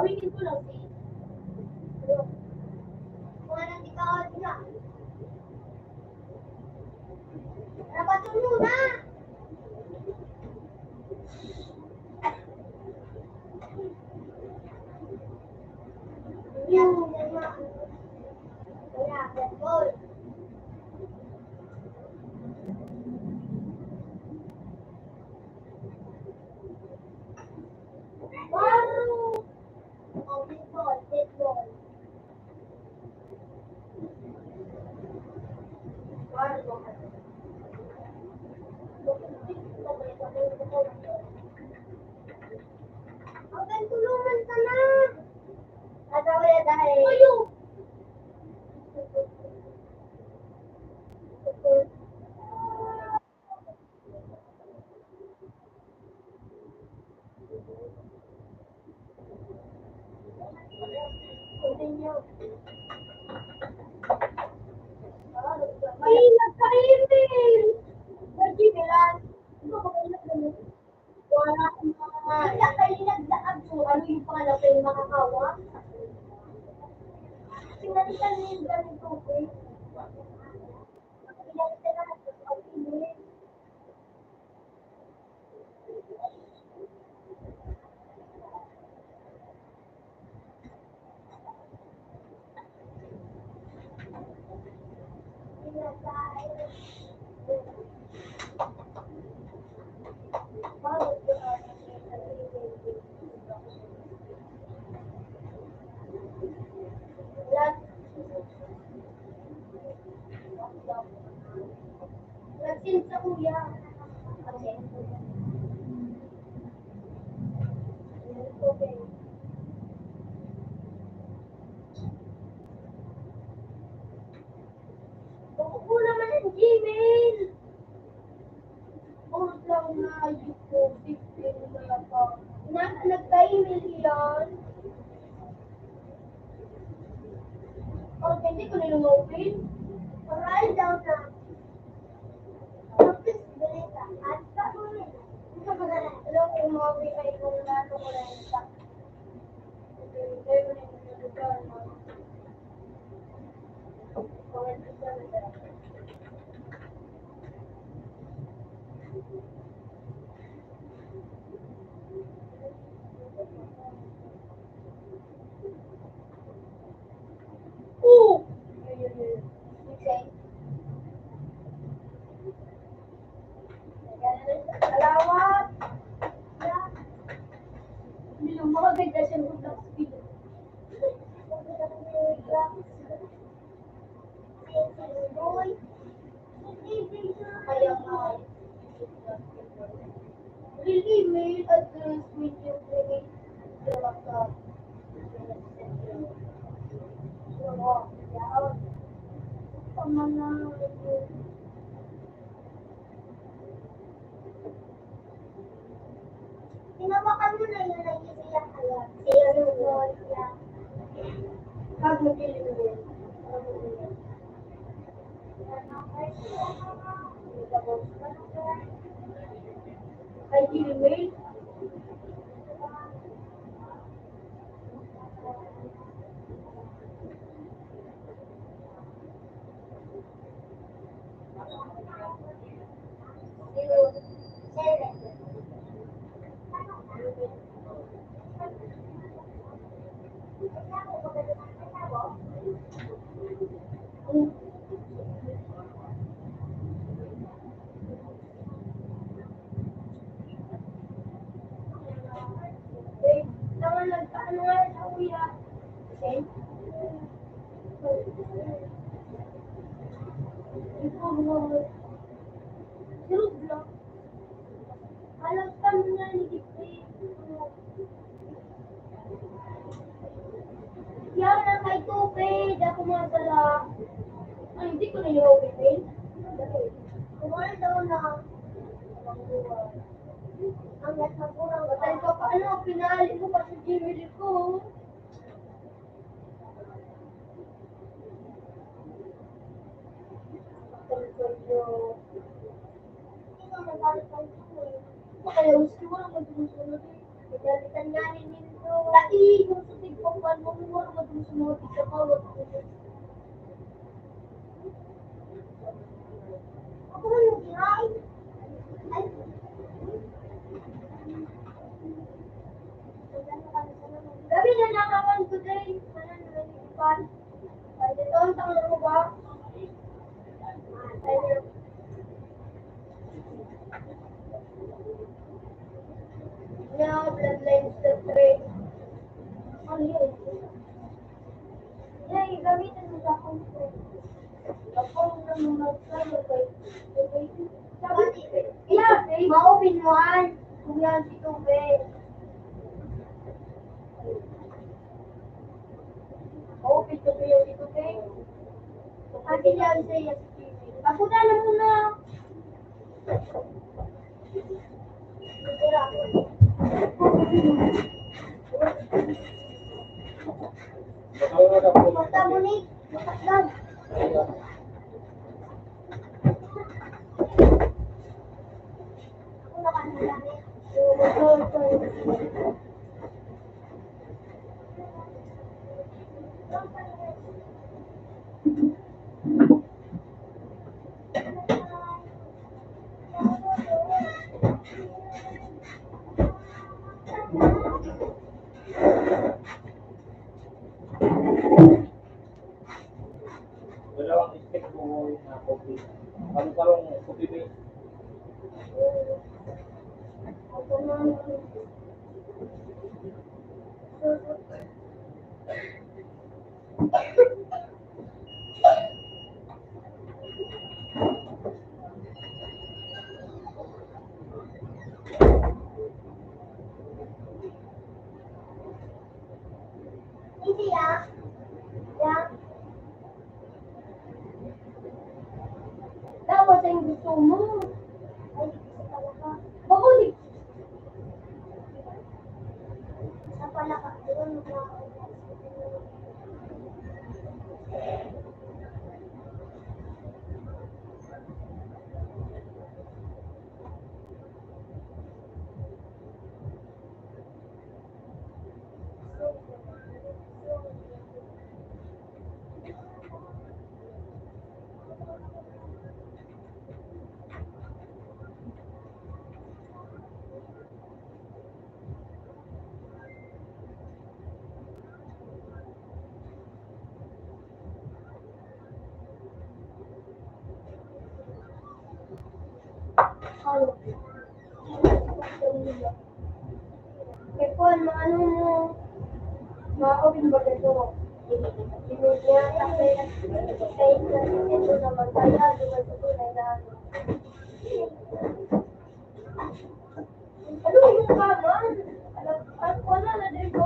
Gawin ko lang eh. Mga nagkakaot na. Napatulo na! Yan, kaya, ball. Ball! Oh, baseball, baseball. Abang, tulungan ka na! Natawala dahil. Ayo! Ay, nagka-email! Nag-email. Wala na. Wala kayo nagdaag po. Ano yung pangalap kayo makakawa? Pinalitan niyo yung ganito eh. Pinalitan na nagka-email. Nag-send sa kuya. Okay. Buko naman ang Gmail. Puro lang na yung COVID. Nagka-email yan. Oh, hindi ko na open. Paral daw na. Tapos, balita. At pa mo rin. Hello, kung mga kayo kung nato ko na yung stock. Kayo na yung lugar mo. Oh! Okay. Salamat! Hindi lang makaganda siya ng black speed. Kaya nga. Really, mail address with your create the laptop. Tama na. Tinawakan mo na yun ang isiyak kaya. Siya yung wall niya. Pag magkiling yun. Ay, email? Naman nagpaano nga sa kuya. Okay? Ito mo. Zero block. Alam ka mo na ni Dipri. Yan na kay Tupid. Ako mga sala. Ay, hindi ko na yung open. Kumahal daw na. Hanggat na kurang. Batay ka pa ano. Pinali mo pa sa Gmail ko. Kaya gusto ko lang magsusunod. Nagalitan nga rin nito. Dati, yung ako dun sa mga pizza kawat. Ako na yung kinain. Ay. Gabi na nakawan ko din. Sana nalilipan. Ay, dito ang tangan mo ba? Ay, yeah, bloodlines the trade. Ano yun? Yeah, gamitin mo sa akong trade. Ako na mag-travel kay yeah, maupin mo an. Kung yan si Tubig. Maupin ko sa'yo si Tubig. Akin yan sa'yo si Tubig. Ako na lang muna. Basta mo ni. Masakdag. Ako na kanila ni. Dalawang stick po na coffee. Parang coffee base. Ako na. Easy ah. Yeah. Dapat ang gusto mo. Ay, talaga. Makulit. Napala ka. Doon mo. Eh, Paul, maano mo? Makakawin ba ito? Binigyan kasi kahit na ito naman kaya, lugar ko tunay na ano. Ano yung kaman? Wala na din ko.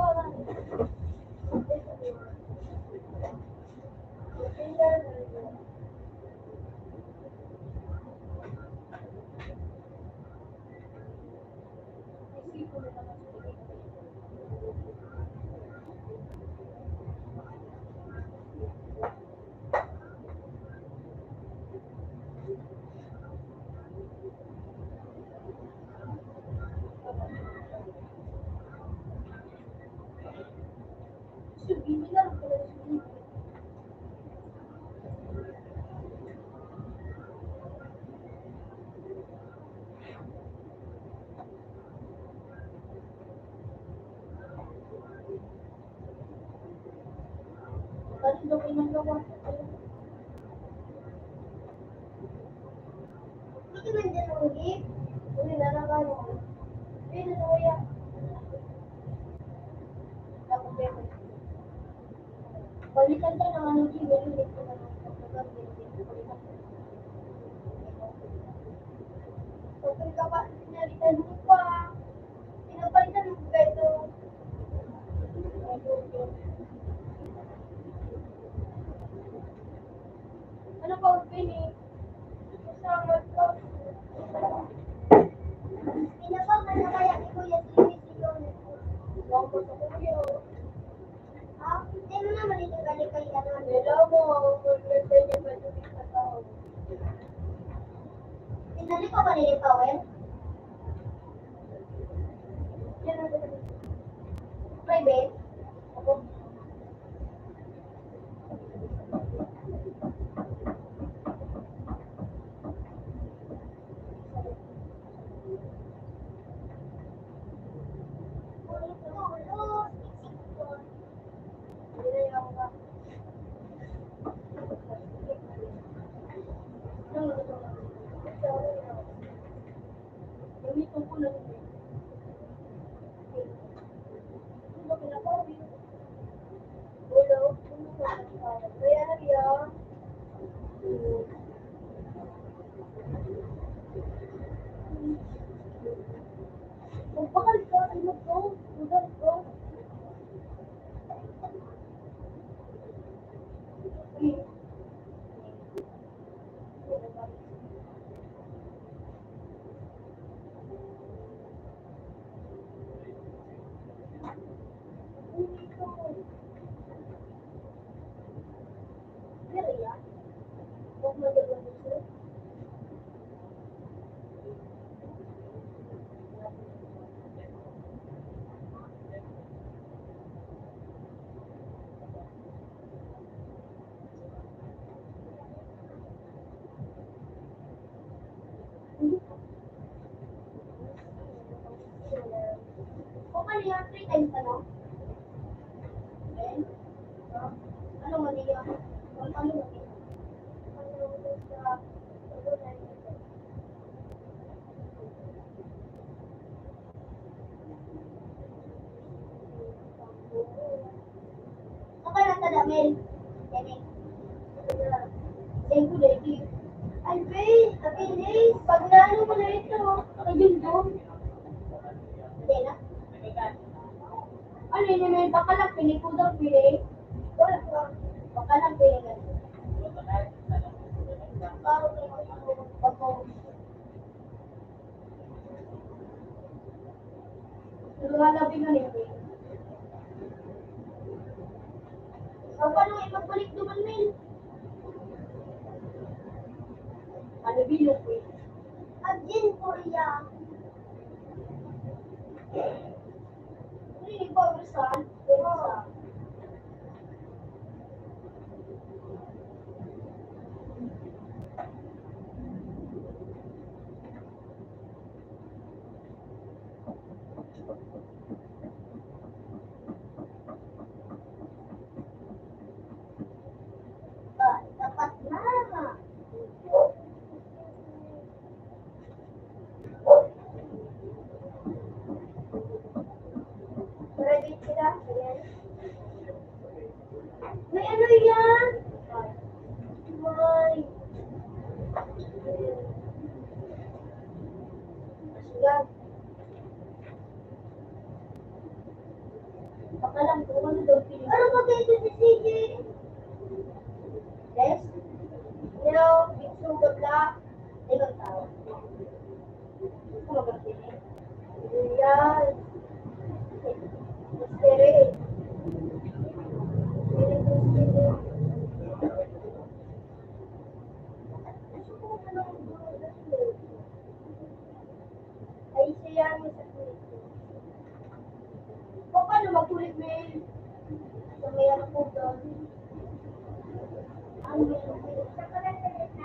Kasi daw pinagawa. Hindi man dyan ang higit. Hindi na lang ano. Hindi na yan. Tapos yan. Balikan ka ng ano higit. Balikan ko na lang. Kapag ka pa, pinalitan mo pa. Pinapalitan mo pa ito. Ano pa Pini? Kasama ko. Pinapag na kaya ni Kuya David yun. Huwag ko sa kuya. Ah, hindi mo naman ito galing kay ano. Hello mo, mag-refer niya ba ito sa tao? Pinali pa ba nilipawin? Yan ang private? Ako. Kung ano yung 3 times ano? Then, ano mo niya? Ano mo niya? Ano mo sa... Okay lang sa damel. Dami. Thank you, Lady. Ay, babe, sabi Liz, pag naano mo na ito, ayun doon. Hindi na. Ano yun naman, baka lang pinikudaw, pili. Wala ko. Baka lang pili. Lumalabi nga nito. So, paano ipagbalik duman, Mel? Ano bilog eh? Agin, Korea. Hindi ba, Rizal? Rizal. Dapat na. Ready sila? Ayan. May ano yan? May... Ayan. Baka lang kung ano daw pili. Ano ba kayo si CJ? Yes? Hello, Bitsu, Gabla. Ibang tao. Ano magpili? Ayan. Mystery. Ay, siya yung sa kulit. O, paano magkulit, Mel? Sa may ano po doon. Ang sa kalat na ito.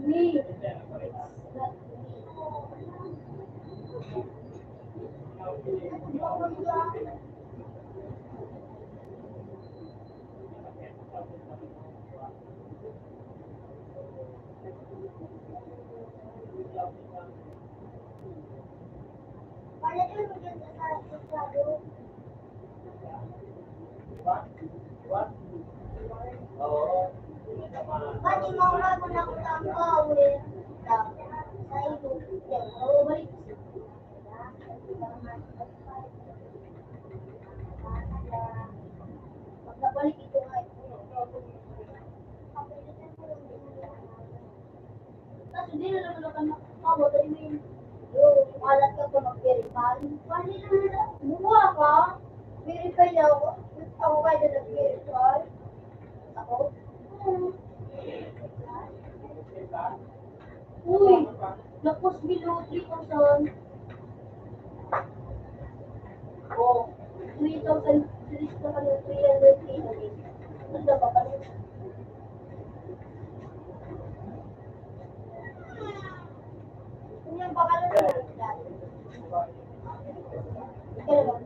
Me. Pati mau bago na ko ang kawin. Sa iyo. Oo, balik. Pagkabalik ito nga. Tapos hindi na naman ako nakakawa. Dahil may alat ka pa mag-verify. Pali na na. Buwa ka. Verify ako. Ako kayo na nag-verify. Ako? Uy, napos below 3,000. Oh, 3,000. Silis na kami 300. Ano ba kami? Kanya pangalan mo? Ikaw lang.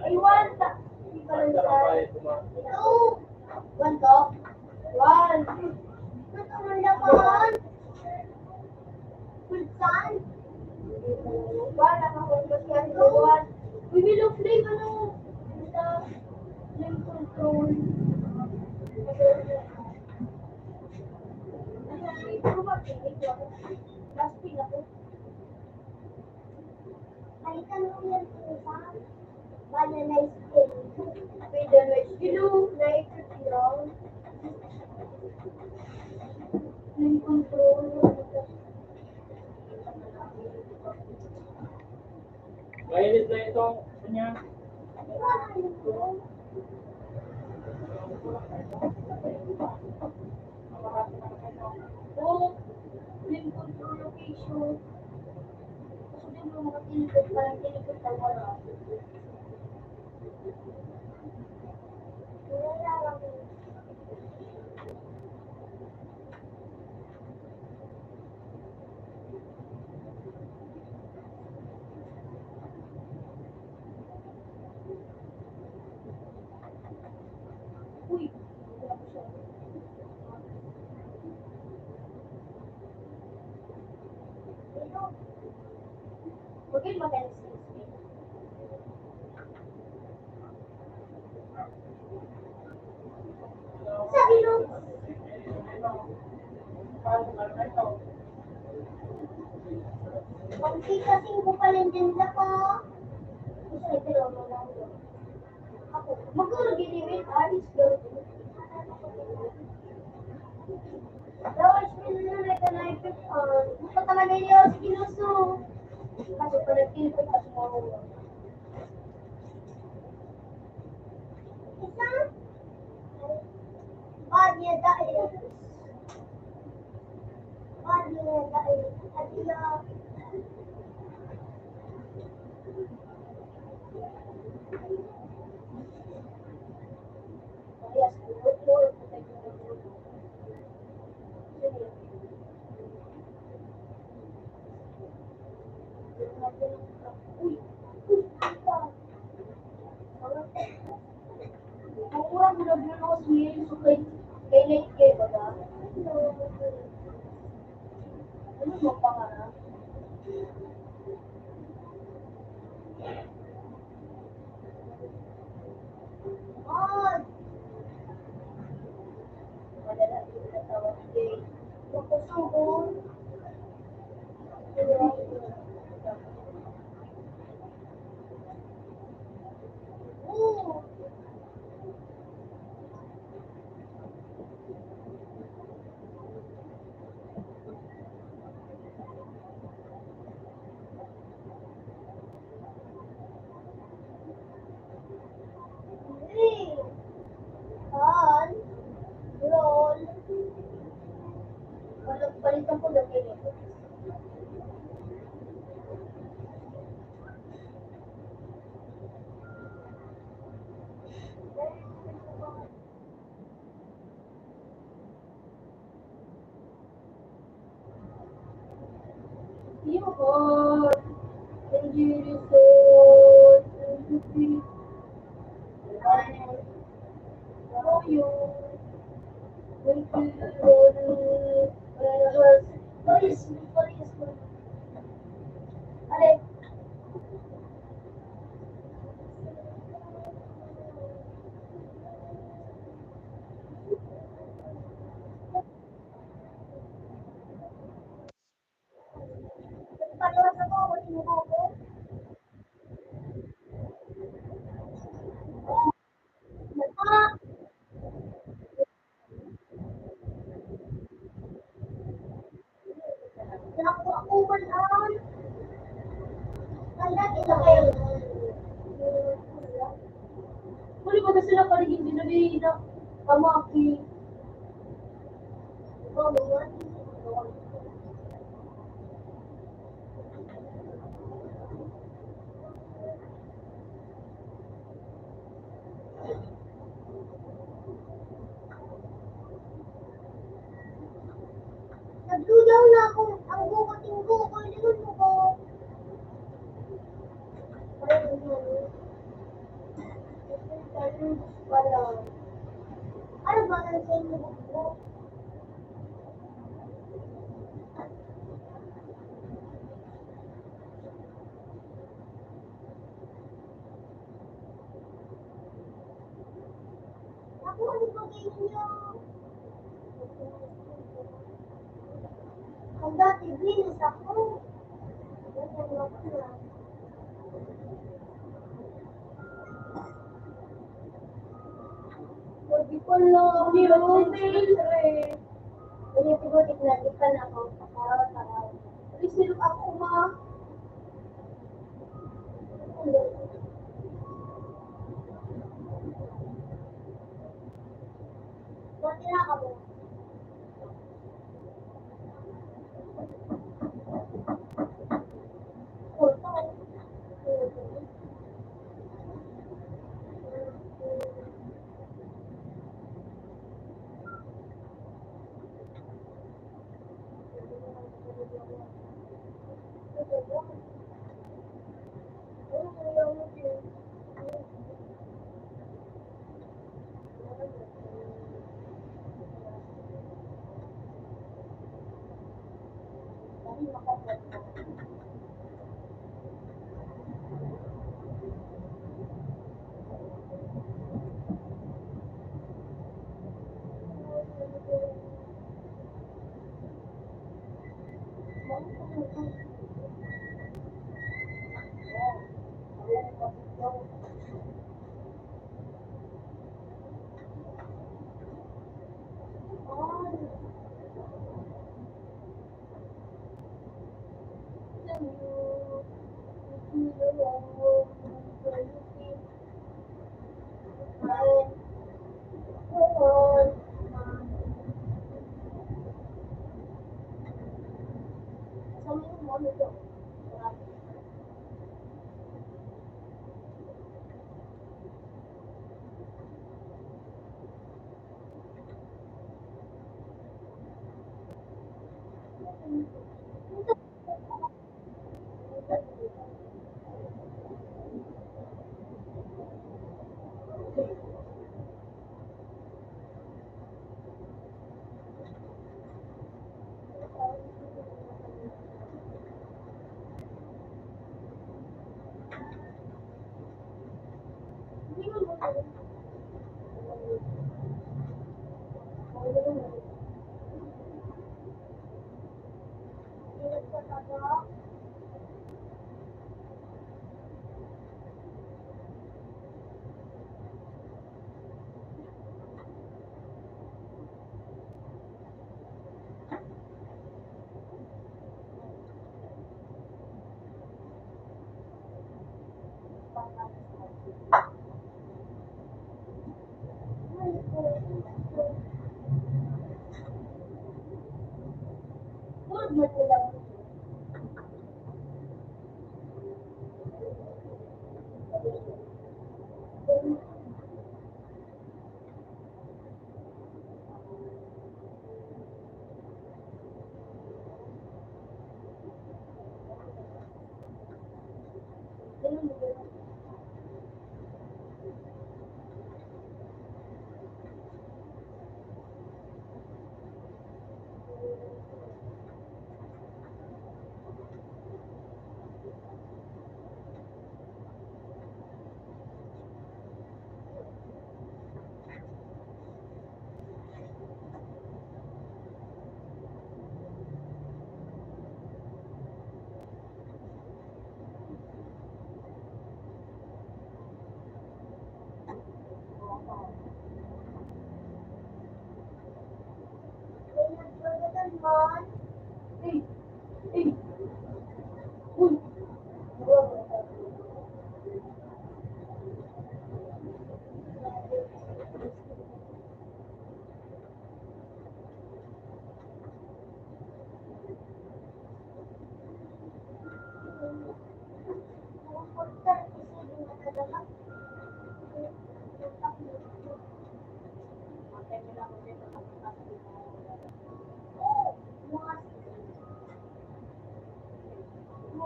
I want that. No. One dog. One. Ito na naman. Pulsan. One. Nakakonsult ka sa one. We will flame ano. Sa flame control. Ito ba? Last thing ako. Balikan mo yan sa banana skin. Banana skin. Like, flame control. Mainit na itong kanya. Oh, flame control location. Gusto mo makatilipid, parang tilipid na wala. Wala lang. Uy, wala ko siya. Bakit magaling sa Spain? Sa ilong. Pag kasing ko pa rin dyan sa ko. Gusto ito lang lang. Ako, magkano giniwin? Alis daw. Daw, spin na like a knife on. Pagkaman na yun, kinuso. Kasi pala tilipid at mo. Isa? Bagya dahil. Bagya dahil. At ila. Yes, more. Uy, ang kurang bilog-bilog ako sa ngayon. So, kay late kayo ba ba? Ano mo pa nga na? Ah! Madala yung natawag kay. Magpasugod. Oo! Hey! Han! Lol! Palitan ko lang kayo. Yun! Injury sword! Oh, yun! Police! Police! Ale! Palawas ako! Sinubo ko! Ah! kumalaan. Tanda kita kayo. Muli ba na sila paligid din na kamaki? Nagdudaw na ako. Ang bukating-buko ko. Lingon mo ko. Ano ba ang sa inyo ko? Ako ano ba inyo? Ang dati bilis ako. Hindi ko lang. Hindi ko lang. Hindi ko tignan ako. Araw-araw. Resilip ako, ma. Bakit na ako?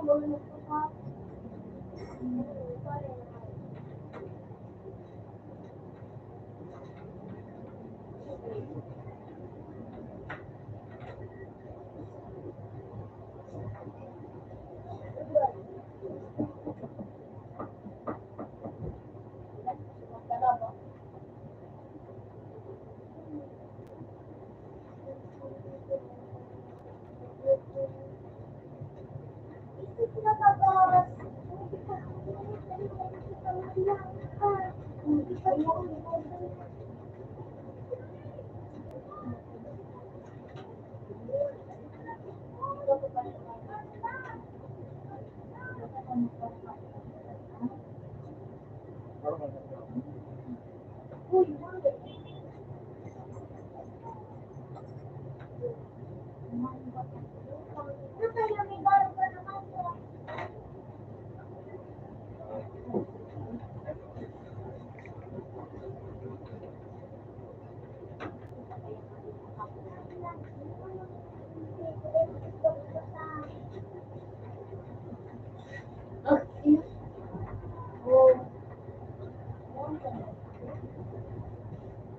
marunong ko pa.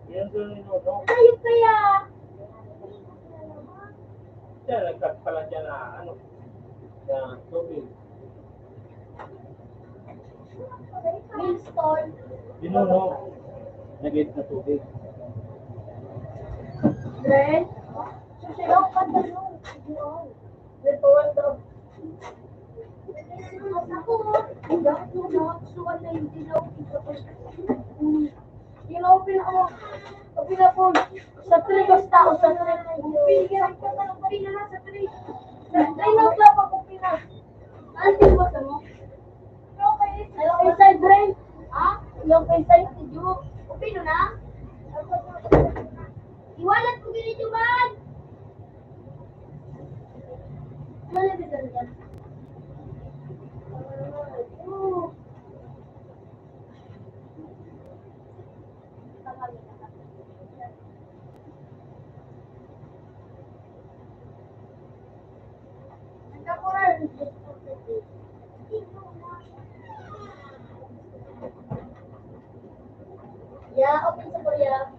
Yan doon yung no? Tayo kaya. Yan, nagkakpala dyan na ano, na tubig. Millstone. Binuno, nagit na tubig. Ren. Susigaw ka na nun. Ritual daw. Ako, suwan na yung dilaw. Dilaw, pinapon. Sa trigos tao, sa trigos. Pinigyan ko na ng parina na sa trigos. Dilaw lang pa kung pinas. Ano yung basa mo? Yung side brain. Ha? Yung side si Ju. Upino na? Iwalat ko ganito man. Ano na dito dyan? Yeah, open sa Korea.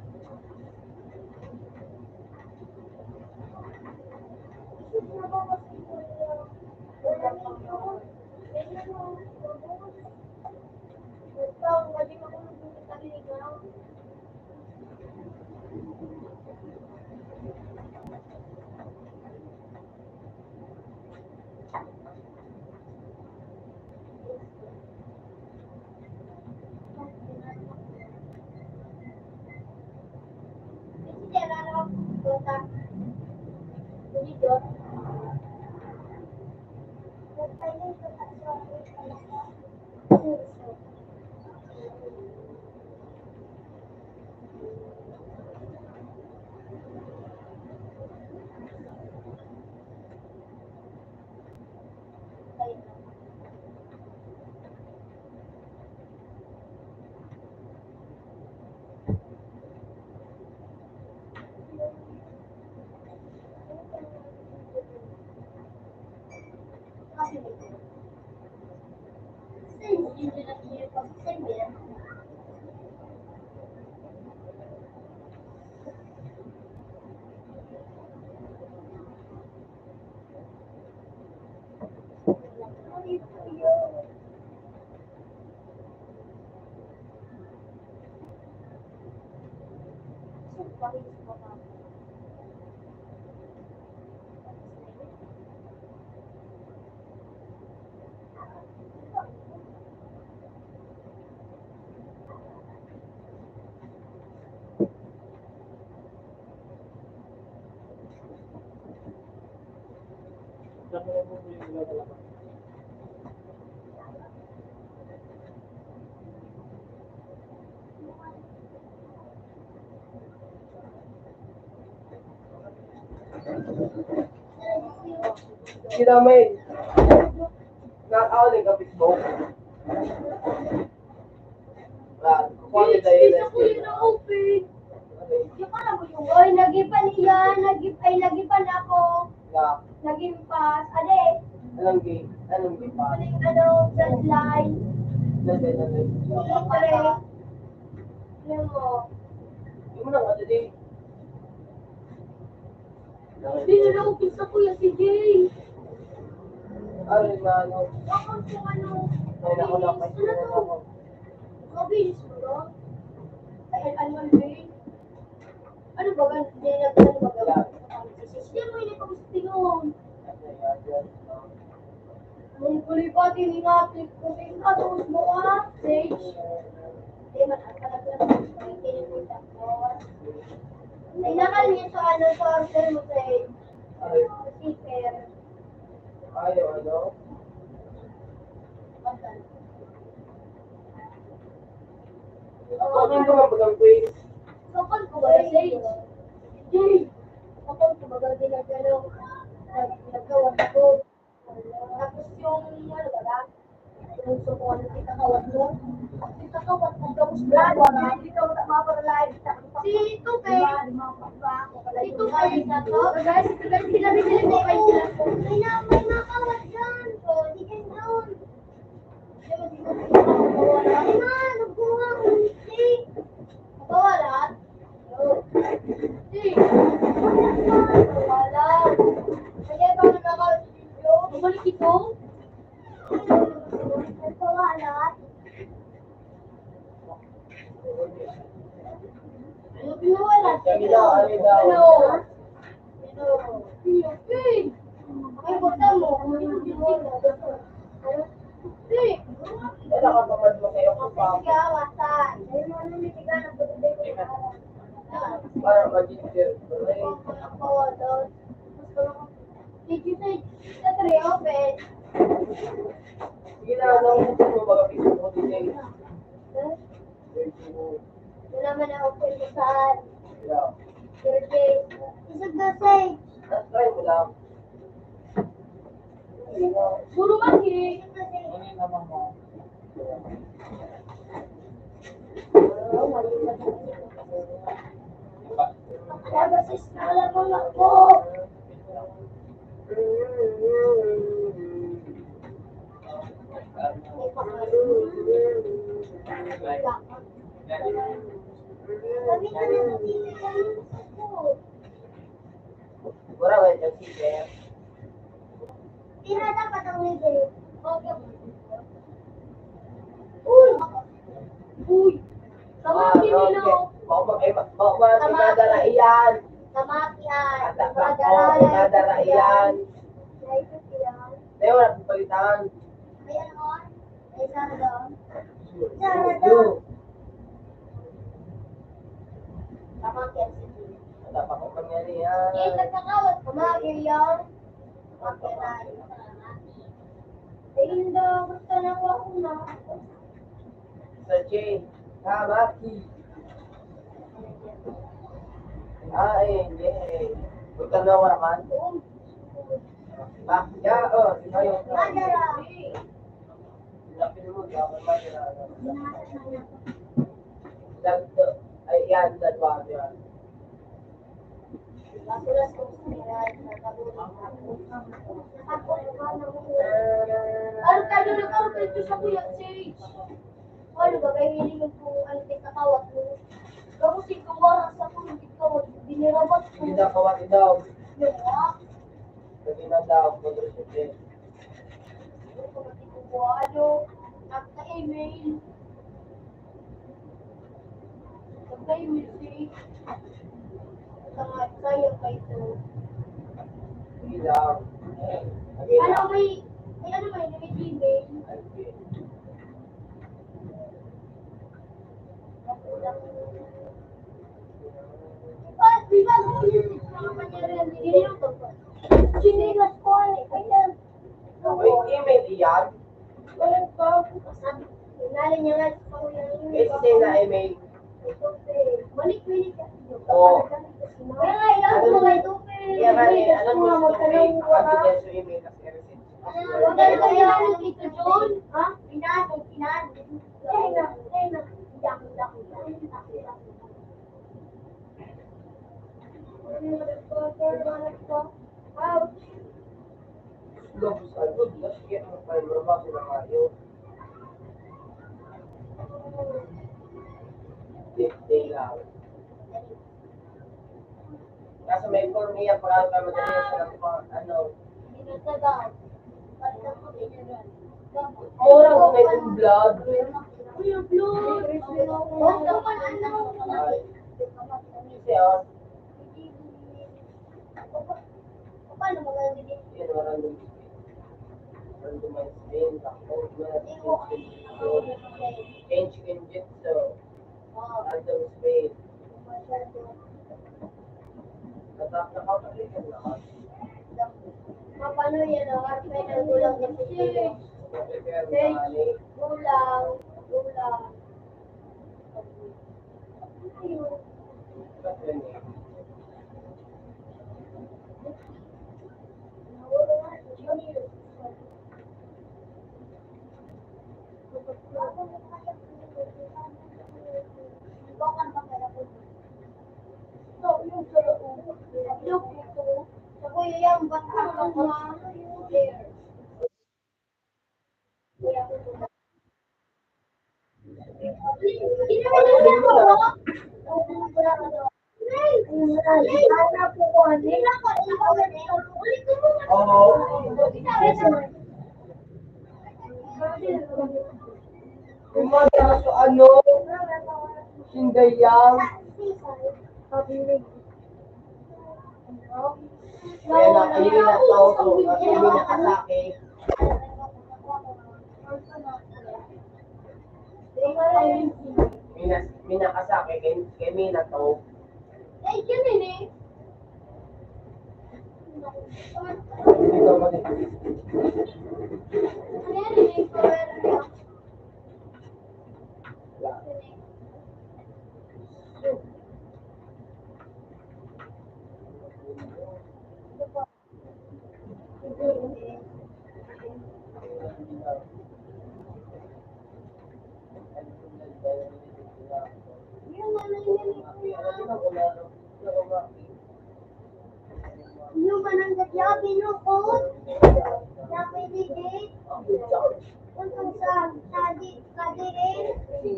Kinamay. Ako din kapit mo. Kukwali tayo na open. Oy, nagipan niya, nagipan ako. na Nagimpas. Ade, Anong game? Anong game pa? Ano, bloodline. Nandun. Libre. Alam mo. Hindi mo na nga, dali. Hindi na naupis na kuya si Jay. Ano yung mga ano? Bakit kung ano? Ay, naku na, kasi na ako. Mabilis mo no? Ay, ano Jay? Ano ba gan? Hindi na ano ba gan? Hindi mo hindi pag-istingon. Ang kulipati ni Matik ko din katulad mo ah, Sage. Hindi man ang kalaglag ng kinimita ko. Tinakal niya sa ano sa order mo Sage. Ay, Kasi fair. ayaw, ano? Kunin ko nga bagang quiz. Kapag ko ba Sage? Jay! Kapag ko ba ginagalaw? Nagkawat ako. Tapos yung ano ba lang? Yung sumon, kita kawat mo. Kita kawat mo. Tapos brad, hindi ka mapaparalize. Si ito kay... Ito kay... Guys, sila ko kay sila ko. May makawat dyan. So, di kayo doon. Ay na, nagkuha ko. Si... Makawalat? Si... Makawalat. Kaya ba nakakawat si Jojo? Bumalik ito? Nagkawalat. Ano pinawalat? Kami daw, kami daw. Ano? Pin! Ay, bata mo. Pin! Wala ka pamad mo kayo kung pa. Sige, awasan. Ayun mo, namitigan ang pagkakas ko. Para mag-inter. Ay, Did you say the three open? sige na, ano mo bagang piso mo din. Wala naman ang open mo saan. Yeah. Thursday. Isag na say. Try mo lang. Puro maki. Ano naman mo? Nagasis na alam mo ako. Sabi ka na Wala nga dyan, sige. Tira dapat ang libre. Okay. Uy! Uy! Kamaki nila. Baka madala iyan. Kamaki yan. Baka madala iyan. Naisip yan. Tayo, wala kong palitan. Ayan o. Ay, sana doon. Yo. Kamaki yan. Wala pa akong pangyarihan. Eh, nagkakawat. Kamaki yan. Kamaki na. Ayun daw. Gusto na ko ako na. Sa J. Kamaki. Hindi. Punta na ako naman. Ya, di ba yung... Madara. Lapin mo, dapat madara. Ay, yan, dalawa. Yan. Masulas kong siniran. Nakabulong ako. Ano tayo nagkaroon sa Kuya Sage? Ano ba, kaya hilingan kung ano kakawat mo? Gawin si kumara sa kung hindi kawat. Binirabat ko. Hindi na kawati daw. Yung mga. Sabi na daw, mag-resute. Ano, nagka-email. Nagka-email si sayang pa ito. Sige daw. Ano may email? Di ba kung yung mga pangyarihan, hindi yung tagpa. Sinilas ko ayan. May email iyan. Wala pa. Inali niya nga sa yung Kasi say na email. Balik-balik ka. Oo. Kaya nga, ilang mga ito. Kaya nga alam mo sa email, confidential email kasi receipt. Huwag ka na kaya dito, John. Ha? Inan. Ouch. Lobos agad, tapos kaya ang fiber ba sila kayo? Day lang. Nasa may cornea, para madali sila pa, ano, Ginasa daw. Basta ko ginasa. mura ko na yung blood. Uy, yung blood. Huwag ka man, ano. Ay, kasi Paano magagawin? yun, random randomized din, ako, change Kenjutsu, random space, nakakapagin ka lahat. Paano yan? Ang may nagulang na sila. Prepare na ali. Gulang. Gulang. Ayun. Ba't yun eh? Yung mga kaso ano, Sindayang, kaya na kayo na to, kasi may nakasake. May nakasake, kay may na to. Eh, yun yun eh. Hindi ka mali. Ano yan eh? Forever niya. Yung ano yun yung manang gadyabi no ko. Yabi digit. Untong sa kadirin.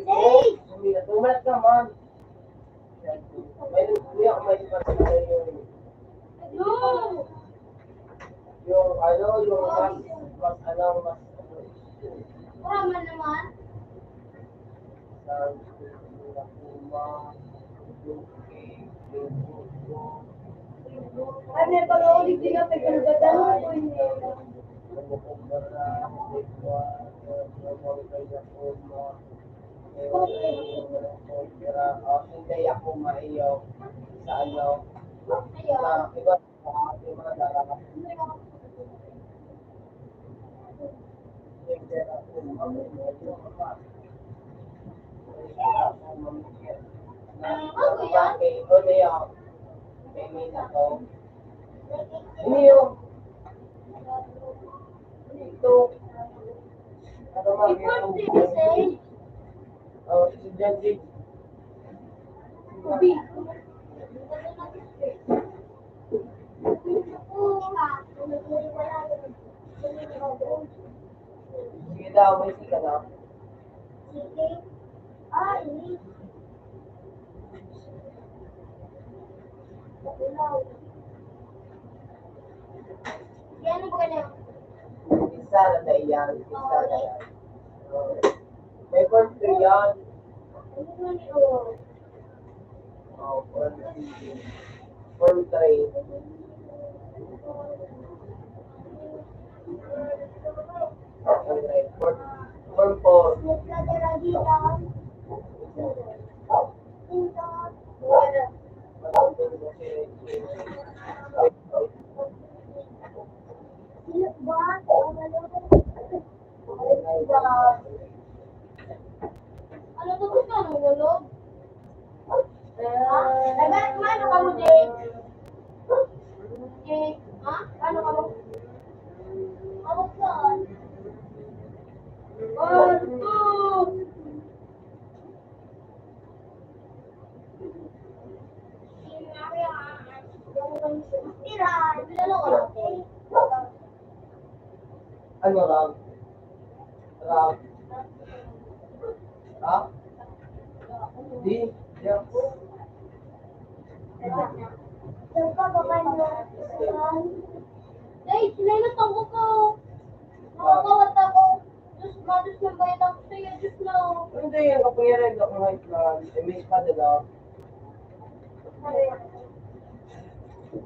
Hey! Umalat ka man. May ako may pasal yung ano, yung mas ano, mas Kurama naman. Ay, may pag-aulig din ka, may kalugatan ko hindi ako maiyaw sa ano, na iba yung mga dalaga. Ini yung ito ano ba yung si Jenji Ubi. sige daw may sika na Ah, ini. Yan ang ganyan. isa na na iyan isa na yan. May form 3 yan form 3 form 4 Ano to gusto mo, Lolo? Ano ka mo, Jake? Jake, ha? Ano ka mo? Ano saan? Tira, bilalo ko lang. Ano ram? Ram? Ha? Di? Di ako. Saan ka ba kayo? Ay, sinayot ako ko. Nakakawat ako. Diyos, madus na bayad ako sa'yo. Diyos na. Hindi yan, kapangyarihan ka kung kahit na may espada lang.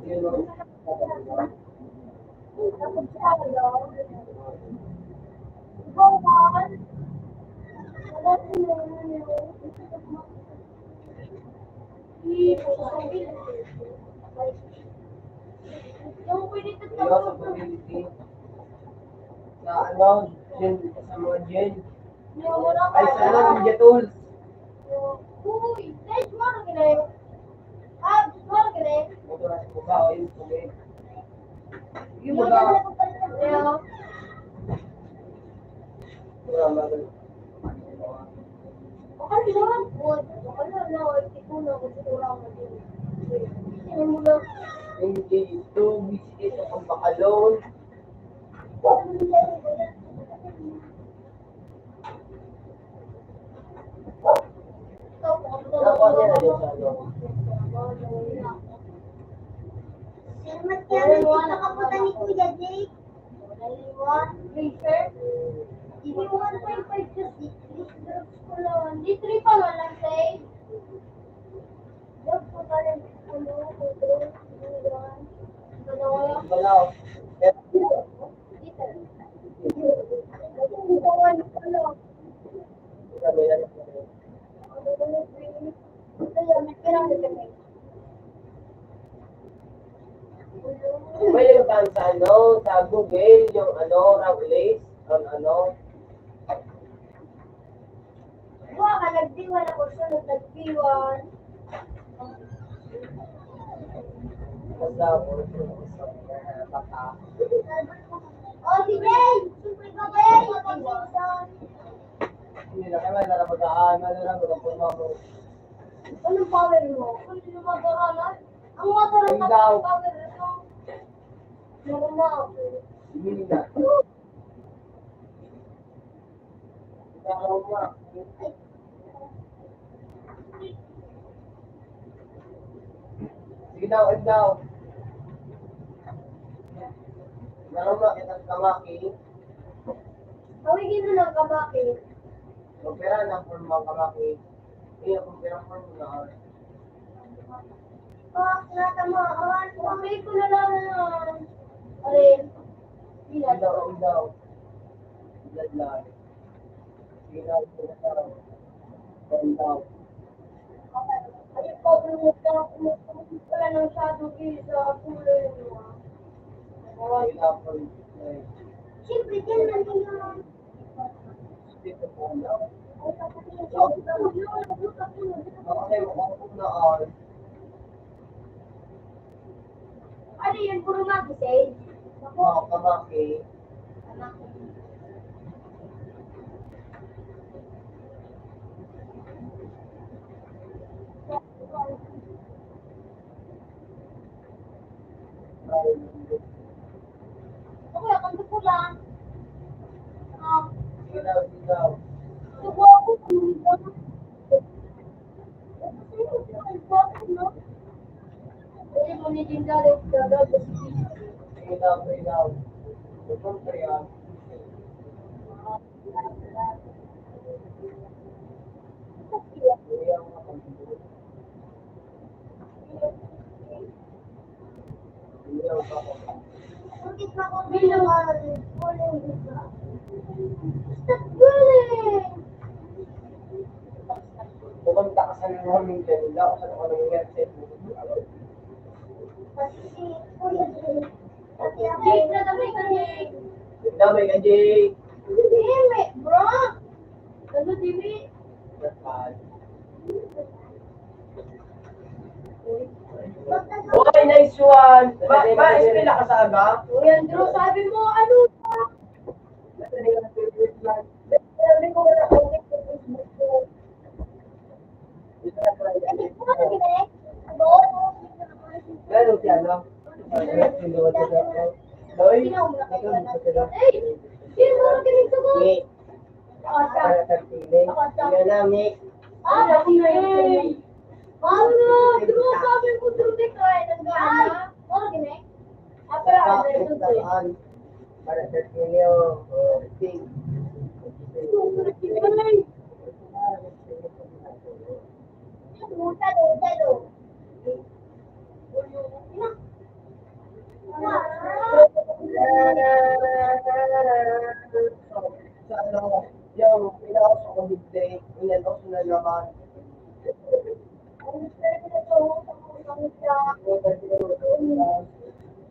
Yun o. Tapos tayo. Bawal. Wala yung pinito Ayaw sa community. Sa ano, Jen, sa mga Jen. Ay, sa ano, Ninja Tools. Uy, guys, mara gire. Ah, mara gire. Ito na sa baba, o yun, okay. Yung Yung baba, Yeah. wala naman. Okay lang. Okay lang na. Ito na ako siguro ako din. Sino mo na? Hindi ito, visit ako bakalon. Nakuha niya na din sa ano. Mas kaya nakapunta ni Kuya Jake. Freezer. Hindi 1.5 kasi. Di 3 pa man lang say. Dog pa pa rin. Balaw. Sabi na lang. May nagtaan sa ano, sa Google, yung ano, rank list, ang ano. Wah, nagdiwan ako siya, nagdiwan. Basta ako, baka. Oh, si Jay! Siyempre ka ba yan? Hindi na kaya na mag-aan, ano lang, mag-apurma mo. Anong power mo? Kung sino mataralan? Ang mataralan Ang daw. power ito. Meron na ako. Hindi na. Ikaw ma. Sige daw, daw. Meron ba kitang kamaki? Tawagin mo ng kabaki. Magpira ng forma kamaki. Hindi ako pira forma na. Pak, natamaan. Pamili ko na lang yan. Alin? Bilat Daw, ko. daw. Ladlad. Sige daw, sige daw. Daw. Ay, pabulungot ka na kumukulit pala ng shadow kill sa kulay mo. Sige daw, Siyempre, dyan lang yun. dito po daw. Ay, kapatid, yun. Okay, makakapag na all. Ano yun, puro mag-save? Ako, Mga kamaki. anak ko. Okay, akong gusto lang. Sige daw, sige daw. Subo ako kung Pwede mo ni Jinda rin gagawin sa Sige daw, sige daw. Ito pa yan. Sige ang makapagod. Sige ang makapagod. Bakit ba ako bilang bullying isa? Stop bullying! Pumunta ka sa naming kanila kung saan ako nang headset mo. Kasi si Kuya Jake. Kasi ako Jake na kami ka Jake. Damay ka, Jake. Dime, bro! Ano, Dime? Okay, nice one. Ba-espila ka sa aga? Uy, Andrew, sabi mo, ano ba? Sabi ko wala ko sa Facebook ko. Ano ba na ginagawa? Gano'n siya, no? Doy, Ay! Sino ba ganito ko? Mik. Ako siya. Para sa feeling. Yan na, Mik. Sige. Ano? True sabi ko true di ko eh. Nagana. Ano gini? Apra, ano Saan? Para sa feeling. Sing. Muta do. Sa ano, yung pinakaso ko bigay, ilan ako na naman.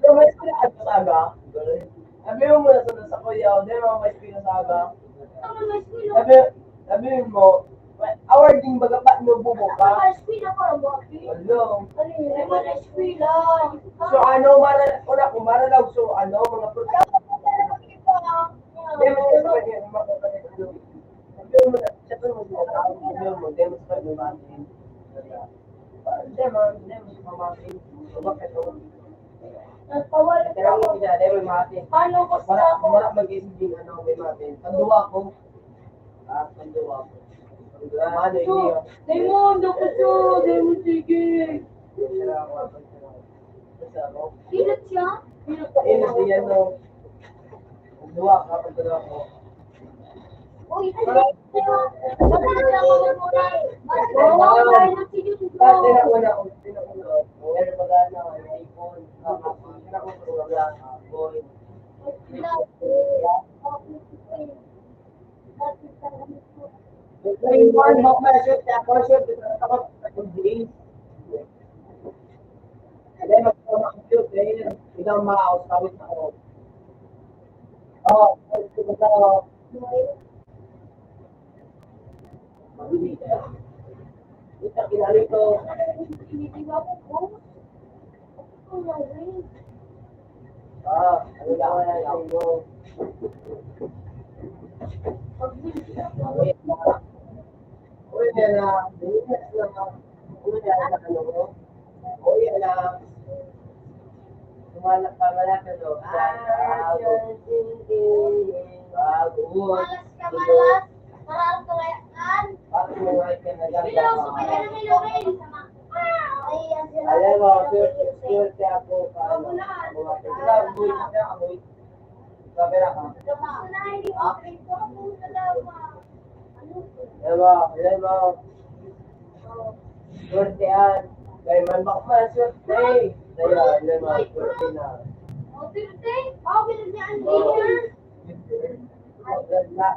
So, may sila at saga. Sabi mo muna sa kuya, di mo may sila saga. Sabi mo, awarding baga pa mo bubuka. Ano? So ano, una ko maralaw, so ano, mga product. Di mo sa kanya, sabi mo na, sabi mo di mo sa kanya matin. Di mo matin. Bakit mo? Pero mo kita, di mo matin. Mara mag-isip din, ano, may matin. Panduwa ko. Panduwa ko. Ano, hindi yun. Diamond, dapat siya. Diamond, sige. Pinat siya? Ayun, siya, no. Panduwa ka, panduwa ko. Uy, ano? Wala ako muna. Wala na sige dito. Tinakuna ko. Pero magana, iPhone, tinakuna ko wala, boy. Iphone, mag-measure, shoot, ako, mag-days. Hindi, mag-compute, ikaw ma-out-out ako. Oo, mabili ka. Ito, kinali ko. Ano lang mo. Uy, na, tumalak ka malaki to. Malas ka, malas. Maral ka kayaan. Bakit mo nga Bilang sa kanya na may Loren. Ay, ang sila. alam mo, sure ako pa. Kamera ka. Alam mo, swerte yan. Kaya man bakman, swerte. Kaya, alam mo, swerte na. Mag-vlog lang.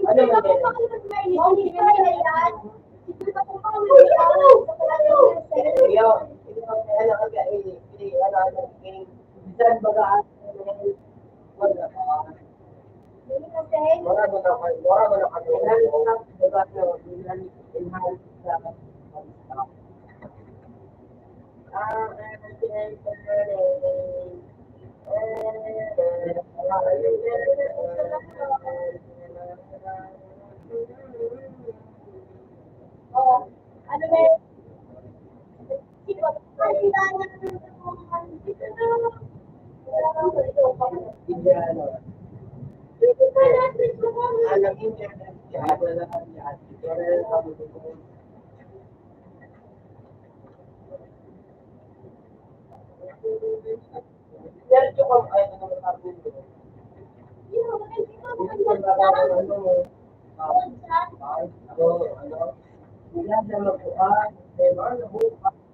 Ano man din? Iyo, ano ka bisan bagaan. Wala ka. Mora mo na kayo. Bagaan na, bisan in-house sa Ano ba? anak internet siya, wala na yan. Pero sabi ko, diretso ka ay ano sabi ko. Hindi ko na ano mo. Ano? Wala na magkuha. Ano mo?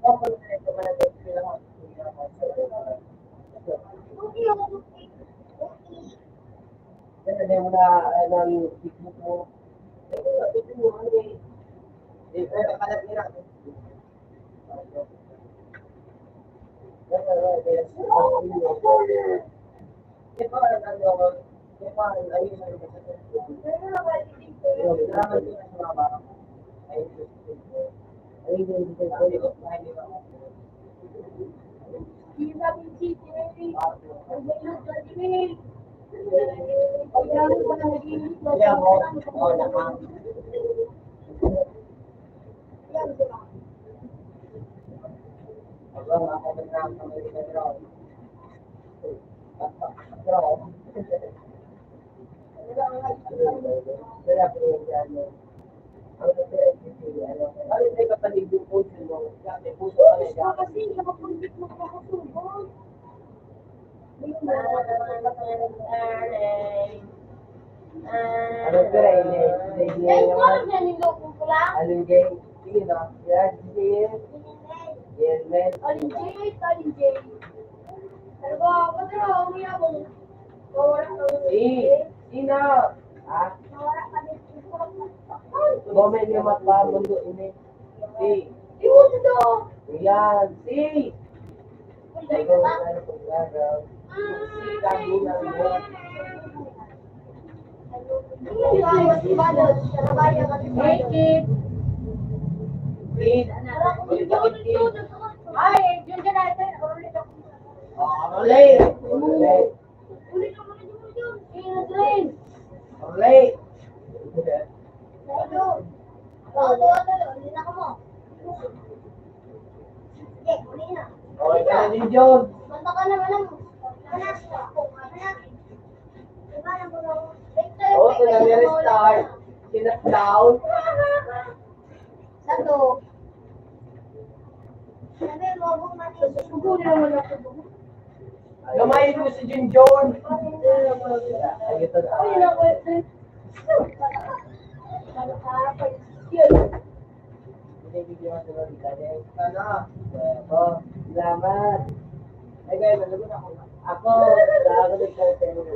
Ako na ito man ang sila. Kasi mo na ng Facebook mo. Ito mo ano eh. Pero kalat nila. Wala po yung gano'n. Ang ano, ano tayo kapatid yung puso mo? Kasi puso ka na Gusto kasi nakapuntik mo pa kasubon. Ano pera, hindi Ay, ko naman. lang yan yung loko ko lang. Anong game? Sige na. Yan, sige. Yan, men. Alinjay. Ano ba? Ba't na umiyak mo? Mawala ka mo. Sino? Ha? Mawala ka din. Gomen yung magpamundo ini. Si. Iwan ito. Yan, si. Ay, Ikaw na ano kung gagaw. Si, kami lang mo. Make it. Si. Ay, yun dyan natin. Ulit ako. Orlay. Orlay. Ulit ako na yun. Ingrid. Orlay. Ano? Ulit ako mo. Sige, ulit na. Okay ka na din, John. Basta ka naman ang anak ko. Anak. Diba na mo lang? Oo, ito na restart. Sinat-down. Sato. Sabi mo, huwag natin. Susugurin naman ako. Gamayin mo si John. Ay, ito na. Ay, naku. Yun. Binibigyan ko sa mga kanya. Sana. Oo, salamat. Ay, guys, nalagot ako. Ako, ako nagkakaroon.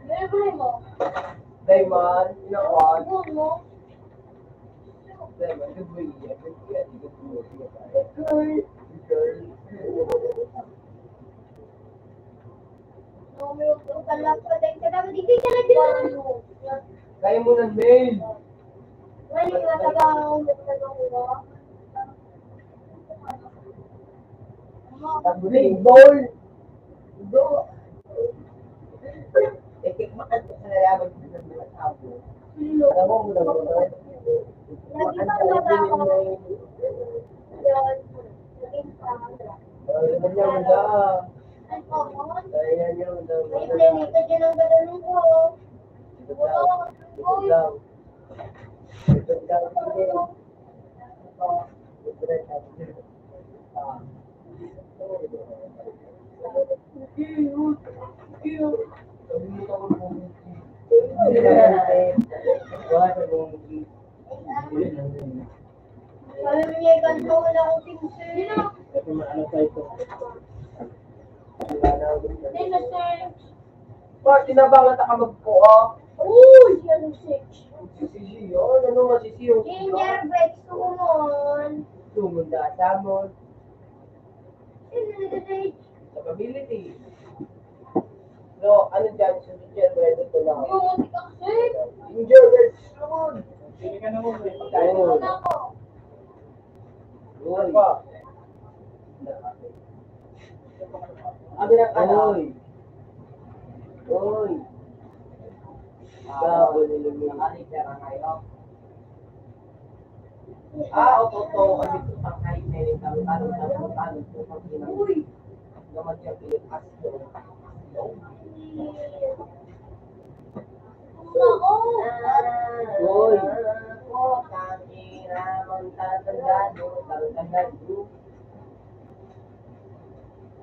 Meron mo. Diamond, you know what? Sugun mo. Diamond, good boy. Good boy. Girl. Girl. No, may utalap ka din. Kaya hindi ka na din. Kaya mo ng mail. Wala yung matabang. Tabuling bowl. Do. Tikikmaan ko sa nalaman ko ng mga sabo. Alam mo, muna mo na. Alam niya mo na. Kaya niya mo na. Ito dyan ang gadanong ko. Ito daw. Ito daw. Sabi mo niya, ganito wala akong tingsin. Kasi maano tayo ito. Hindi na, sir. Bakit tinabangan ka magpuo? Uy, siya ng six. Sisiyo? Ano nga sisiyo? Ginger break sumon. Sumunda sa mo. Sino nag-date? Capability. So, ano dyan? So, dyan, pwede ko lang. Yung kasi. Ginger bread soon. Sige ka na mo. Ano ako? Uy. Ano na ka na? Uy. Gabo nilumi. Nakalitera ngayon. Oo. Kasi ito sa kahit na rin kami tanong po pag ginagawa. Uy. Naman siya Pilipas ko. Ako. Uy.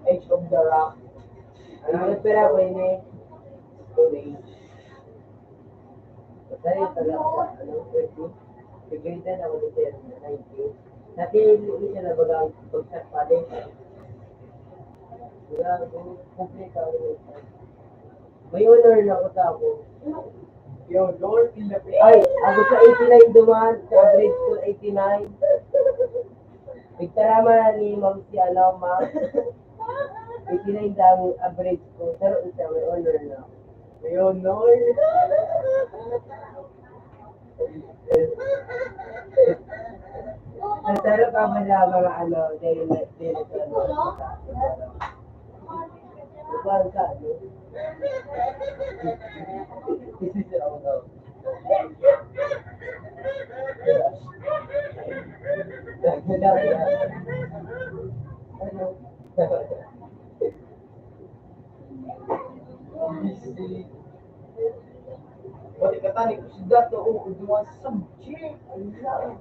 Age of the Rock. Ano nagpera ko yun eh? Storage. Dahil talaga, ano, 30. Pagkita na ako dito na 90. Dati, hindi siya na bagang pagsak pa din. Wala, complete ako. May honor na ako tapo. Yo, Lord in the Ay, ako sa 89 duman, sa average ko 89. Nagtarama ni Ma'am si Alaw, Ma'am. 89 dami average ko, pero isa may honor na. May honor? Nataro ka ba na mga ano, dahil na Bukan ka, ano?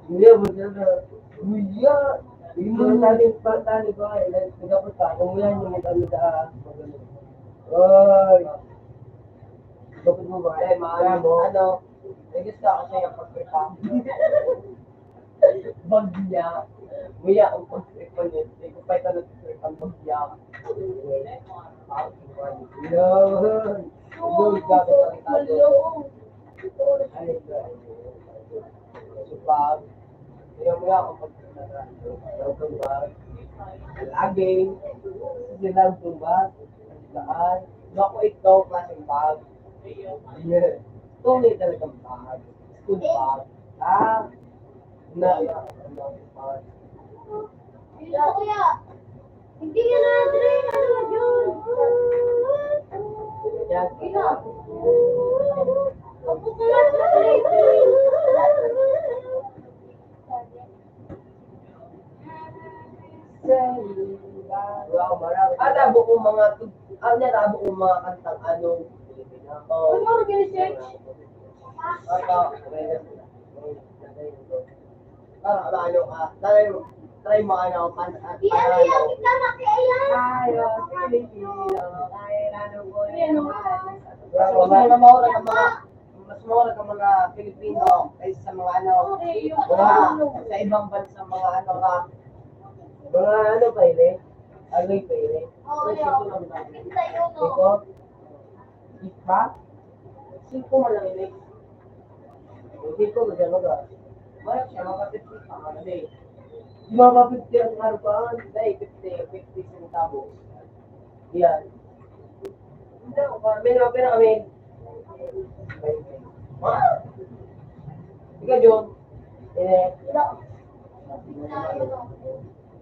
Hindi, buta na. Buya. Yung mga tali ko ay, nagkapot ka, kung yan yung kami sa magano. Oy. Kapot mo ba? Ay, maala mo. Ano? Nag-gusto ako siya yung pagkita. Bagya. Buya, ang pagkita niya. Hindi ko pa ito nag-trip ang bagya. Yun. Yun, gagawin ang tato. Ay, supag. Kaya mo yan kapag tumbag. Laging. Silang tumbag. Saan. Naku, ito, klaseng bag. Yes. Tunay talagang bag. School bag. Ah. Bag. Ito kuya. Hindi yan Andre. Ano yun? Yan. Ina. Opo ka nga Andre. Wow, marami. Nabo kong mga nabo kong mga kantang anong Pilipino. Ano mo research? Ano ka? Try mo ano, Iyan, kita makiayan. Tayo, Pilipino, tayo ano ko. Ano? Mas mura ka mga Pilipino kaysa sa mga ano, sa ibang bansa mga ano ka. Mga ano pa ile? Agoy pa ile? Oo, yun. Kita yun, no? Iko? Ipa? Siko mo lang ile? Hindi ko magano ka. Wala siya, makapit-pit pa nga na Di makapit ang harapan. Dahil 50 centavos. Yan. Hindi ako pa. May naman pera kami. Ika, John.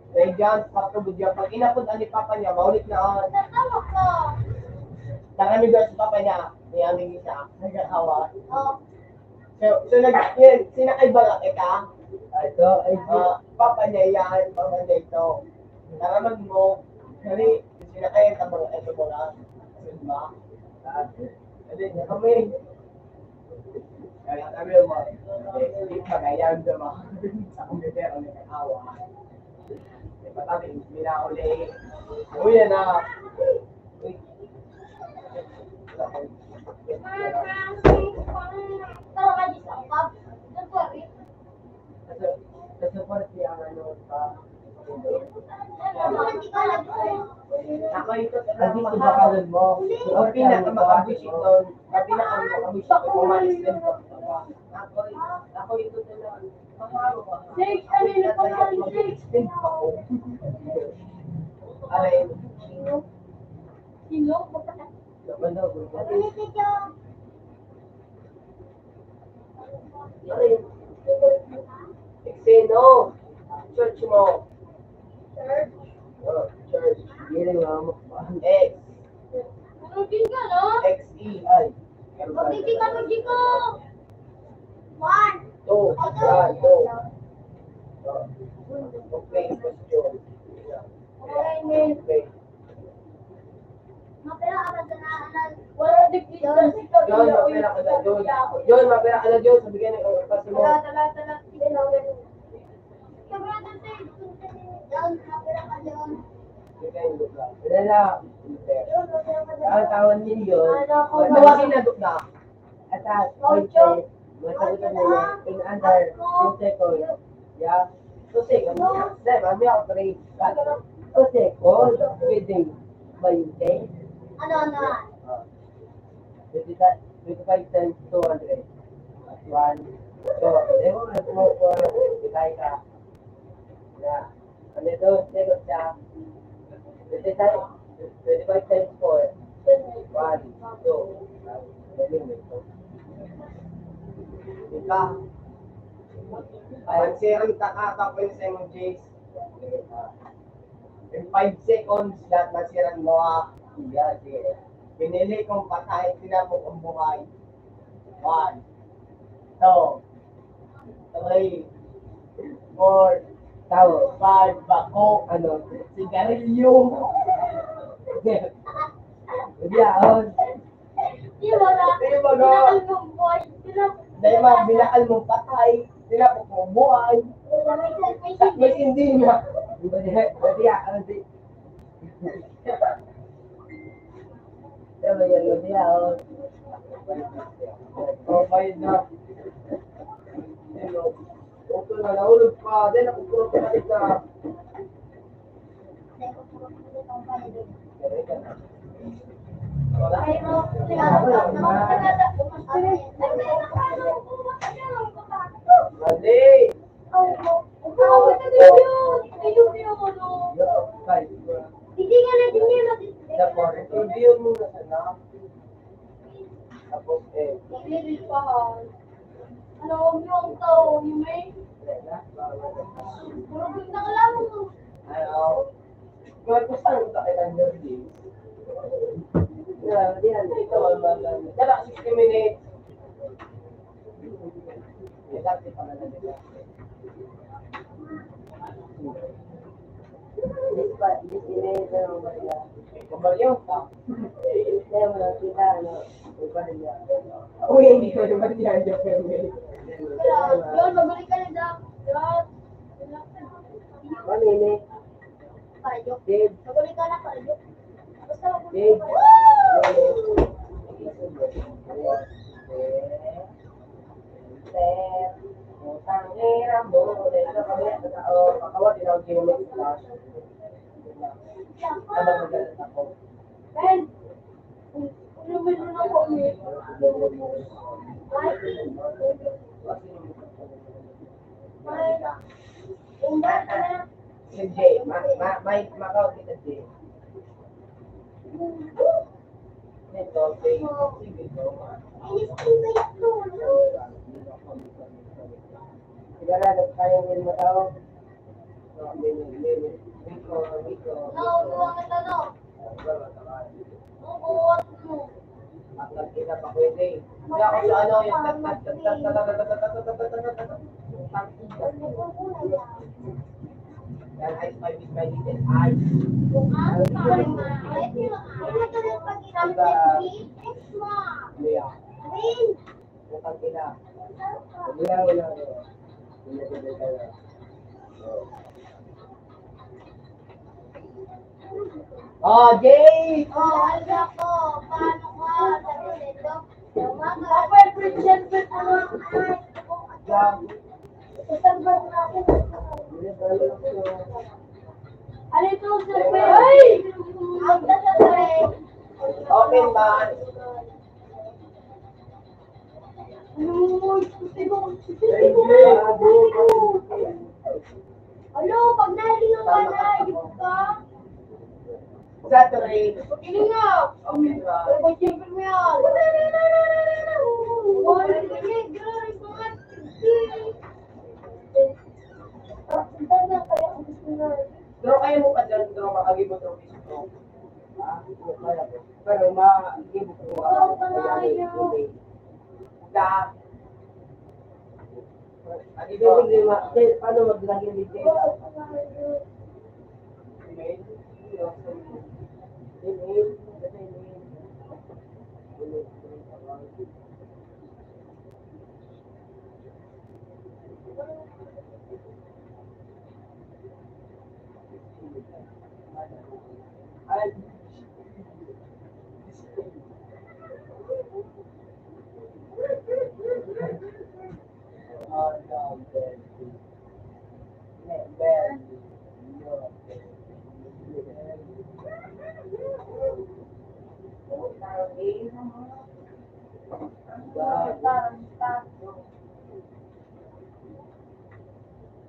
Dahil dyan, pakatubod yan. Pag inapod ang ni Papa niya, maulit na ang Natawa ka. Tarami doon sa Papa niya. May aming isa. Nagkakawa. Oh. So sinakay ba ka? Ito, ay Papa niya yan. Papa niya ito. Naraman mo. Kasi sinakay ang tabang ito mo lang. Diba? Kasi kami. Kaya sabi mo, hindi pagayan diba? Sa computer ang nagkakawa. Patabi, hindi na uli. Uy, na. Tara ka di sa kapag. Don't worry. Support siya ang ano pa. Hindi ka lang po. Ako ito, hindi ko bakalod mo. Ang pinaka-makabisip doon, ang pinaka-makabisip ko, umalis din po. Ako ito talaga. Mahalo ka. Six, ano yun pa nga rin, six. Alay. Sino? Banda ko. Piniti dyan. Alay. Exeno. Church mo. Third. Church. Hindi nga mo. X. Manugin ka, no? XE. Ay. Magiging ka, magiging ka. One. Two. Yan. Two. Okay. Question. Okay, Min. Okay. Mapera ka ba sa naanan? Wala dikdik na sito. John, mapera ka na, John. John, mapera ka na, John. Sabi ka na, kasi mo. Tala. Sige lang. Sobrang tayo. Down, mapera ka doon. Wala na. Doon, mapera ka doon. Ang tawag din yun. Ano, Tawagin na na. At Ocho. masagutan mo na in under 2 seconds. Yeah. 2 seconds. Dahil, mami ako 3. 2 seconds. Pwede. 20. Ano? 25 times 200. 1. So, demo na po. Itay ka. Yeah. Ano ito? Second siya. 25 times 4. 1, 2. Ika. Ay, serum takata ko yung sa mong Jace. In 5 seconds, lahat na siran mo ha. Yeah, sige. Pinili kong patay, sinabok ang buhay. 1, 2, 3, 4, 5, bako, ano, sigarilyo. Biyahon. Di ba na? Di ba na? Pinakal mong boy. Dahil mga binakal mong patay, tinapok mong buhay. May hindi nga. Hindi nga, ano di. Pero yan, hindi nga. Okay na. Okay na, nahulog pa. Dahil nakupuro pa natin na. Mali! Hindi nga natin yun. Tapos, review mo na sana. Tapos, Nag-review pa ha. Ano, yung tao, yung may... Puro bigla ka lang. ano, kung gusto mo sa kailan your day, yan, ito, dala, 60 minutes. Dati pa na nila. This minutes, ano ba nila? Kumaryo ka. Kaya mo lang kita, ano, iba nila. Uy, hindi ko naman yan, Yun, magulit ka na dyan. Manini, Parayo. Dave, Magulit ka na, parayo. Basta Dave, Ben, ano meron ako ulit? Ay, umbat ka na. Si Jay, makaw kita Jay. Ito, Jay, sige ko. Inis ko kaya ito. Sigurado kayang din mo tao. Miko. Nauuwa ka na, no? Nauuwa mo. At kita pa pwede. Hindi ako sa ano, yung yan, ice my with my little eyes. Kung ano pa rin ma. Ano ka rin pag ginamit ng X mo? Yeah. Rin. Bukang kina. Wala. Oh, Jay! Oh, alam ko. Paano ka? Sabi nito. Kapag present ko Isasambal natin. Ano ito, sir? Ay! Ang tasasay. Okay ba? Uy, puti mo. Ano, pag nalingaw ka na, yung ka. Saturday. Ilingaw. Okay ba? Pero ba siyempre mo yan? Wala ka niya, grabe mga Pero kaya mo pa dyan, pero makagibot ang piso. Pero makagibot mo ka. Paano maglagay dito?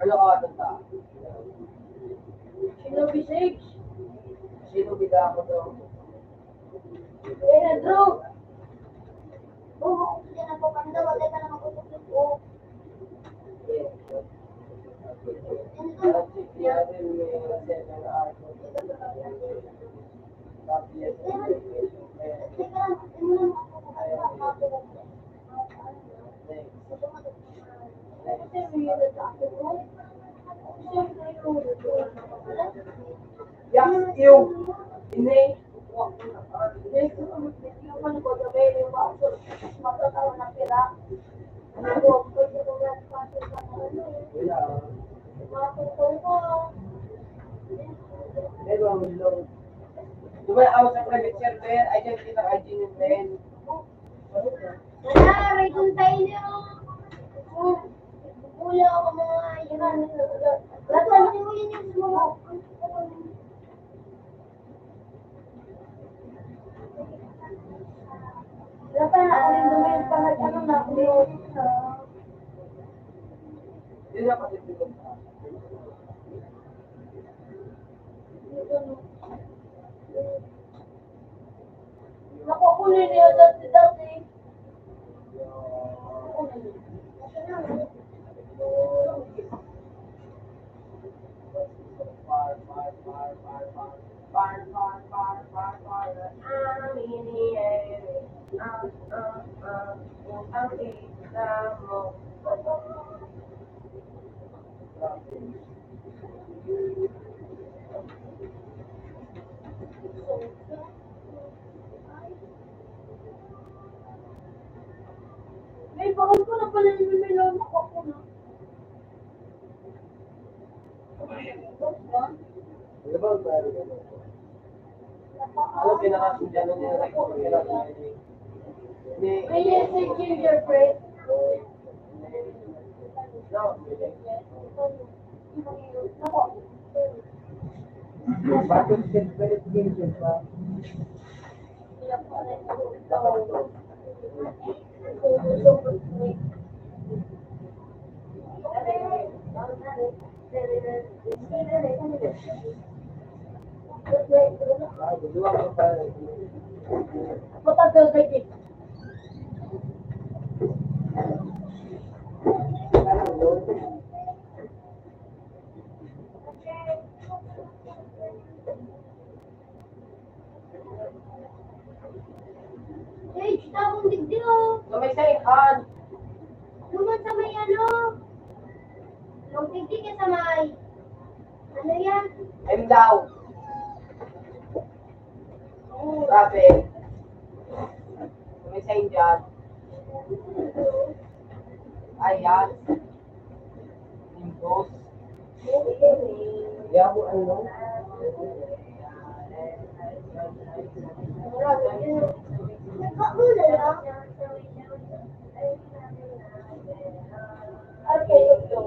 Ano ka tanda? Sino bisig? Sino bida ako doon? Pedro! Oo, hindi na po kami daw. Wala ka na makutuklip ko. Yang yung ini Huwag ko yung mga pasok sa ano eh. Wala. Mga tungkol ko. Pero ang long. Diba ako sa private server, ay dyan kita kay Ginin men. Wala, regon tayo niyo. Bula ako mga yan. Latansin mo yun yung mga. Dapat ako rin naman kahit ano na ako sa. Yun na kasi dito. Nakukunin niya dati. May bakal ko na pala yung melon ako na. Ano ba ang pari ka? Ano pinakasundan nun yung record? May yes, a gingerbread. No. Ako. Bakit separate games yun pa? Ah, dua ko pa. Matagal na gig. Parang load. Hey, tabong digdi oh. So may sayhan. Lumad sa may ano. Nung digdi ka sa may. Ano yan? I'm down. Traffic. So may sayhan dyan. Ayan. Impos. Kaya mo ano? Nagkakula lang. Okay, ito.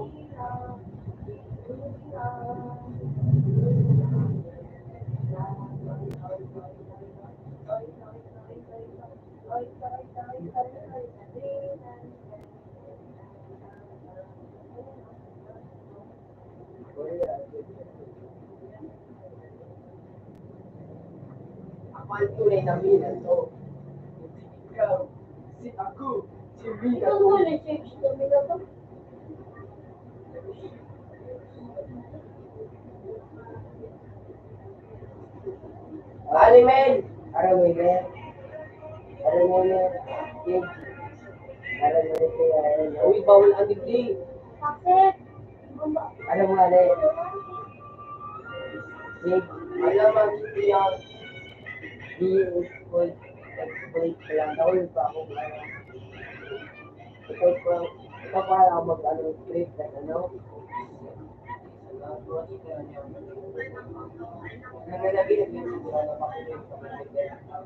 Ako ang tunay na Minato. Ikaw, si ako, si Ito Minato. mo na change to me na to. Animal! Aram mo yun. Aram mo yun. Kid. Aram mo yun. Uy, bawal ang digdi. Bakit? Alam mo ano yun. Kid. Alam mo, hindi yan. Di useful. Exploit ko lang. Dahil pa ako. Ito pa ako mag-ano script. Ano? Nangalagay na siguro na pakinig sa mga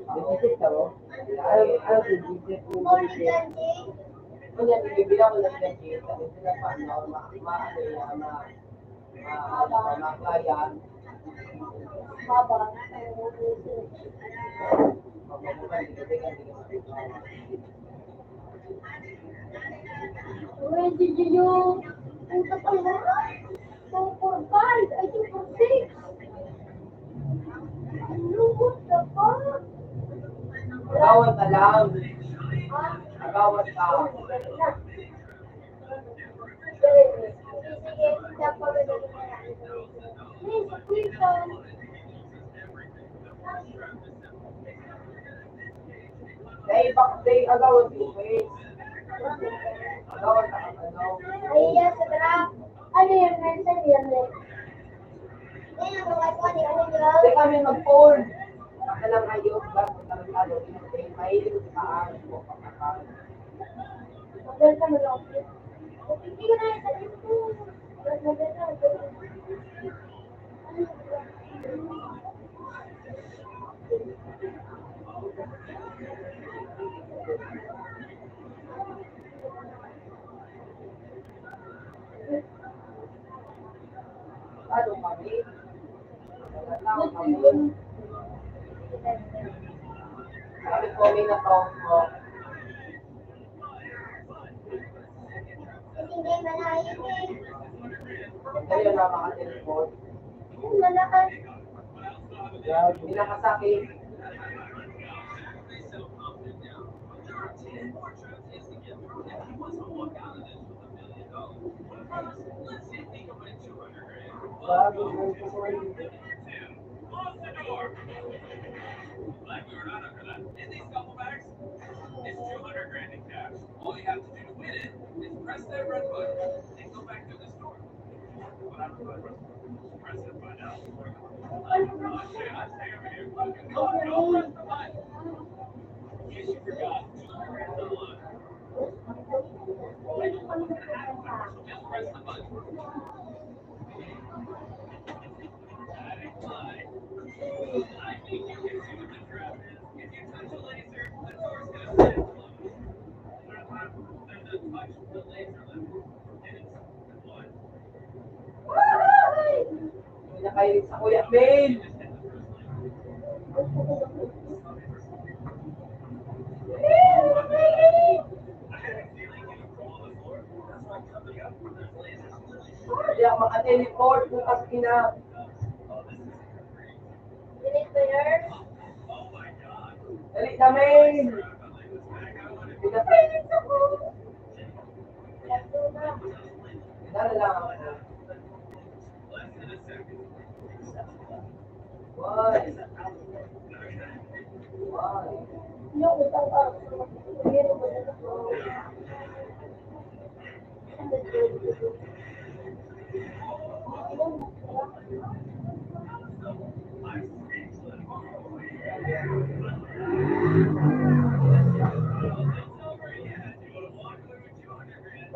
Nag-isip ka mo? Ano nag-isip mo? All planting. Kanya, ibibilang ko na sila Jade. Ano sila pa, ma-client. Baba. Where did you ang tatang mo? 245, I think for 6. Ano, what the fuck? Agawan ka lang. Ha? Agawan ka. Sige, siya pa rin ang hey, subscription. Day, agawan ko. Agawan ka. Ay, yan sa trap. Ano yun, mention yan eh. Ay, nagawa ko, ano yun? Hindi kami mag-phone. Alam kayo, bakit kami mahilig sa kaan mo. Magdal ka mo lang. Hindi ko na yung sabi ko. Magdal na. Ano kami? Wala kami. Sabi ko, may na-talk mo. Hindi malayo eh. Kayo na makatelefon. Malakas. Hindi nakasakit. Bago mo po ko rin. Hindi na kayo sa Kuya Mail. Hindi ako makateleport bukas kina. Delete ba yun? Dali na Mail. Hindi na Delete ako. Lato na. Dala lang ako. Why? Why? Yung utang ako. Meron mo na ako.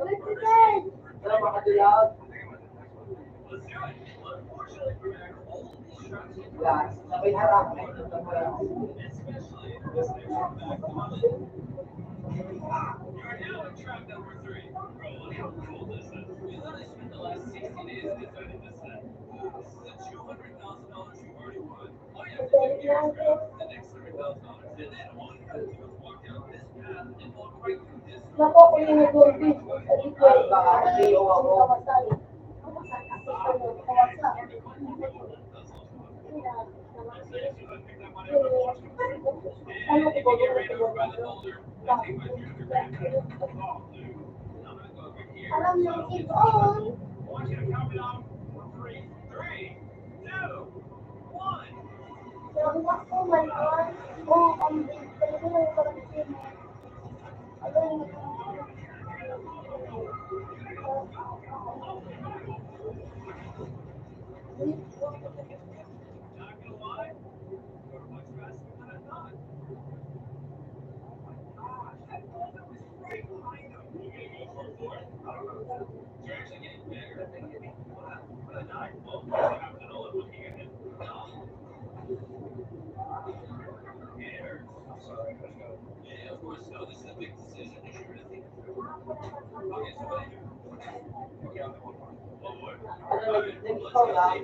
Ulit si Ted. Wala makatulag. Yes. Sabay harap. Delete na ako. Nako, kung yung nag-goldfish, sa likod. Baka KO ako. Kamasali. Ano ko ba alam niyo, keep on. Yung ako man on. Oo, ang big. Talaga lang yung karakter mo. Ano yung Nag-ikaw lang.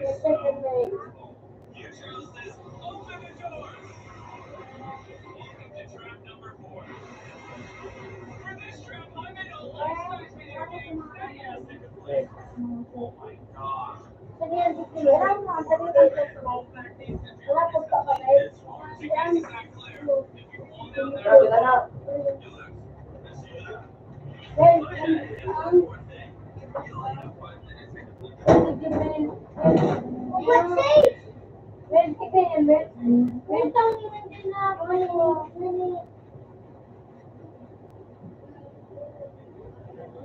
yung second name? Sabi yan, wala mo, sabi ko sa slide. Wala po pa ka guys. Yan. Grabe na na. Well, what's safe? Well, kita yan, well. Well, tangin na din na,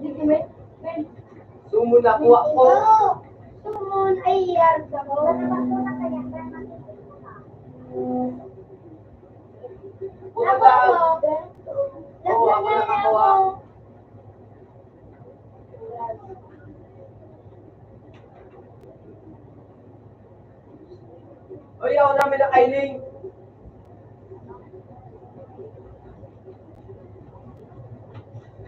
Dito, well. Sumo na kuha ko. Sumon, Ay, yar ako. Ako ako. Oo, ako nakakuha. Uy, ako namin na Kylie.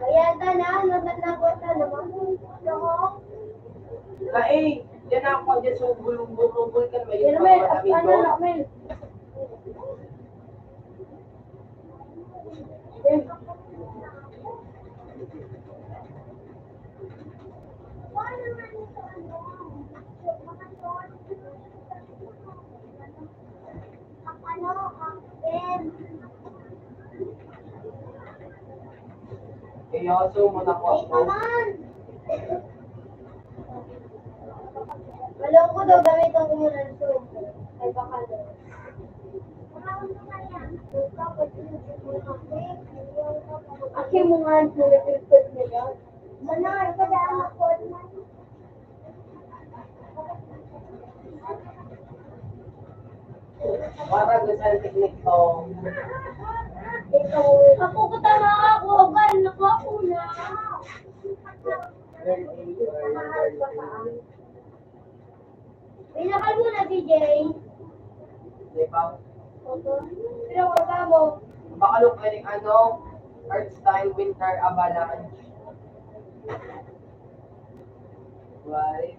Kaya na, naman na naman. Ako. Yan ako dyan sa bulong-bulong kan. May Pero may, ano na, may. Kaya so muna ko ako. Alam ko daw, gamitan ko muna ng Zoom. Ay, baka daw. Aki mo nga ang pinag-record nila. Sana, ipadaan ako. Para gusto ang technique ko. Ako ko tama ako. Gal, naku ako na. Pinakal mo na, DJ. Di ba? Pero wala mo. Baka nung pwedeng art style winter avalanche. Right?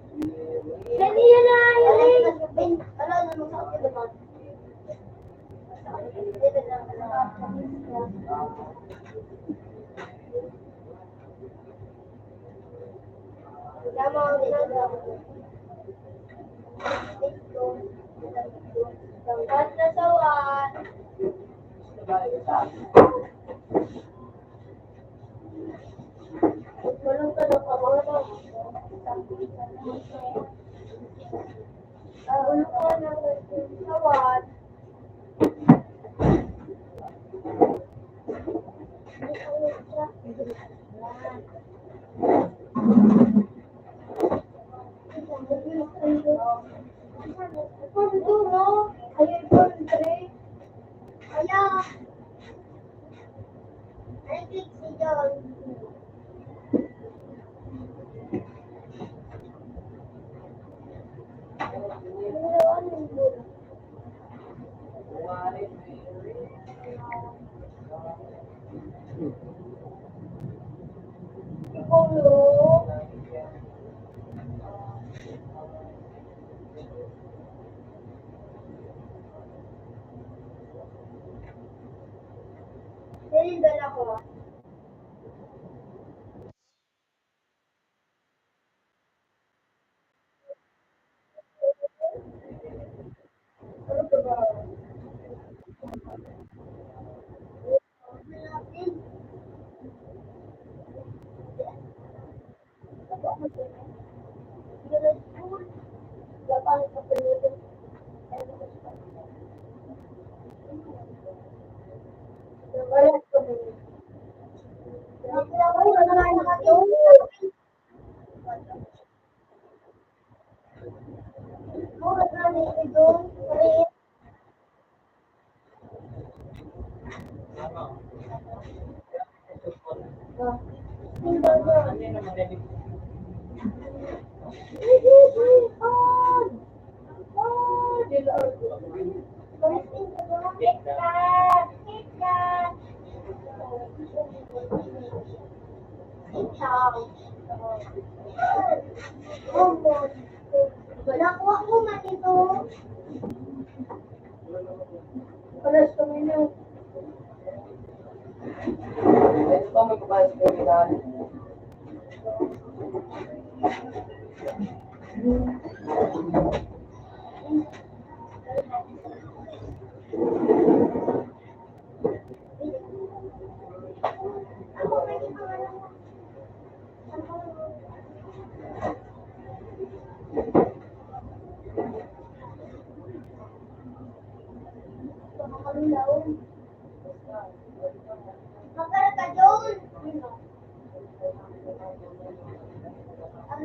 Dali yan na, yun. Alam na mo sa akin naman. Tama ang ginagawa. At nasawan. Walang tanong ka, mga tanong. Ulo ko na nasawan. Sinindan ako. Ano ba ba? Ano yun naman edit? Nakuha ko man ito. Palas kami na. Ito may kapalas ko yung Magkara ka doon. Ang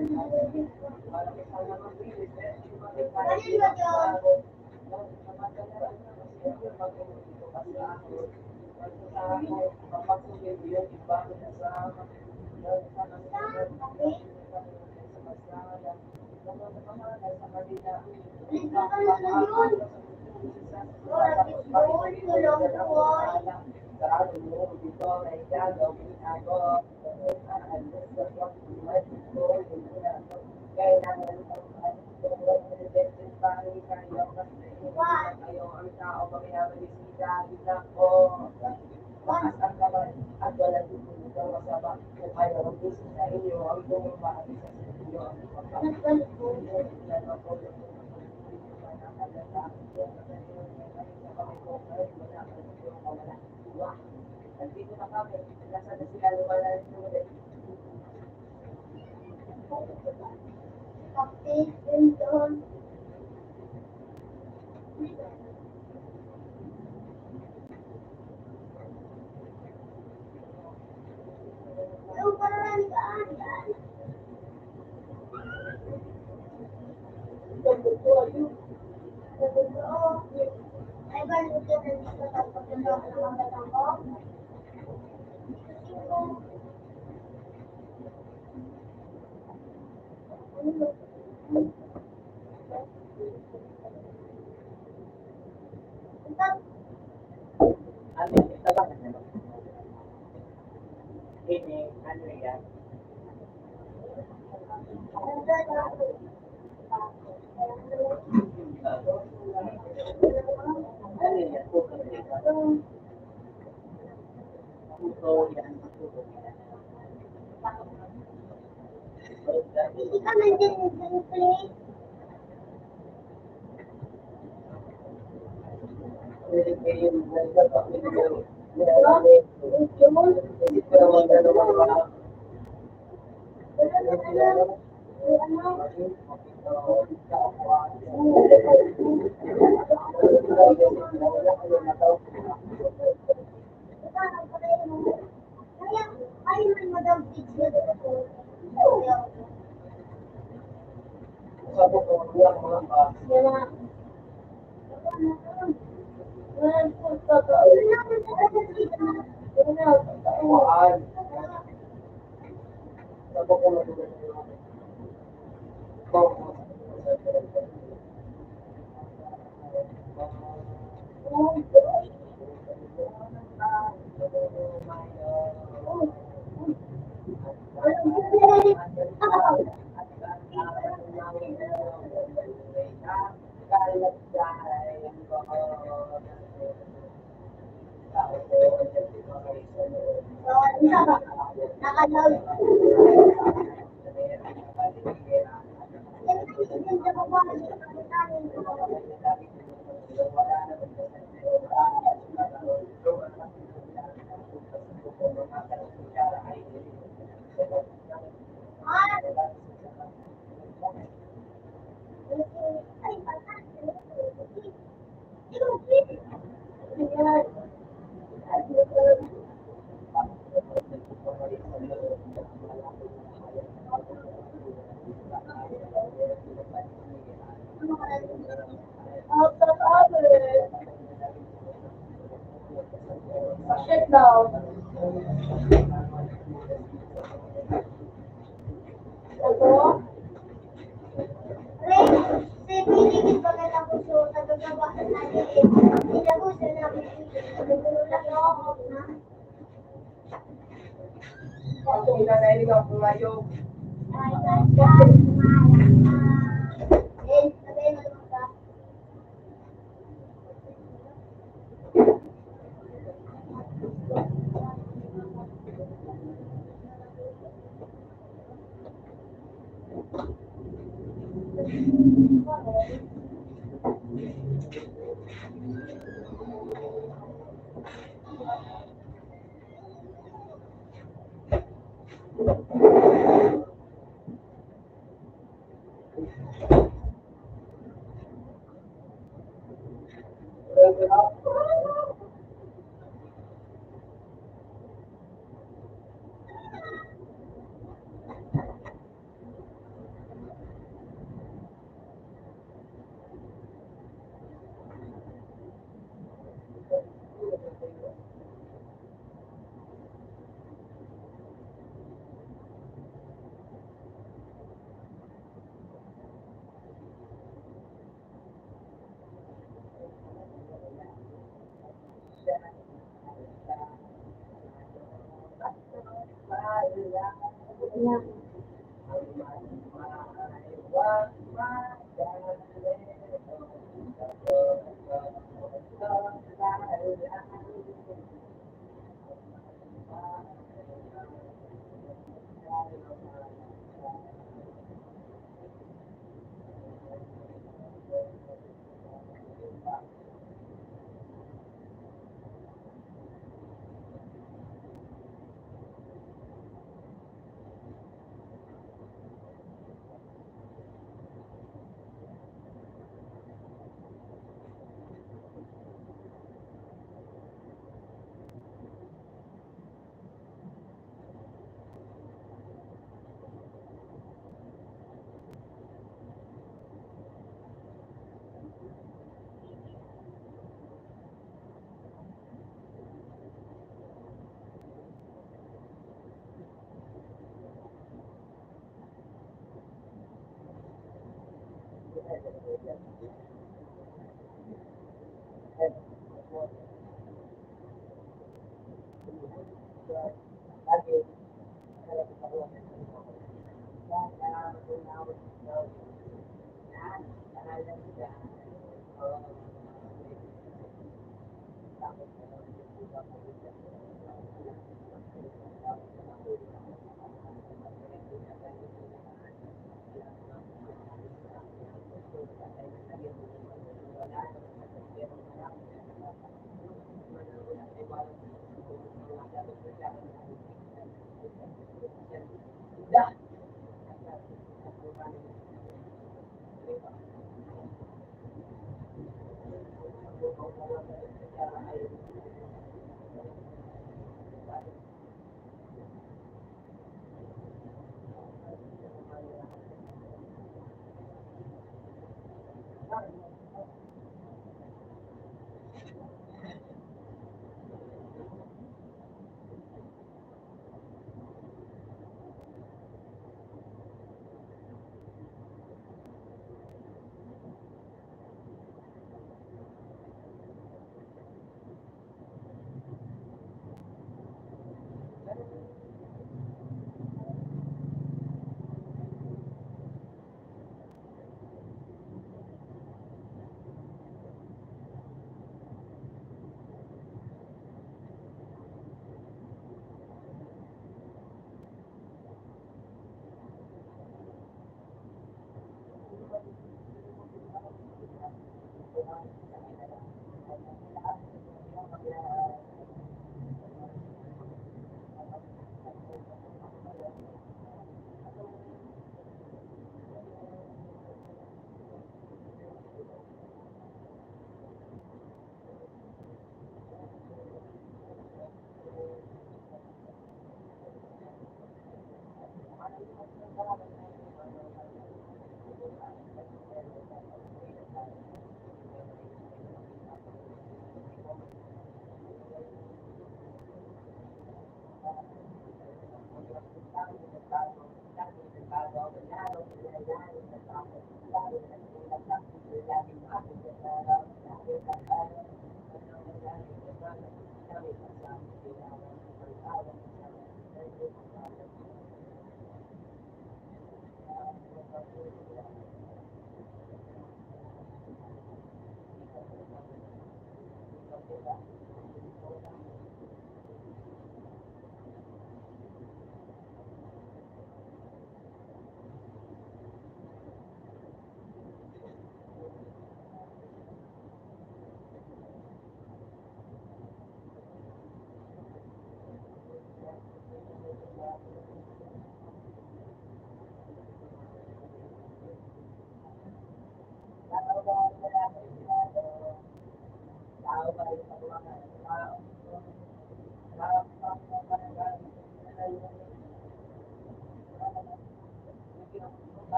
Yeah.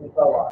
Ikaw ah.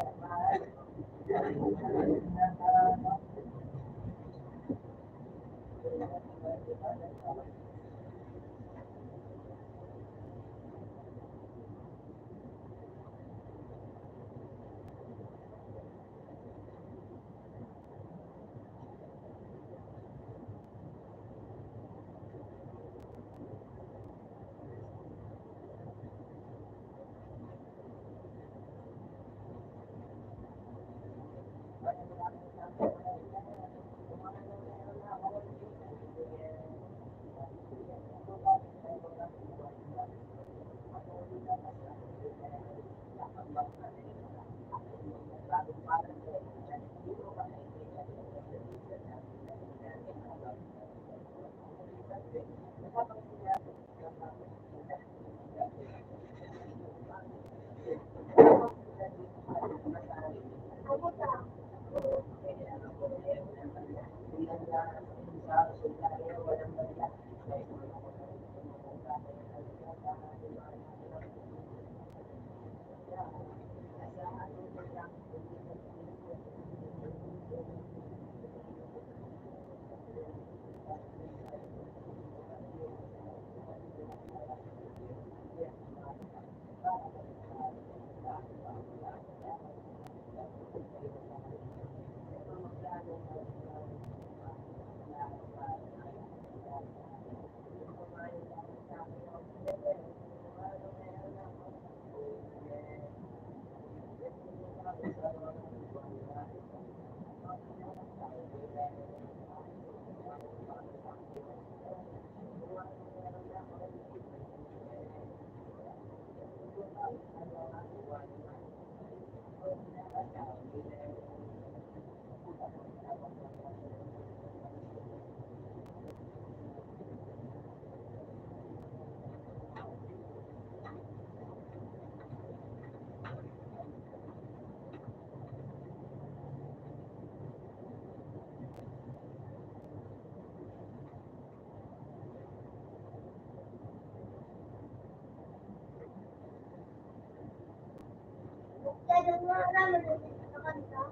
Kaya nga naman sa kanta.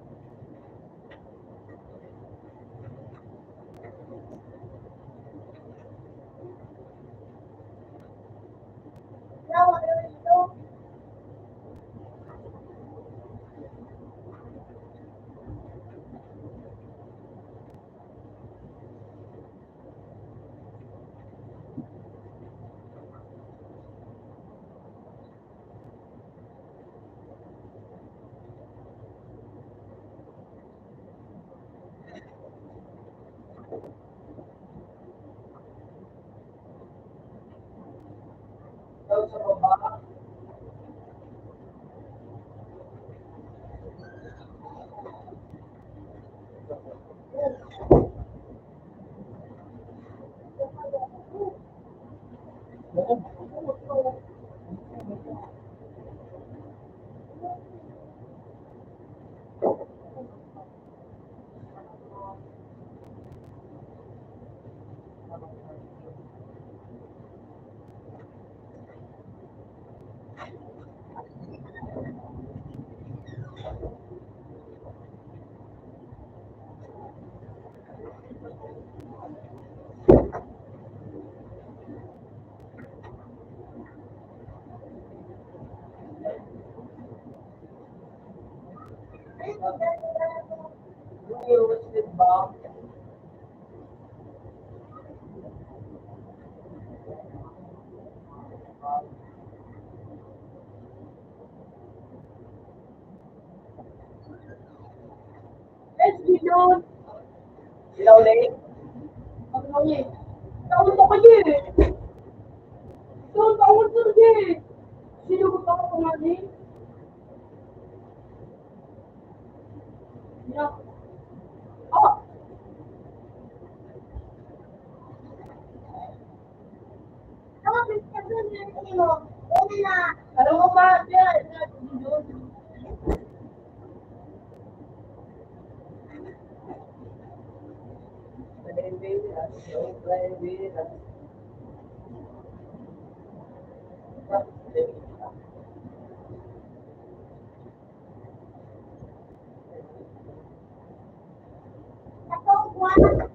Lawa naman ito. Ikaw sa baba. Yung used ba? balik. Ako lang eh. Takot ako eh. Takot ako eh. Sinugot ako kumain. Yeah. Oh! Ako, sabi mo, una na. Alam mo ba? Ako, one.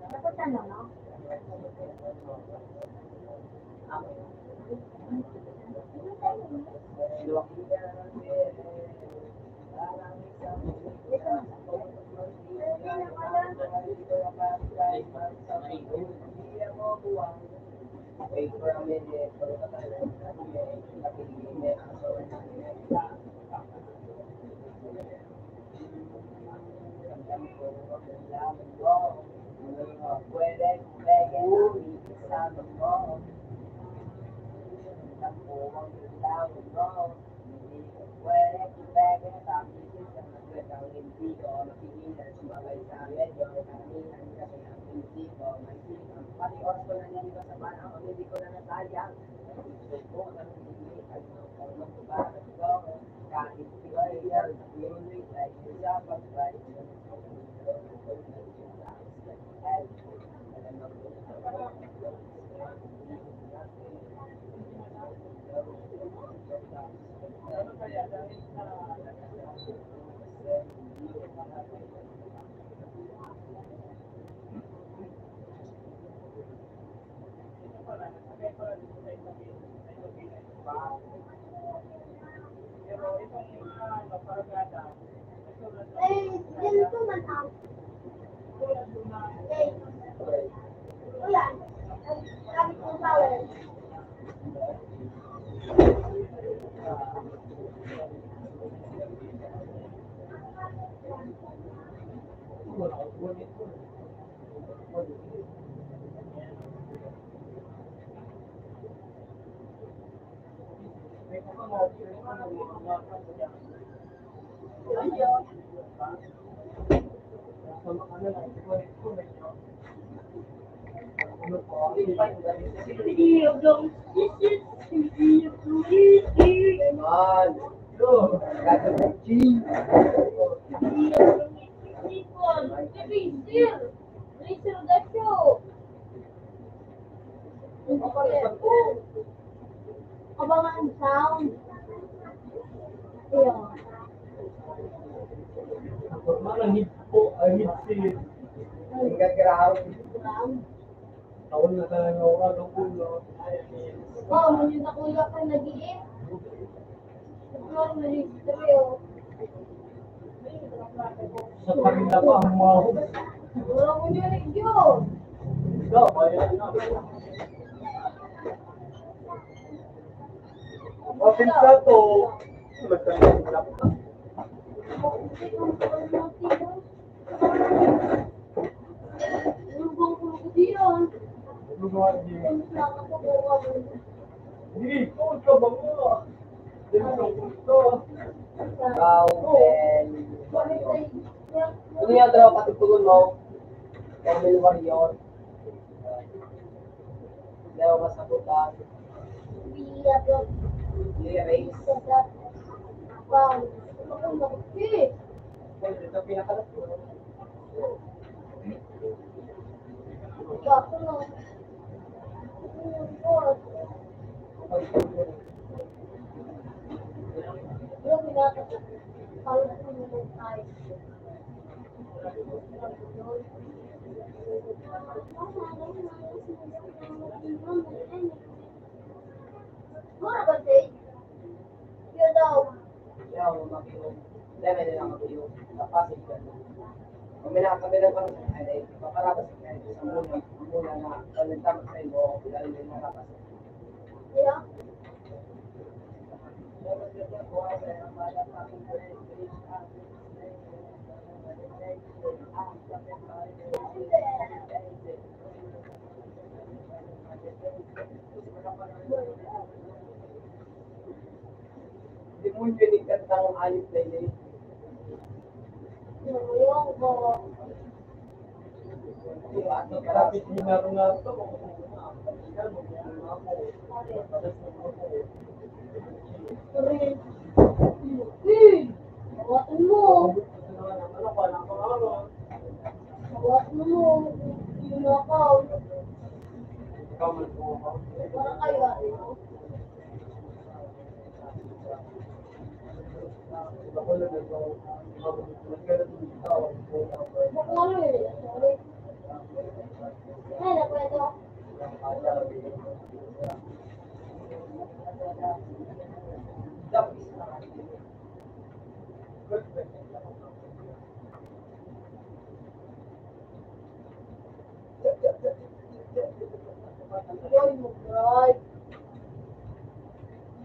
Dapat ano, no? Eh, ganito man ang. Eh, wala. Kami kong tawag. Naman. Gagawin ng cheese. Abangan sound. Ayun. Mana hit po, hit si Hanggang ground. tahun na tayo ng ano po no. Oh, yung nakuya pa nag-iip. Siguro nag-iip. Sa kanila pa ang mga Wala ko nyo rin yun. ikaw, bayan na. Open sa to. Magkakilap na. Hindi, kung ka ba mo? Bawel. Ano yung dalawa patutulon mo? Bawel warrior. Dalawa masagutan. Lyrics. Ito pinakalat ko. Mura ba siya? Yun daw. Kaya ako makilong. Dami nila makilong. Napasig ka. Kung may nakakabilang ka sa kanya, papalabas ka kanya sa muna na kalintang sa iyo, dahil may nakapasig. Yeah. Demonyo ni kantang alip na yun. Yung ko. Kapit ni naroon na ito. Bawasan mo. Bawasan mo. Yung nakaw. Parang kayo ate mo. Ano yun? Sorry. Ay, nakwento. Boy, mag-drive.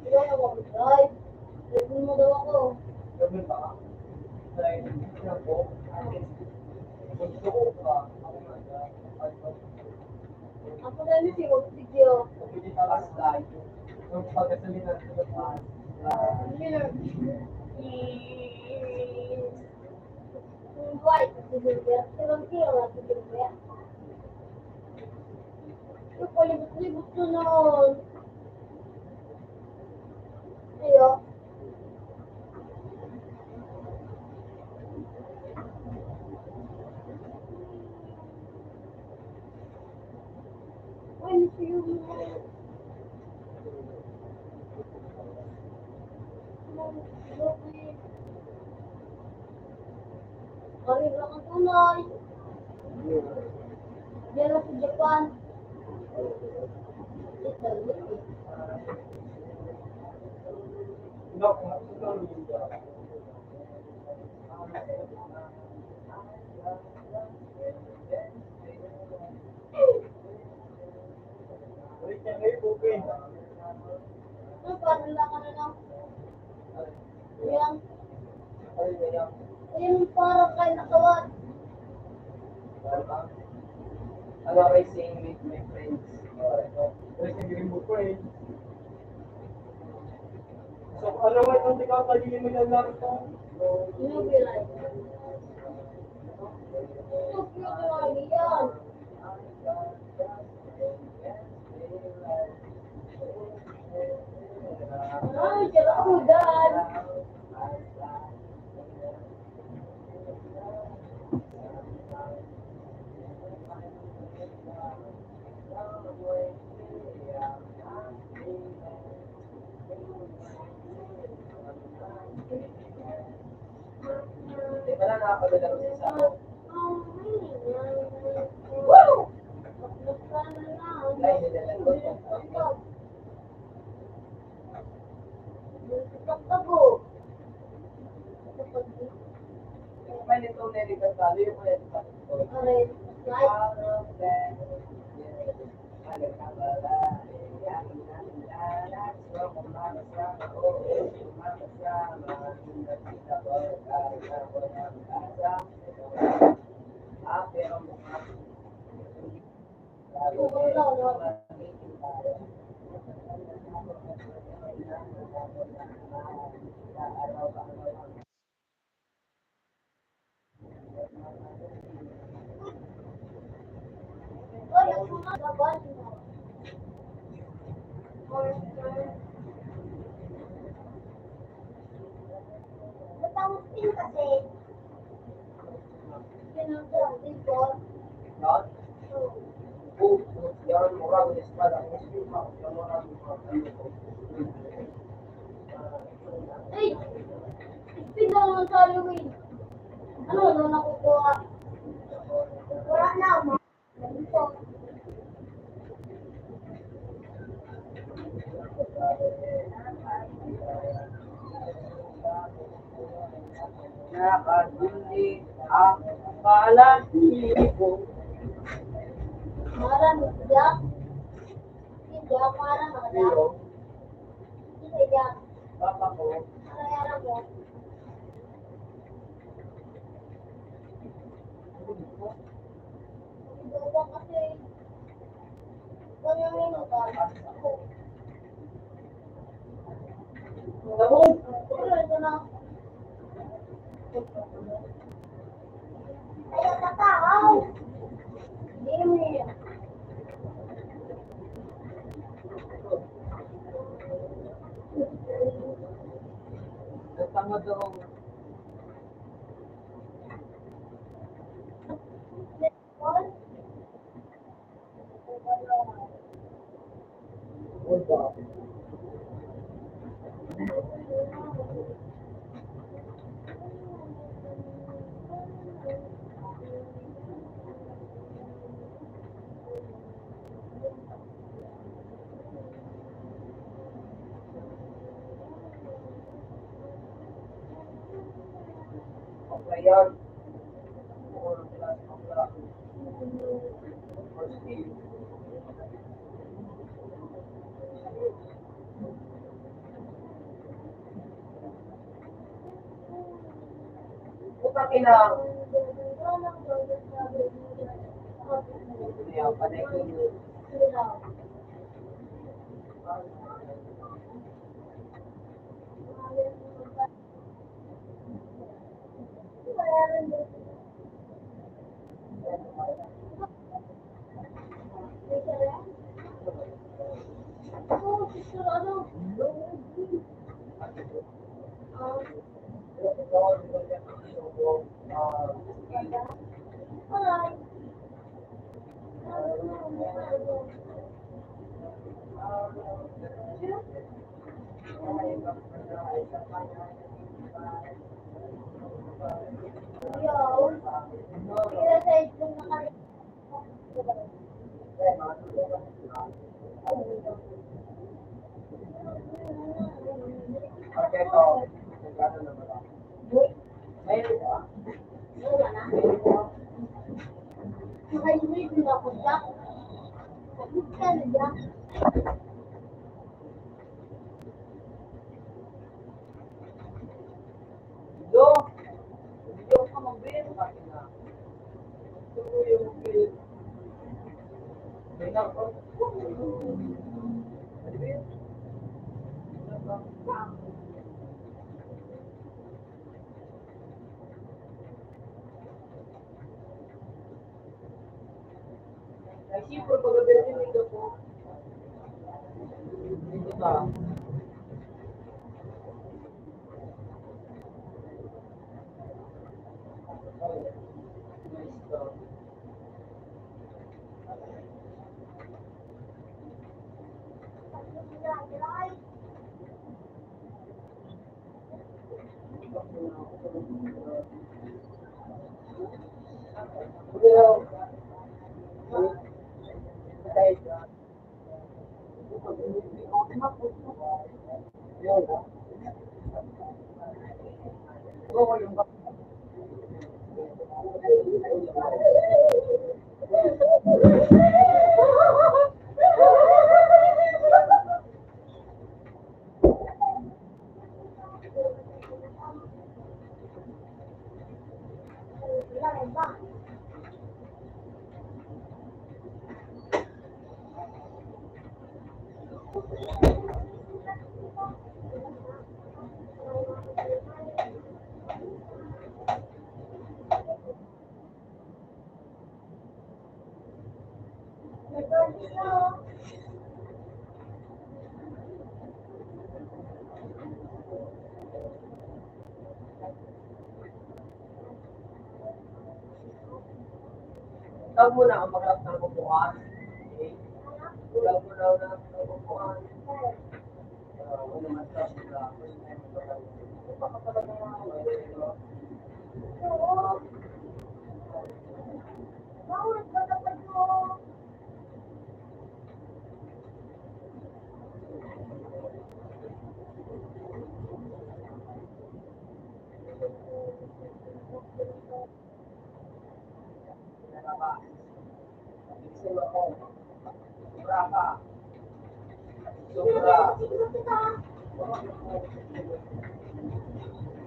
Hindi ako mag-drive. Drive mo daw ako. Ako na yun, si video. Here. Dwight, si Gilbert. Tirang-tira na si Gilbert. Yung palibot-libot ko noon. Ayo. Uy, siyo mo. Karir lang ang tunay. Diyan lang sa Japan. Italy. Parang lang ka na lang. Yan. Yung parang kayo nakawat. Ano I saying with my friends? So, ano nga itong ikaw tagilin mo yung lang ito? Movie like. So cute yung idea. Ay, sila ako dad. Di ba na nakakadala ko sa ako? Woo! Ay, nilalang ko. May nito nilikan talo yung mga Kasi, pinag-driving ko. Yan? Yan, murang espada. Yan, murang Ay! Spin na naman sa Halloween. Ano na nakukuha? Wala na ako. Ito. nakadili ang kalahilibo. Marang Jack. Si Jack, marang mga Jack. Pero, Si Jack. papa ko, Ano mo? Iba kasi. Kung yung minuto, ako. sabog! Pero ito na. Ayaw na tao. Hindi mo yun. Nagtangad ako. Wala. Okay yan. Puta kina. Kaya panay ko yun. Yo. Kaya sa itlog na kami. Okay, ito. Nagkano naman ako. Mayroon ba? Wala na. Nakainit din ako siya. Ka na siya. Yo! Yo ka mag-beer. Bakit na? Ito mo yung beer. May nako. Ano beer? Naisipon pag-beer din ito po. Hindi ba? Tawag mo na ang mag-up ng bubukas. Okay? Tawag mo na ang bubukas. Ano man sa sila.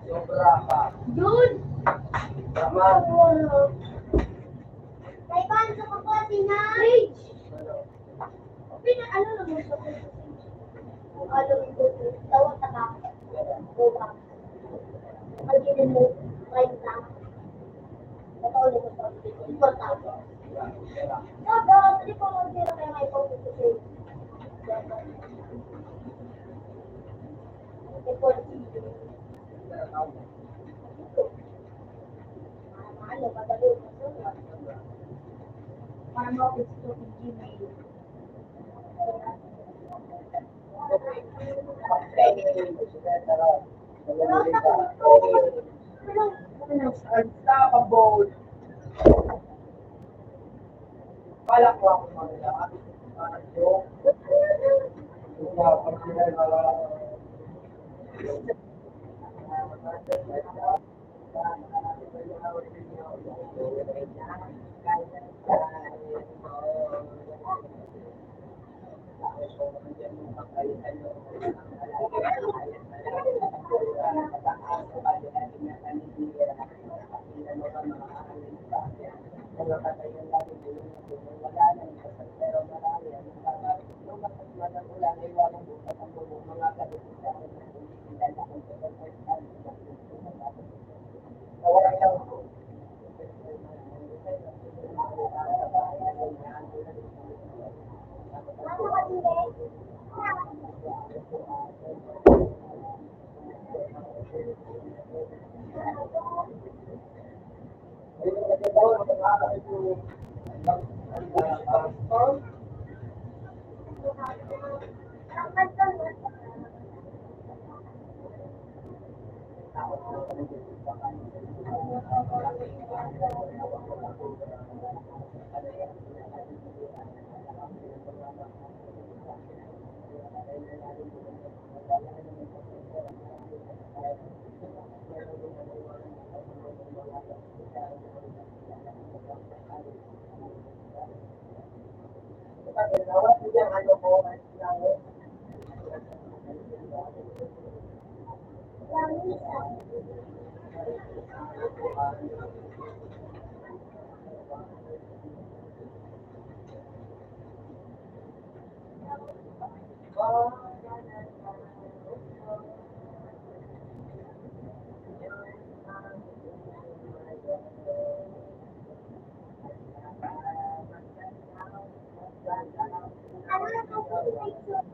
Sobra pa. Dude! Tama. Kay Pan sa kapati na! Rage! Ano naman siya? Ano ito? Tawag sa kakit. Buka. Magiging mo. Right lang. Natawag ko sa importante. Daga, hindi ko mag-zero kayo may pag-isip. Ito, ano, madali ko sa para ma-gusto ng Gmail. Unstoppable. Wala ko ako mga parang joke. Ano na po po picture?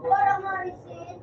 Para ma-receive.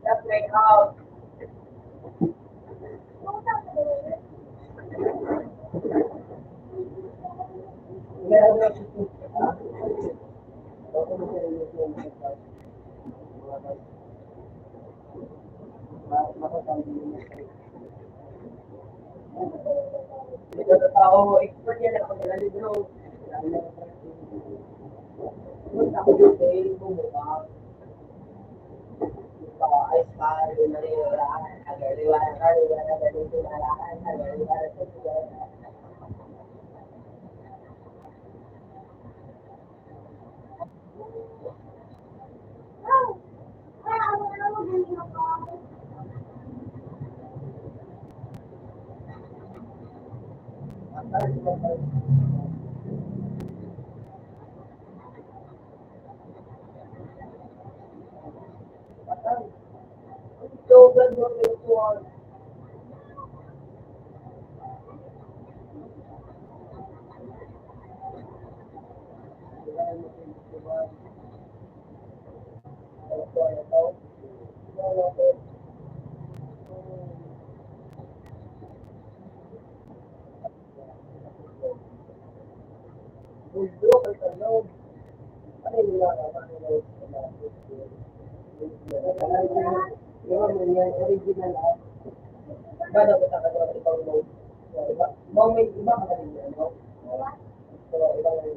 That's my house. Meron na siya. Ito na tao, expert yan ako nila libro. Ako dito eh, bumuka. Ay, pare, naliwala. Naliwala ka, naliwala ka, naliwala ka, naliwala ka. So, ganun yung tuwan. Original ah. Ba na kita ka dapat ikaw mo. Iba may iba ka rin yan, no? So, iba na rin.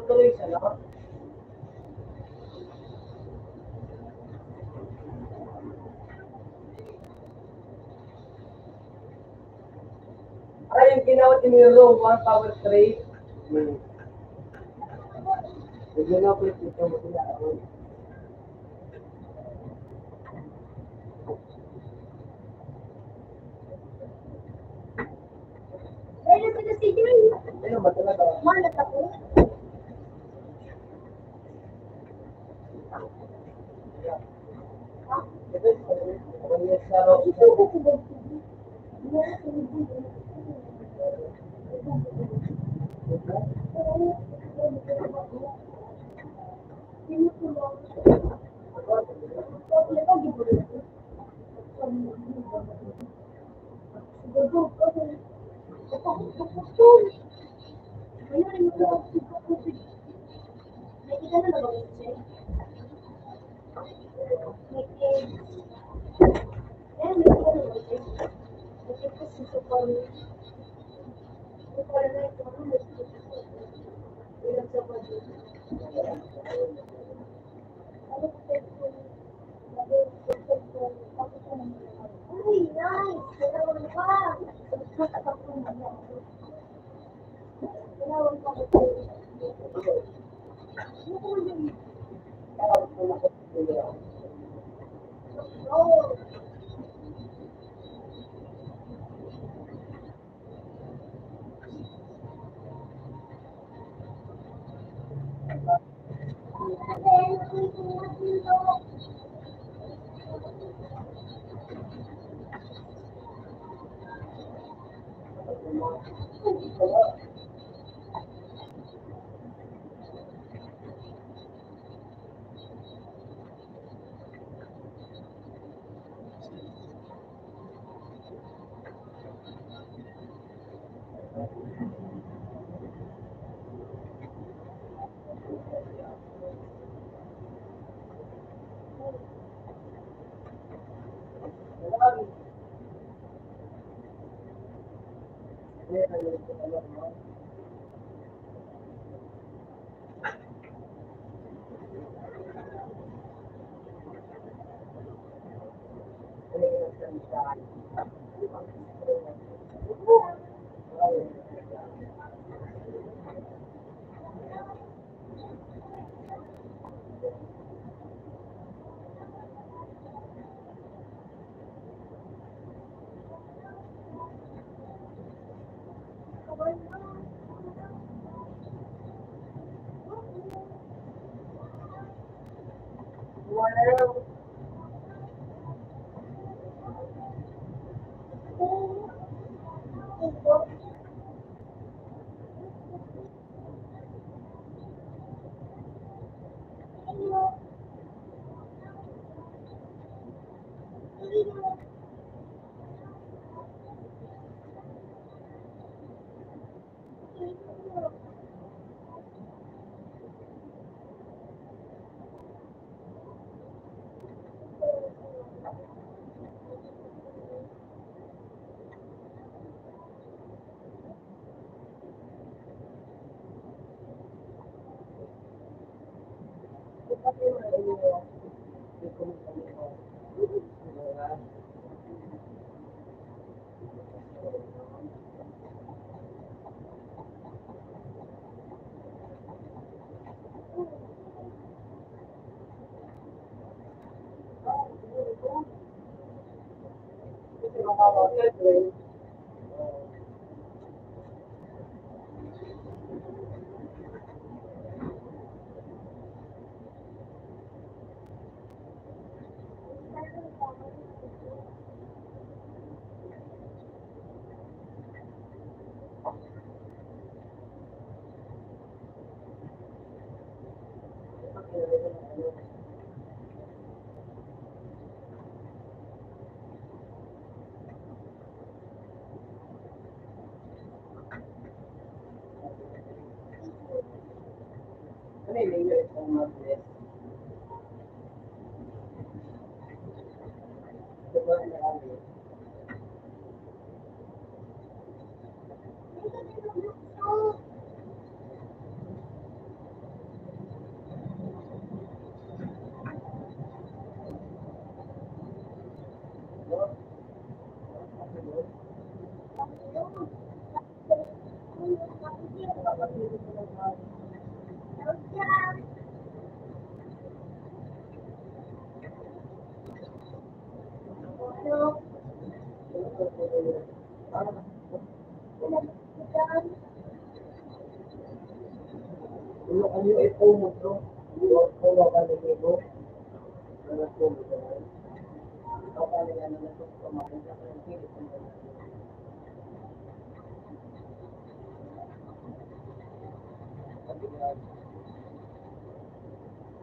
Tuloy siya, no? Ay, yung ginawa tiniro, 1 power 3. Yung ginawa ko ito mo sila. Ano ba talaga? Malat ako. Sino po lang? Wala ka gibulo. Siguro ko sa ako. Ano rin mo ako sa nakita na ba ko siya? Nakita. Eh, nakita na ba siya? Nakita siya sa palo. Sa palo na ito. Ilang sa palo. Ano ko sa ito? Ay, nice! Dalawan pa! Dalawan pa ko. Ano ko yun? Oh!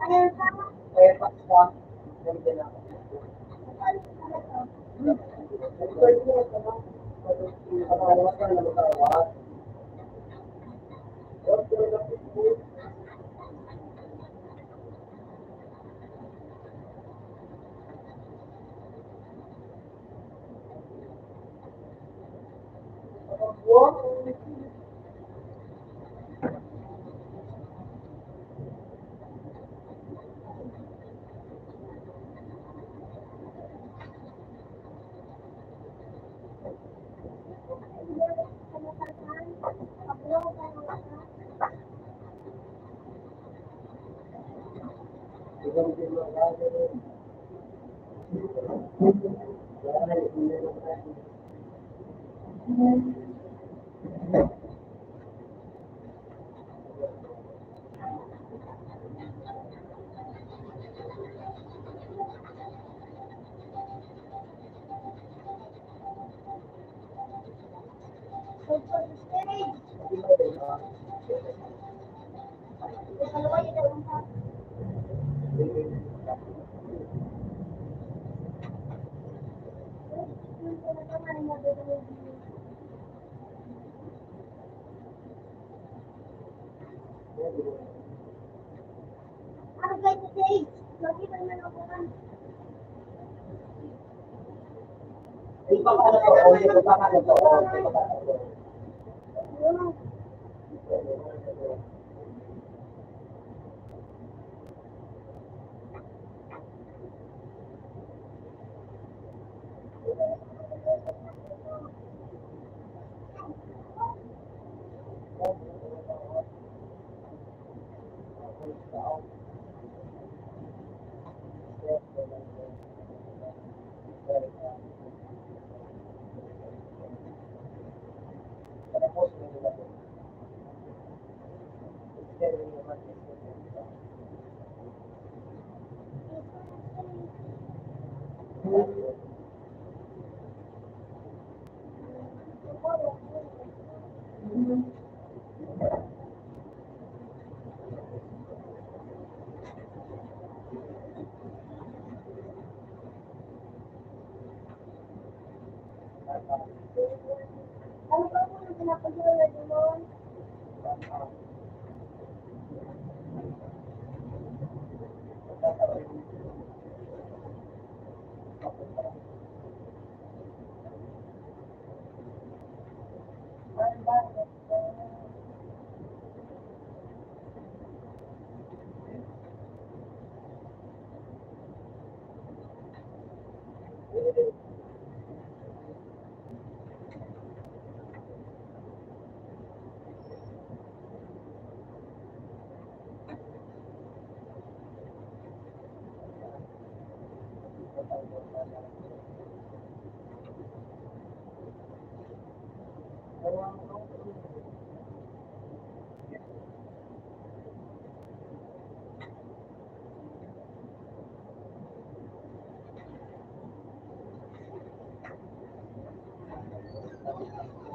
Ano Kaya pa sa nandiyan ako. Ano ba ito, Dave? Lagi ba naman ako kan? Hindi pa pa to, hindi pa pa to. Yung ano ba kung pinapagawala doon?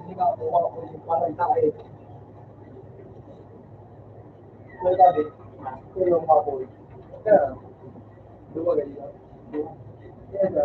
Hindi ka kuha ko yung parang tayo. Kaya sabi, kaya yung kapoy. Kaya, dua ganyan. Kaya na,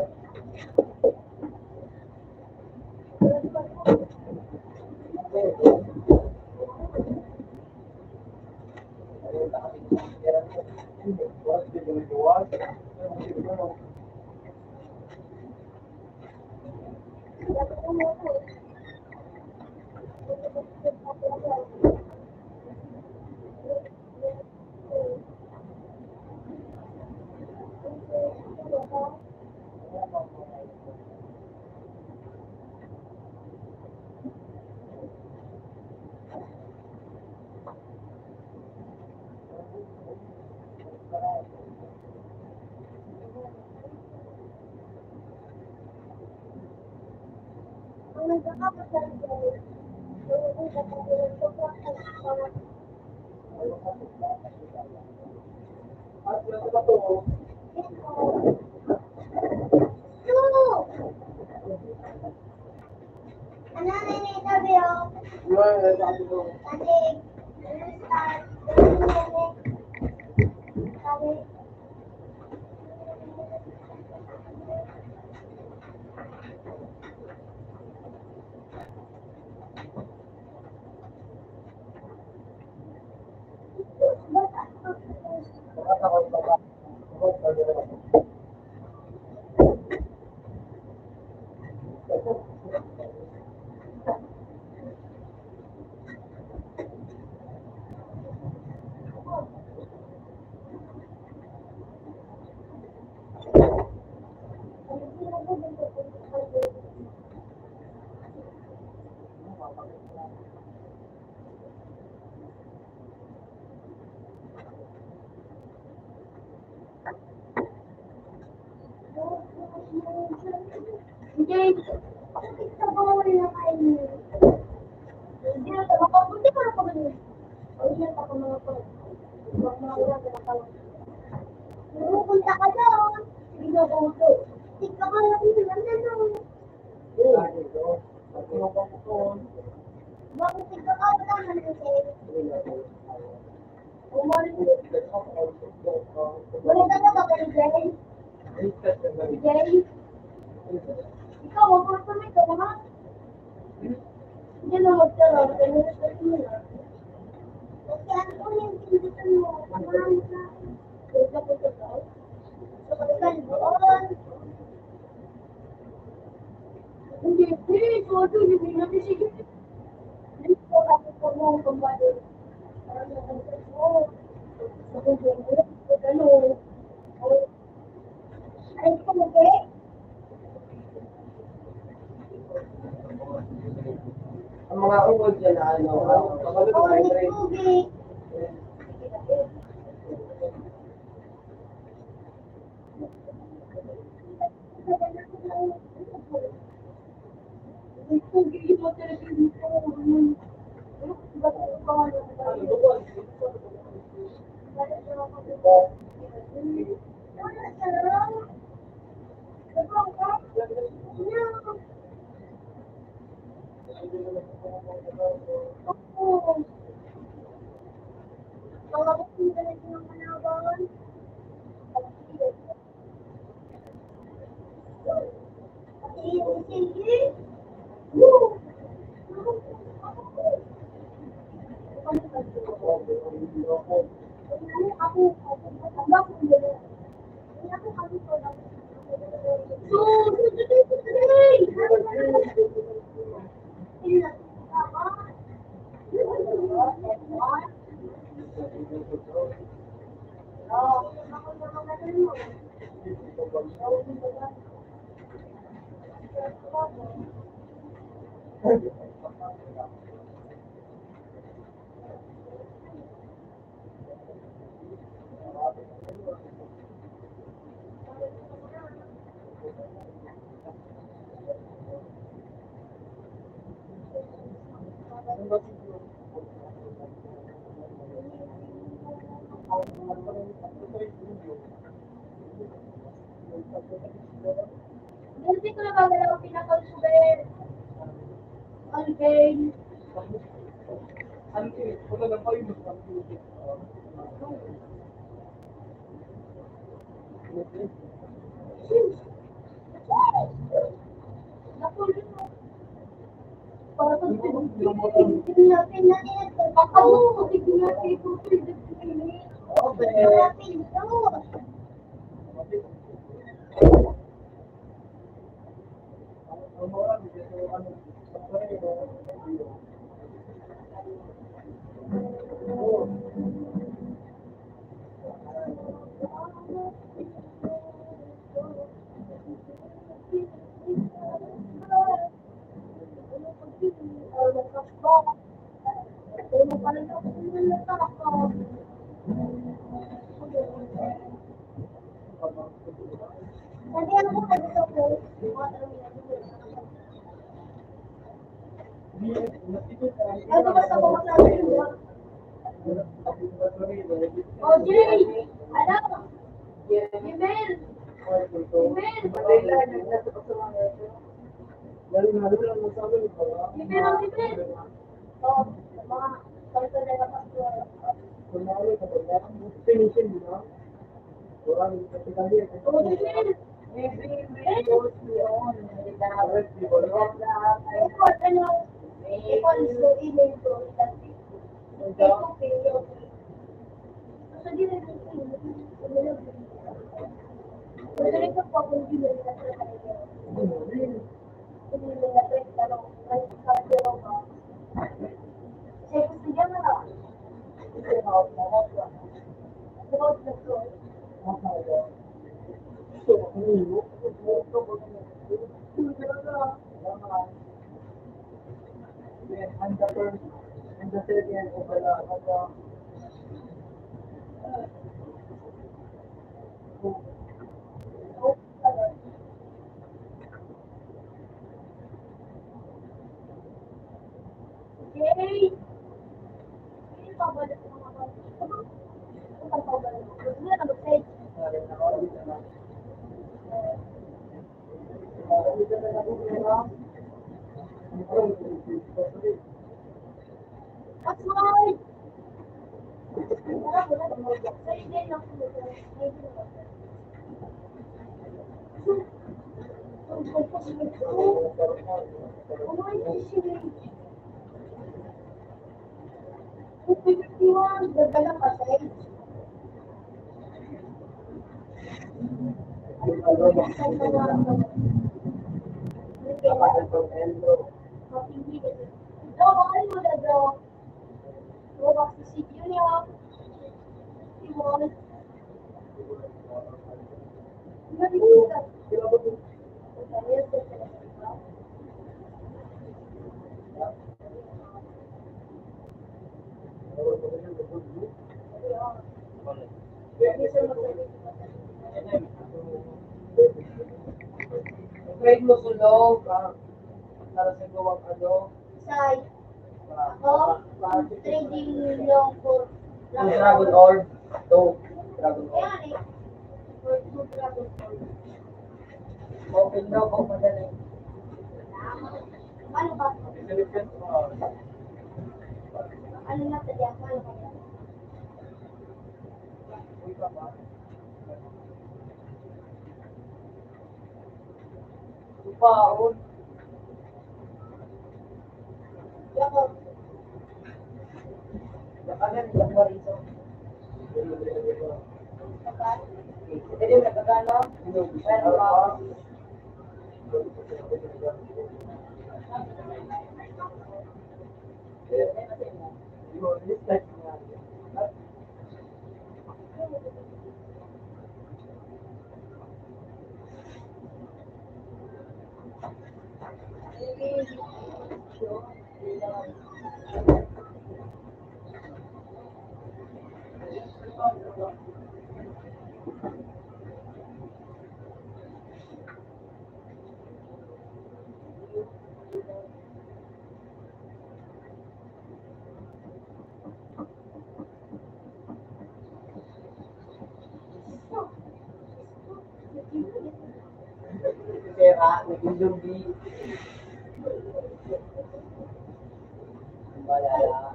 Ang nagkakapasal ko, yung kapatid ko po, ano na yung sabi ko? Sabi, start. Sabi, Hindi, bakit ka ba wala kain? Hindi na tayo makapunti para pa ganun. O siya, ako mga po. Huwag mga ulan na tawag. Pupunta ka doon. Binoboto. Tika ka lang yun. Ano doon? Bakit tika ka lang kasi? Umalis. Wala ka na ba kayo, Jay? Jay? Ikaw, wag mo ito nito, ha? Hindi na magtara. Kaya mo na. Kasi ano ko yung pinditan mo? Samahan ka. Kaya ka po ito. So, kapag doon. Hindi, please. Wag yun. Hindi natin sige. Hindi ko ako po mo kumbali. Parang nakalitan mo. Sa kung ano. Ay, ko mo, Jay? Ang mga ungol dyan na ano, kapag Oh, may ni grade, Kugi. Ni Kugi mo talaga dito. Ba't ang pangalan ba yun? Bakit ako dito? Wala sarap. Sabang ka? Yeah. Oo. Tawag ko yung talaga ng manawan. Pati yung sige. Woo! Hindi ko na bagay ako pinakal-super. Alvin. Nakulong mo. Para sa pinapin na ito. Ako, pinapin ko pinapin. Pinapin to. Nanti aku mau besok ko. Ano ba sa mga sabi mo? Oh, Jay! Ano? Email! Email! Email ang email! Oh, mga salita na kapag oh, email! Record, ano? Record so email ko. And the first, and the second, Yay! Hindi pa ba ito mga kapatid? Ito pa ba ito? Gusto nyo na mag-say? What's mine? Wala ko na mag-say. Say din lang ko. Gagala pa sa grade mo sulong, para sa gawang Say, ako, trading long for yung Dragon Orb. Ito, Dragon Orb. Ayan eh. For two Dragon Ball. Open daw, kung madali. Ano ba? Ano na sa diyan? Ano ba yan? Paon. Ako, Nakagan, Lakmarito. kapag Ito yung nakagano? Ano ba? Pera, naging lumbi. Balala.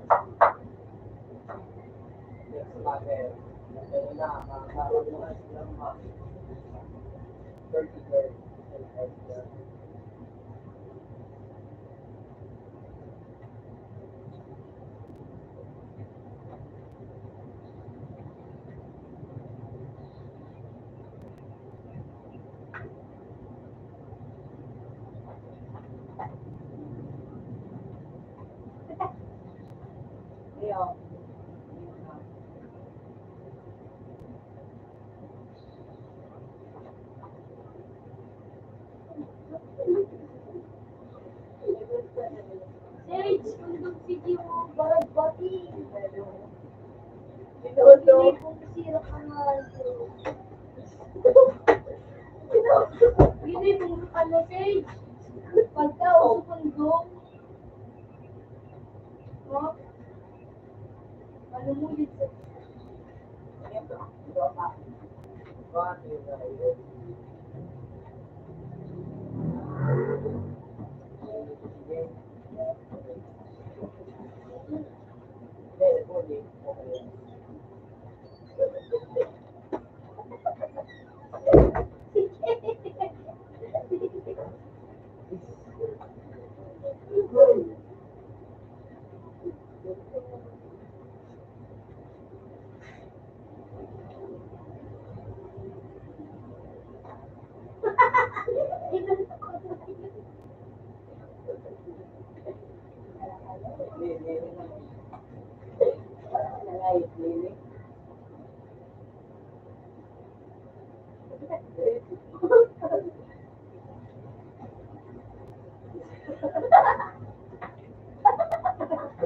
Next market. Ito na, makaroon silang 30 girls. Yeah. Sage, kung video mo, barag bati. Ito, Hindi kung sira ka nga. Hindi kung ano, Sage. Pagka usupundong. No? Ano mo yun sa...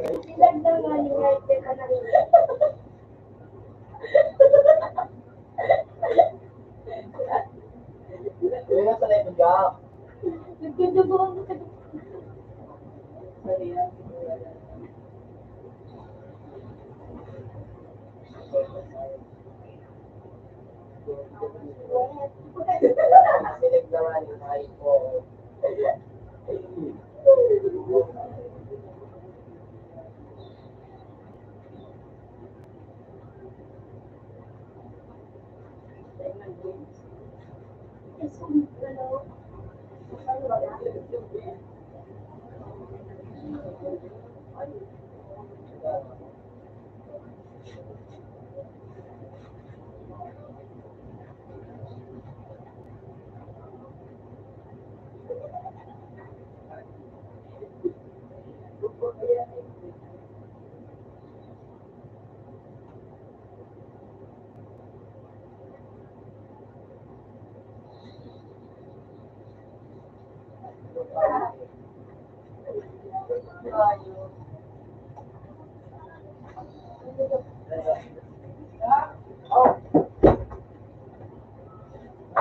Sinagdang nga ni White ka na rin. Yun ang sanay ko dyan. Nagkadugo ako sa Sinig naman yung ay ko.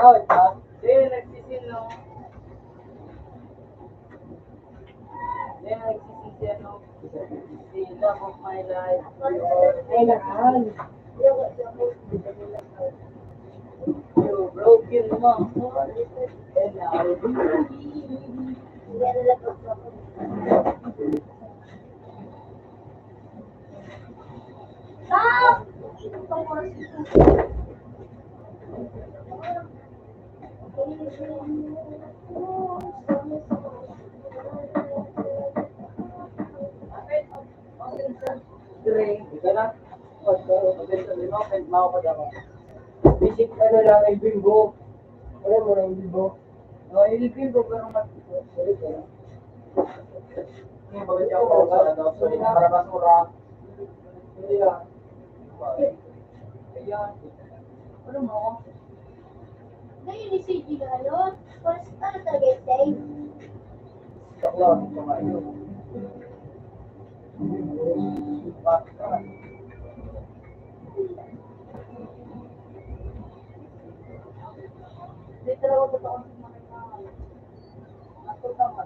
Oh, nagsisin no. Nagsisisi no. The love of my life. Ay, nakal. You broken my heart. And now Stop! Ika na. Pagkakabenta din ako, kahit makapad ako. Basic ano lang ay bimbo. Alam mo na yung bimbo? Oo, yung bimbo, pero mag-bimbo. Sorry, pero. Yung bagay ako ako sa ano, sorry na, para basura. Hindi lang. Ayan. Ano mo? Ngayon ni CG na yun. First time talaga yung save. Sakla, kumain. Bakit ka? Dito lang ako totoo sa mga Ako tama.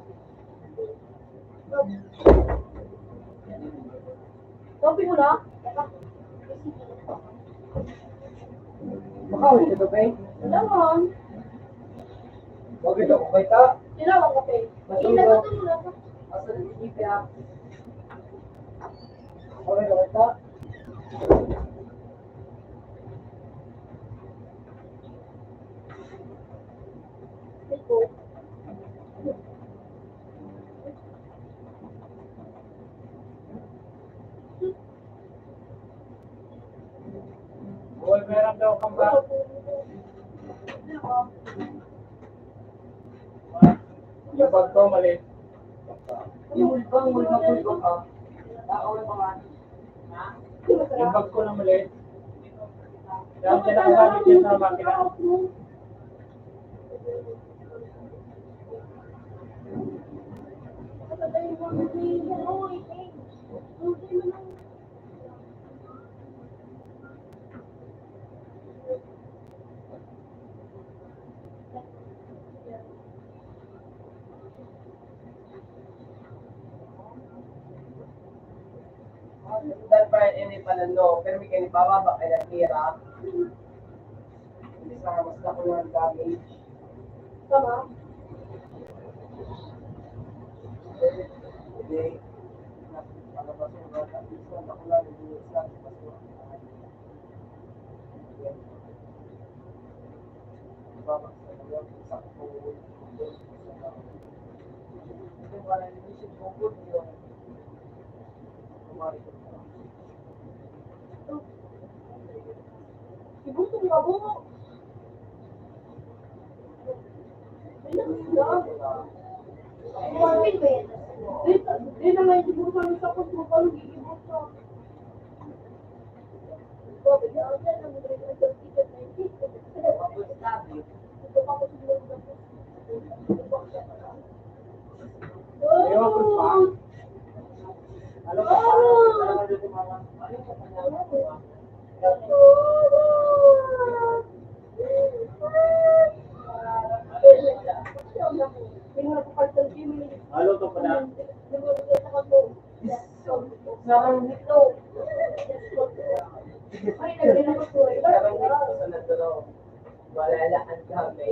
Copy mo na? Baka ulit ito, Pay. Wala man. Bakit ako kita? Sila ako kape. Ilagot mo na. Asa na si Ipe, ha? Okay, ako kita? Ito. Boy, meron daw kang ba? Yung bag ko, mali. Yung ulbang, ulbang ka. Tao na ba nga? Yung bag ko na mali. Dahil dyan ako gamit yan sa makina. Dahil pa rin ini pala no, pero may kanipababa kaya natira. Hindi sa mas na ko ng damage. Tama? Hindi. Palabasin ba? Tapos ako lang yung sa basura. Babak sa kanyang sakto. Ito pala yung isip ko po yun. Kumari ko. Ibuto nga mo. Marvin ba yan? Di na may ibuto ng sapos mo pa yung ibuto. Sabi niya, ang ganda mo rin ang ticket na yung ticket. Ito pa ko siguro na po. Ayaw ko pa. Alam mo, parang ano yung mga, ano yung mga, halo to pala. Malalaan kami.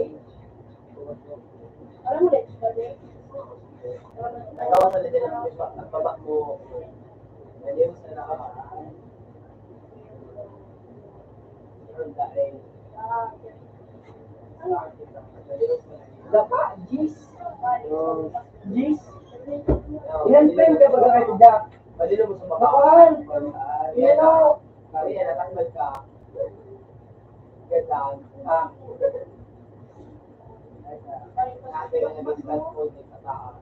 Alam mo, let's go. Nagawa sa nila ng baba mo. Hindi mo sa nakakaan. Ang dahil. Dapa, Gis. Gis. Ilan frame ka ba kahit Jack? Palilo mo sa baba. Bakal. Ilan ako. Kami yan, natakmal ka. Gandaan. Sabi nga nabigyan ko sa taas.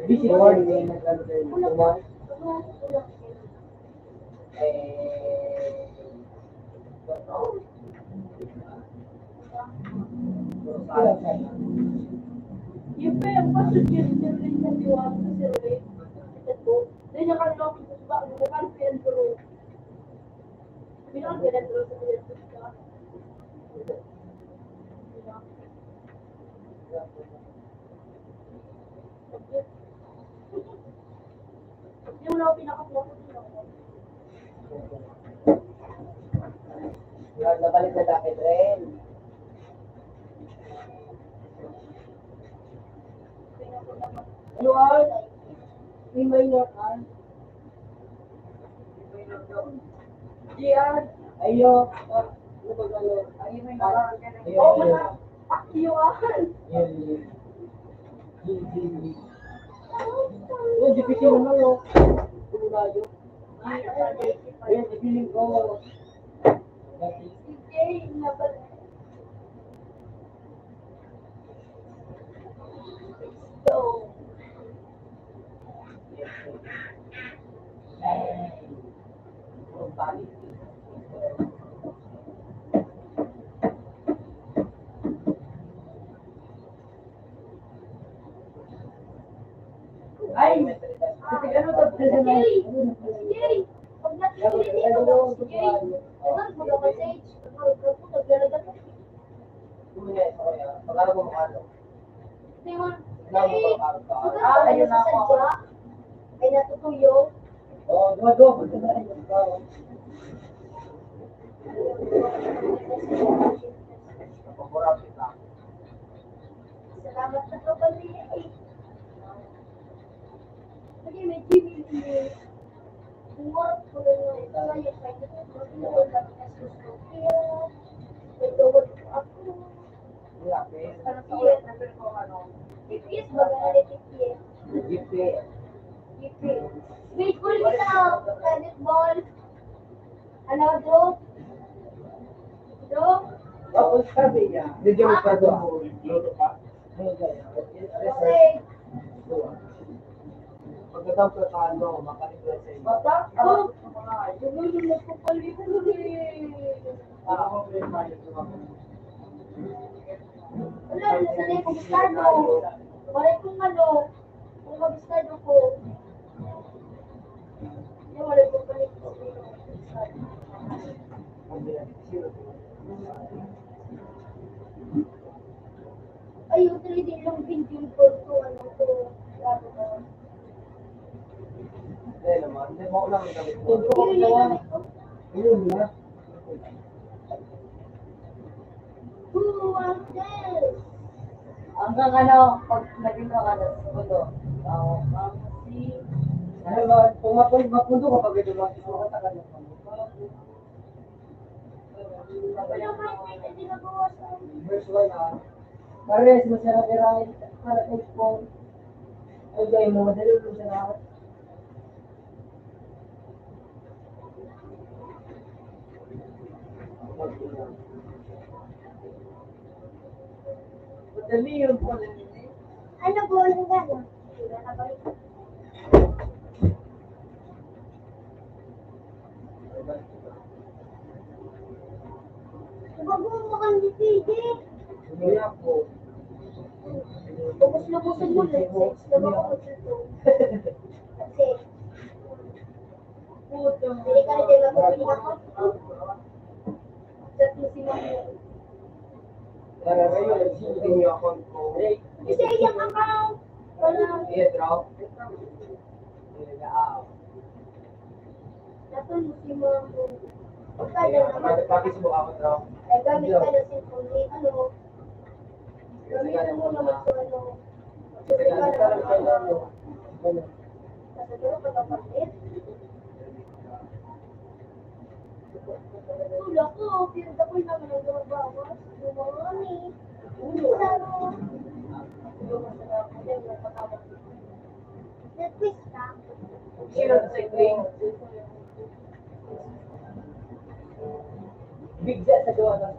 Busy morning, nagkano tayo tumas. Yung pa yung pasuggestion rin sa diwang sa sirwe. Ito. Then nakalapit sa ba, nakalapit ang turo. Bilang kailan turo sa sirwe ka. Yung na pinaka-focus din ako. Nabalik na dati rin. Luar, may minor ka. Diyan, Ayo. ayun may minor ka. Oh, mana, pakiyawan. Yung division naman yun. Pumulayo. Ayan, ipiling ko. Sige, nabalik. So, Ay, ano to? sige. Pag nakikinig ako, sige. Dagan mo na message. Naglalagan mo. Kuminis ako yan. Pag-araw mo makano. Tingnan. Ayun na ako. Ay natutuyo. Oo, dumadoko. Pagmurap kita. Salamat sa kapatid. Sige, may Gmail email. Umorot ko lang yung ito. Kaya kahit ito, mag-iwan lang sa susunod. Kaya, may tawag ko ako. Ano sa ulit na ko ano? TPS ba na rin TPS? TPS. Wait, ko rin ito. Tennis ball. Ano, Joe? Joe? Tapos sabi niya, bigyan mo pa doon. Luto pa. Okay. Pagkatapos sa ano, makaligyan sa inyo. Bata? Oh! Yung nagpapali ko rin. Ako ko yung tayo Wala, nasanay ko bistado. Wala kong ano, kung mabistado ko. Hindi, wala kong palit ko. Ay, yung 3D lang video ko to, ano to. Grabe ko. Hindi naman, hindi mo lang yung gamit mo. Yun yung gamit ko. Yun na. Who wants this? Hanggang ano, pag naging ka na sa mundo, ano ba, kung mapundo ka pag ito lang, ito ka tagal na Wala kahit hindi nabawasan. Verse 1 ah. Pares, masarap irahin, para sa phone. Ay, gaya mo, madali mo siya lahat. Madali yun po na Ano po yung gano'n? Wala na balik. Bago mo kang DJ. Hindi po. Tapos lubusan mo, let's say, labang ako dito. Pili ka na din mag-pili ako. Chat mo si Mami. Kaya ngayon, nagsimutin yung account ko. Kasi yung account. Wala. I-drop. Dapat mo si Mami. Kaya naman. Pakisubok ako, drop. Ay, gamit ka na cellphone ni ano. Gamitin mo naman sa ano. Kasi ka naman ano. Kasi pero pagkapalit. Wala ko, pero dapat naman ang gawabawas. Lumani. Laro. Netflix ka? Sino sa cycling? Bigla sa gawa ng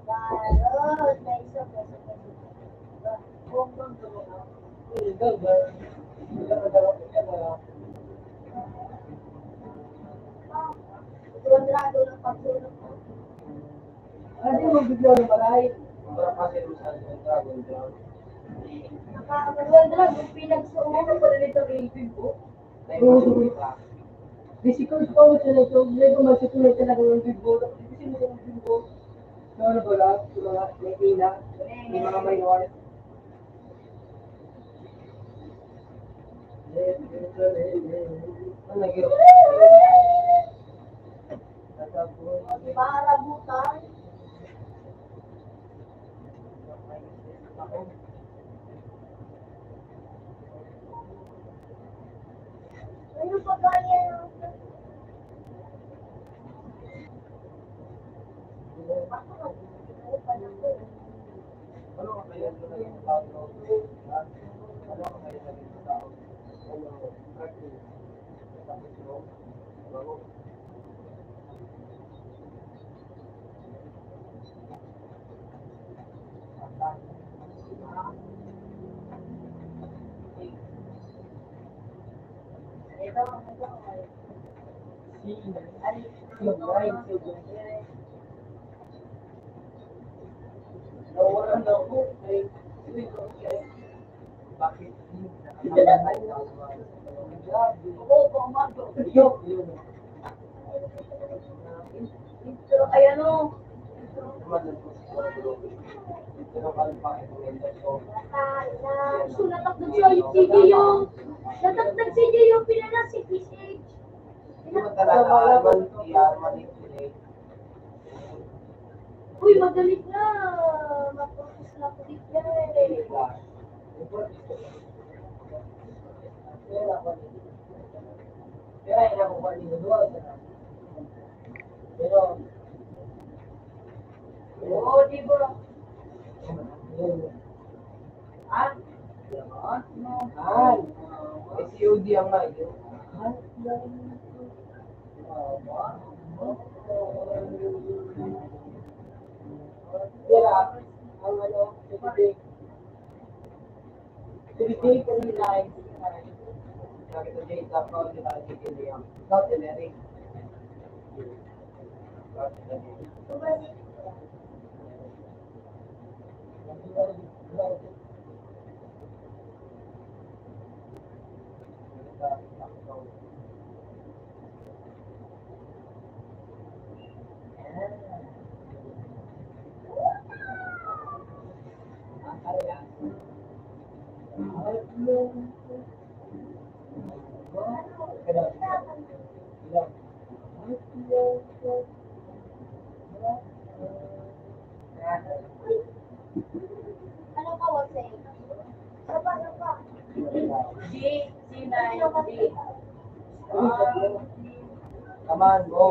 Barot, may isa pa sa Drago ng pagtulog ko. Hindi mo bigla na malay. Para kasi sa Dragon Dragon. Nakakagawal drago, pinagsuungan ko na nito rated ko. Physical ko sa nito, may kumasutuloy talaga ng bigbo. Kasi mo yung bigbo. Ano ba lang? Yung mga may ina, may mga minor. Ano nagiro? Para butan. Ano pa kaya? Ano ang kaya sa ng tao? Ano ang kaya sa ng tao? Ano cartoon? Tapos no? Bago. Nawalan na ako. Bakit? Pero kaya no, so natakdag sa sige yung natakdag sige yung pinala si PCH. Uy, magalit na. Mag-focus na ako dito eh. Pero, Oo, di ba? SUD ang nga yun. Kaya, ang ano, Tibig ko nila ay nakita dito ako nila ay kikiliyang. South America. Ano ka wag sa'yo? Sapa. C9D. Kaman mo.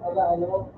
Ano?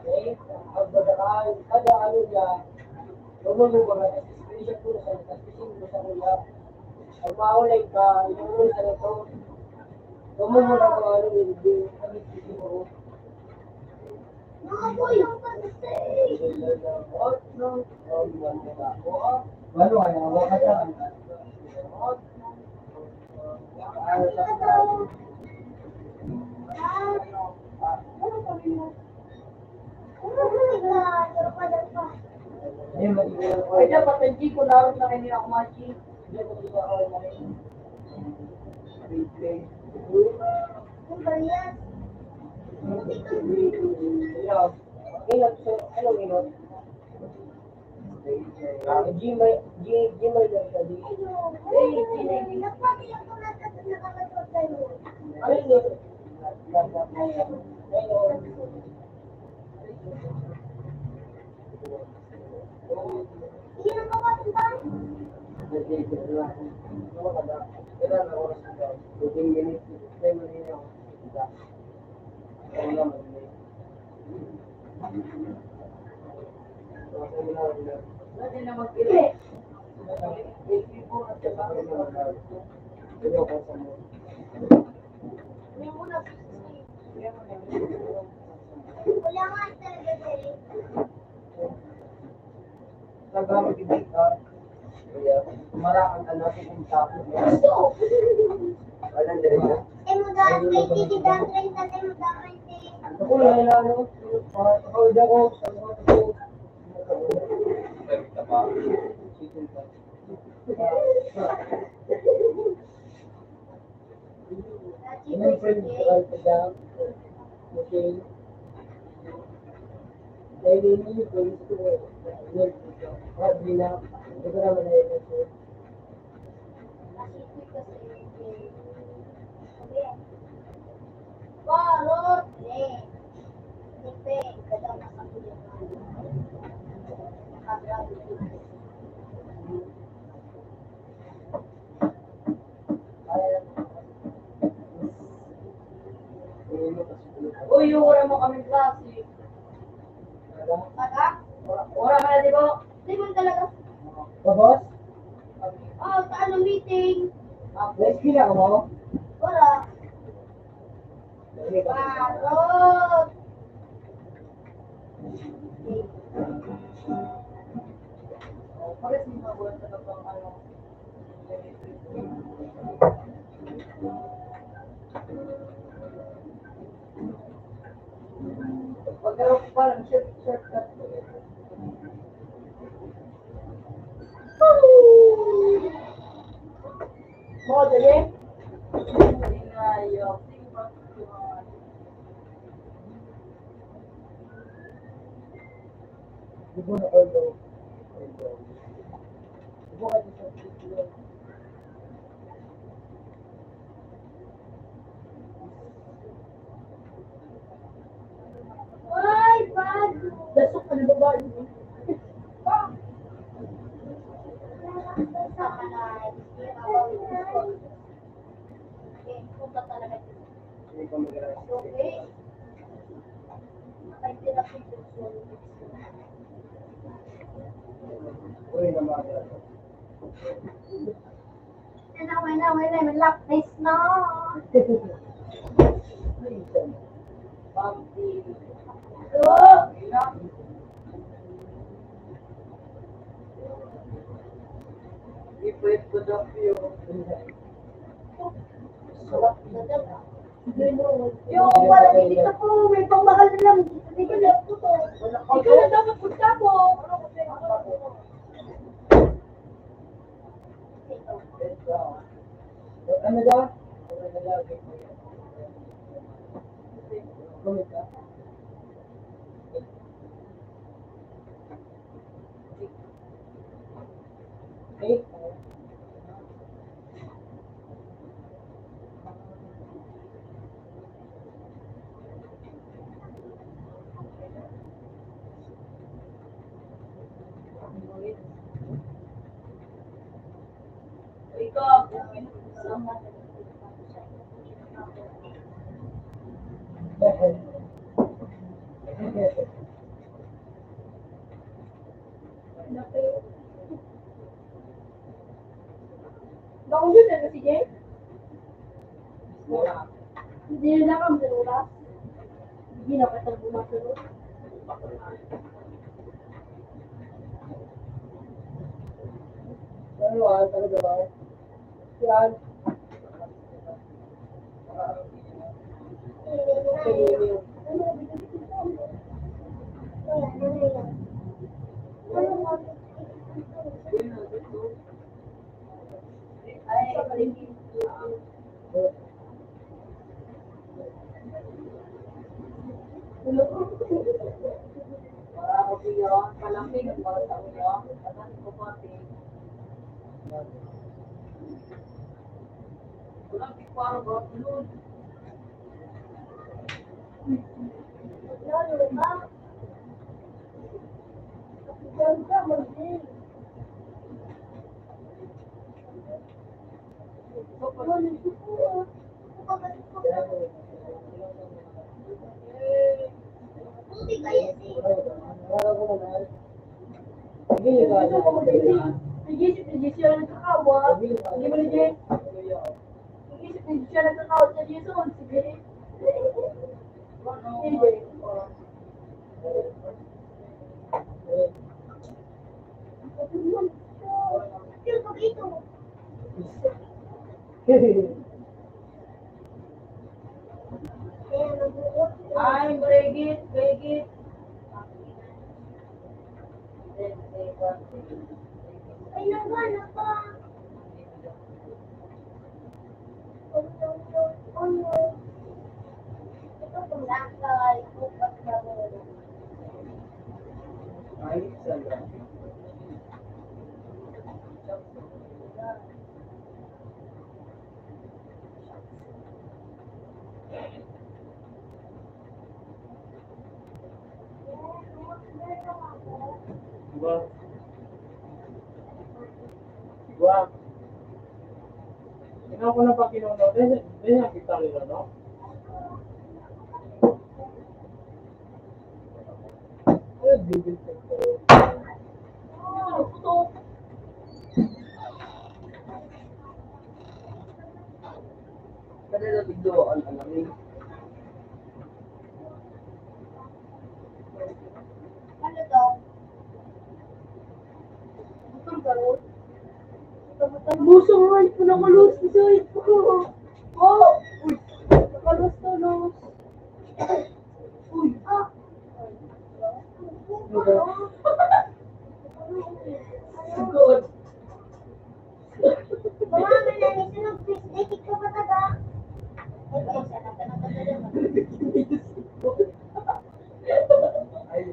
Eh, ang badakal, kada ano niya, lumulong ba ka, screenshot ko sa nagkasising ko sa kuya. Ang maulay ka, yung sa ito, lumulong lang ko ano, hindi, kami siguro. Mga boy, ang kasi. Ano kaya, wala ka ay, dapat hindi ko naroon na kanina ako machi. Hindi ko nila ako na rin. Ang balian. Inot. Inot, so, anong inot? Gmail lang siya. Nagpapiyak ko na sa nakakasot sa'yo. Ano yun? Iyan mo ka ba? Dati na mag-irit. May muna wala nga talaga sa'yo. Nagamit yung ka. Kaya, maraming anak yung tapo. Gusto. Walang dali na. Mo dahil kay Titi Dandre, tatay mo dahil kay... Ako lang na ano, pag-hold ako, sabi ko, Yung friend ko ay tagang, okay, dahil hindi ko gusto ko, hindi na, hindi ko naman na ito. Balot! Nipe, kadang nakakulit. Nakagrabe. Uy, yung wala mo kami klase. Taga? Wala ka na, di ba? Di mo talaga. Babos? Oh, saan ang meeting? Let's kila mo? Wala. Balot! Pares mo na buwan sa tapang ano. Pagkaraw ko parang shortcut. Mo, dali? Hindi nga yun. Di ko na order. Di ko ka dito. Ay, bago! Dasok ka na babae. Sama na, hindi na ako. Okay, punta talaga dito. Hindi ko mag-aras. Okay. Nakaitira ko dito. Uy, naman. Wait na, may lock this na. Ipwet ko daw yun. Yung wala dito po, may pangmahal na lang. Hindi ko lang po to. Ikaw na dapat punta po. Ano daw? Kumit ka? Okay. Ikaw. Hindi na kami sa oras. Hindi na pa tayo bumasunod. Ano talaga ba? Yan. Nag-isip na siya nagkakawa. Hindi mo na siya. Nag-isip na siya nagkakawa sa Jason. Sige. Hindi. Ay, Brigit, Brigit. Ay, nagana pa. Ito kung nakakay, bukas na mo. Ay, sala. Diba? Diba? Ikaw ko na pa kinuno. Dahil nakita nila, no? Ay, bigil ko. Kanila tigdoan ang amin. Ano to? Butong galot? Busong nga, ito nakalos. Ito oh! Uy! Nakalos to, los. Uy! Ah! Good. Marami na ni sunod, please. Nakik ka ba taga? Ay, isa na tanong ka Ay,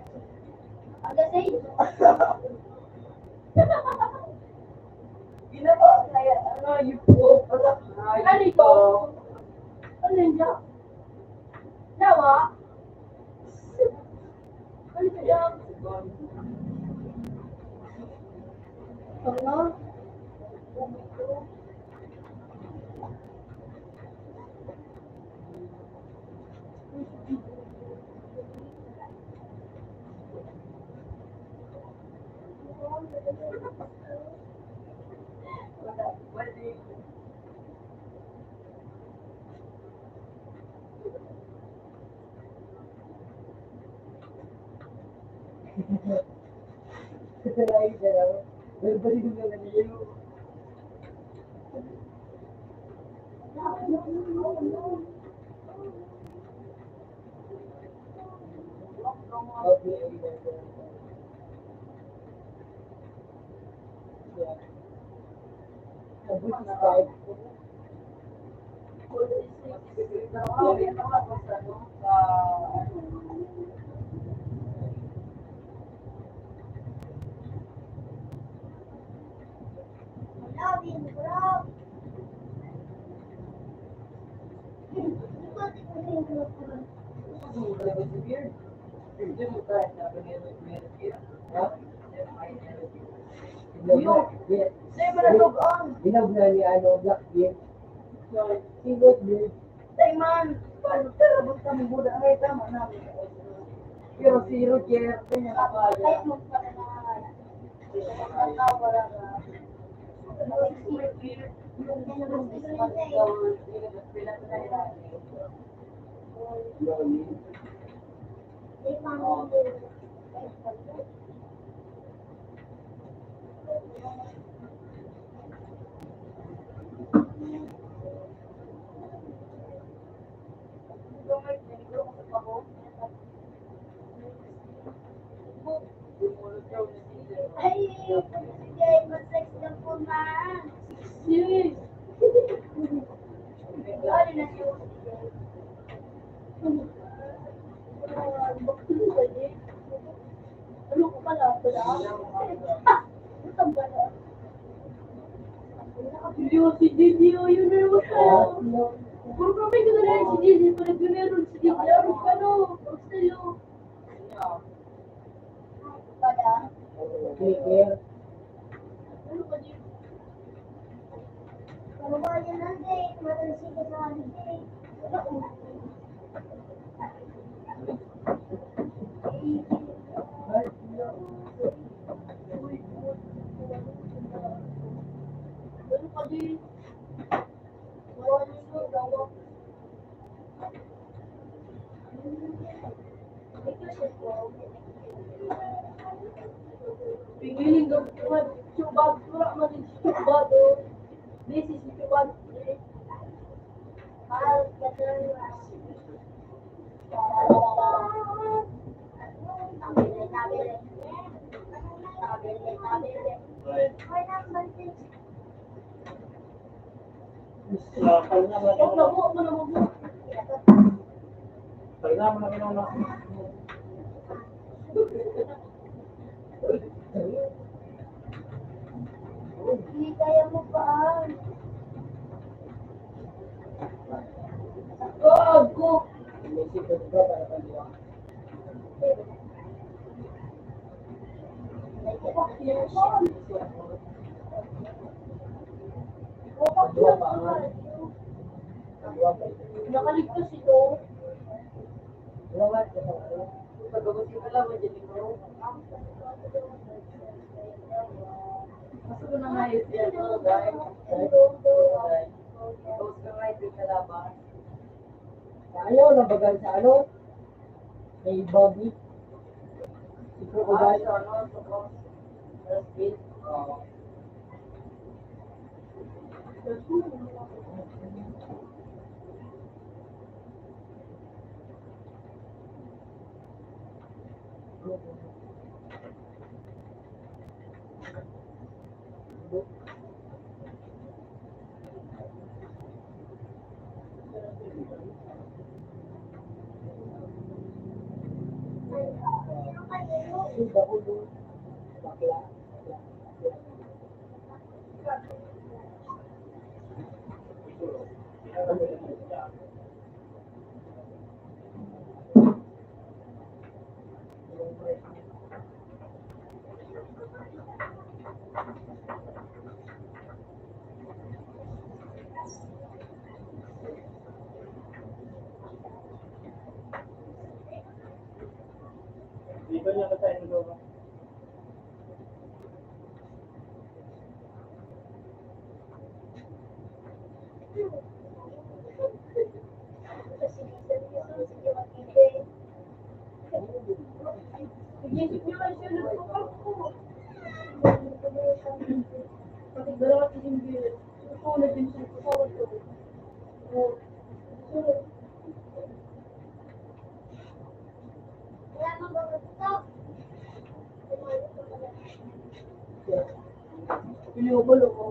Aga say? ginawa kaya ano yung po. Ano ito? Ano yun dyan? Dawa? Ano ba dyan? Ano? Loving, bro. Binab na ni ano, Black Beard. Singot Beard. Tayman, paano tarabot kami buda ngay tama namin. Pero si Roger, kanya na Kahit kaya. mo pa na nakakala. Wala ka. Ay, sige, mag-sex lang po man. Yes. Ano na siya? Ano ko pala? Butang pala. Si Didi, yun na naman siya. Puro kami ko na lang si Didi. Pag meron si Didi, ano ka no? Sa'yo. Pala. Ano ba yun? Ano ba yan natin? Matalsik ka sa holiday. Wala ko. Ano ka din? Wala nyo, gawa. Ikaw po. Pingiling daw ko. Subad. Wala man din subad. This is subad. Mahal ka na. Tabili, tabili. Tabili, tabili. Right. Wala naman din. Pahinga mo na Huwag na kinuha. mo. Ano na mo? Pahinga mo na kinuha. Hindi kaya mo pa. Gago. Nakaligtas ito. Pagkabuti ka lang, medyo ito. Gusto ko na nga yun siya ito, guys. Tapos ka nga ito sa labas. Ayaw na bagal sa ano? May body. Si Ah, Crocodile. sa ano, sa cross. Speed. Si Bakulo. Bakla. Dito niya ka tayo nito. Pag-isip nyo lang siya, nagpapag ko. Pati dalawa sa yung bilis. Susunod din siya. Susunod ko. Susunod. Wala mang gagawin. Pinubulo ko.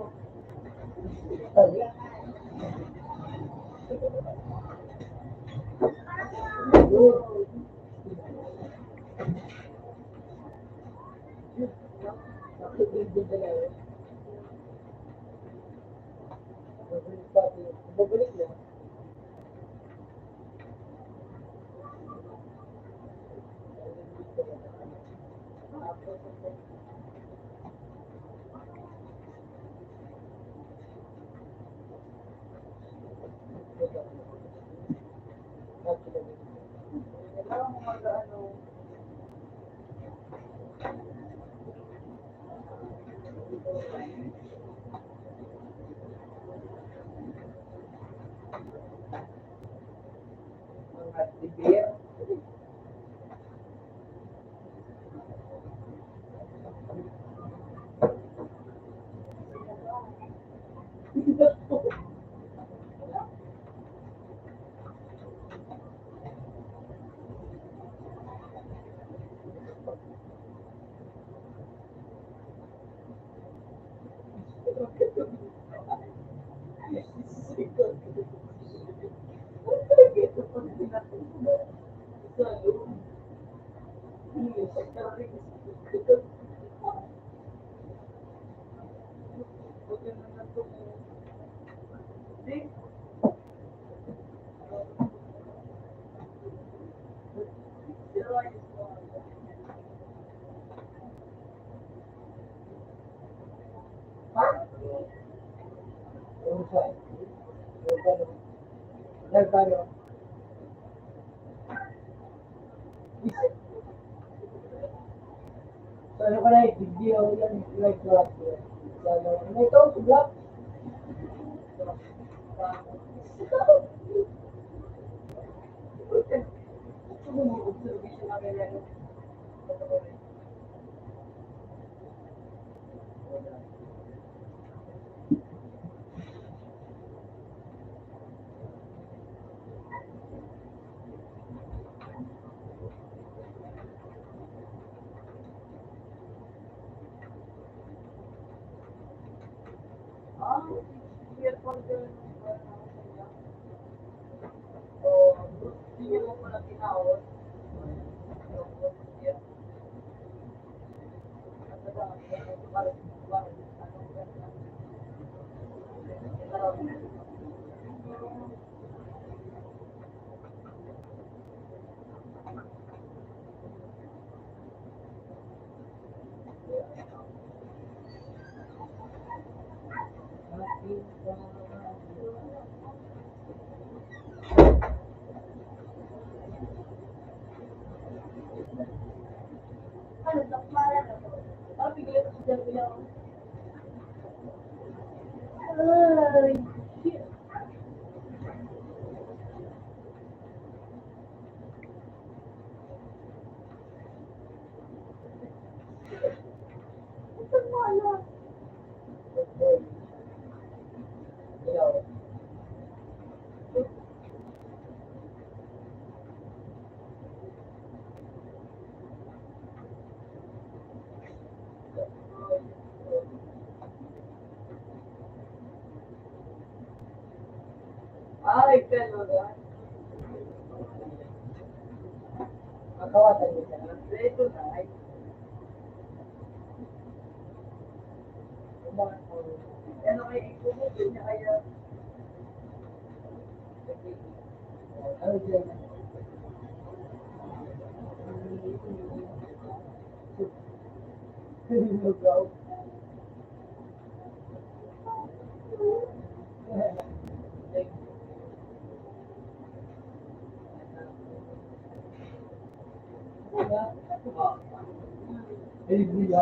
Babalik na. Kailangan mo mag-ano. mga bibir. Nagkano? So, ano ka na video yan, like black. Ano ito? Black? Ano, nakmara na to. Parang bigla ko siya bilang. Ay, Shit. ito mo, ano? Ay, talaga. Kakawatan niya siya. Ito na. Ay, ano kayo ikumutin niya kaya. Ano siya? Lugaw. Ay, buya.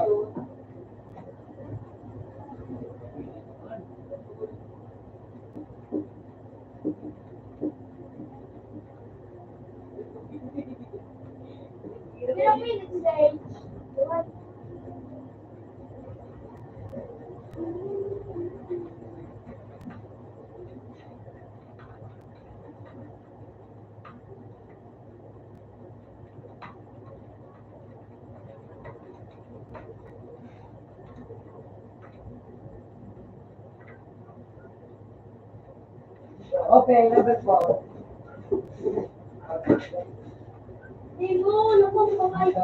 Ilang minutes, Sage? What? Okay, number 4. Hindi mo, lukong kumain ko.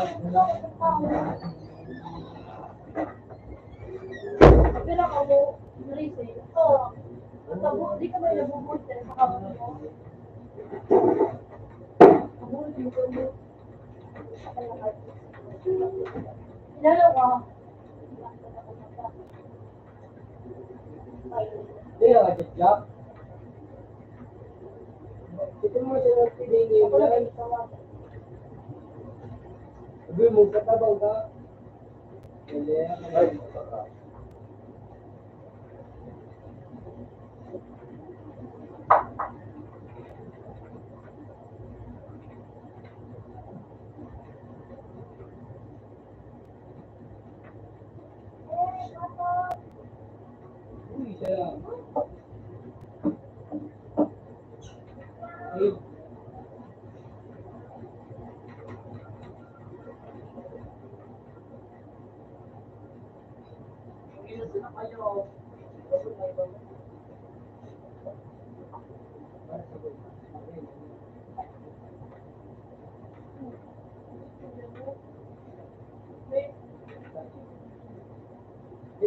Pero ako, narisay. Oo. Di ka ba nabubuhat sa kamay mo? Ako, yung kamay. Dalawa. Hindi na ka Jack. Ito mo siya ng pinili mo yan. Sabi mo, katabang ka. Hindi, ay,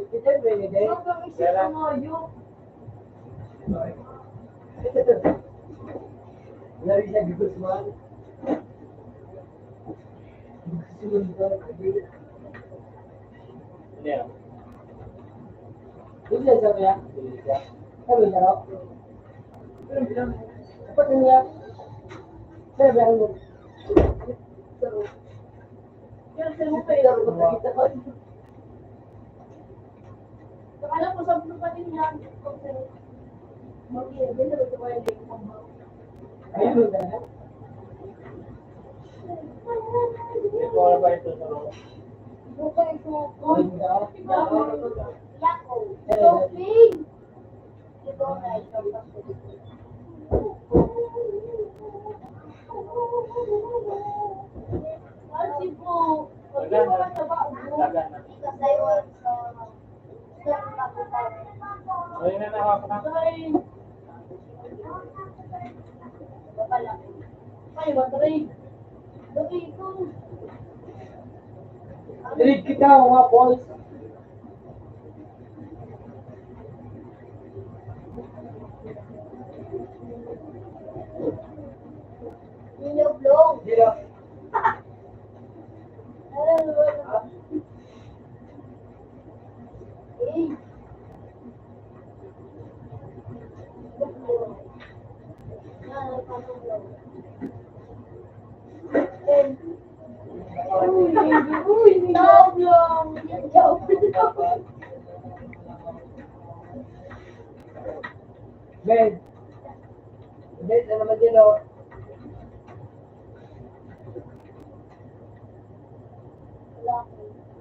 Kita pwede din. Hanggang isip ko nga yun. Lari siya di Guzman. Guzman ka, kadi. Hindi yan. Hindi siya kaya? Sabi niya raw. Dapat niya. Saya bilang mo. Yan, sa mo kayo. Kita ko. Alam ko, sabi ko pa din yan. Mag-iibig na ito kaya din ko. Ayun na. Ito wala ba ito sa loob? Bukay ko. Yako. Shopping. Ito na ito. Kasi po, pag yung mga trabaho mo, Lagan na. Ikasayon sa So, yun na nakawak na. ay, Wala. ay, matray. Dati ko. Dilig kita mga boys. Niloblong. Dilo. Eh. Uy, stop lang. Ben. Ben, na naman din o.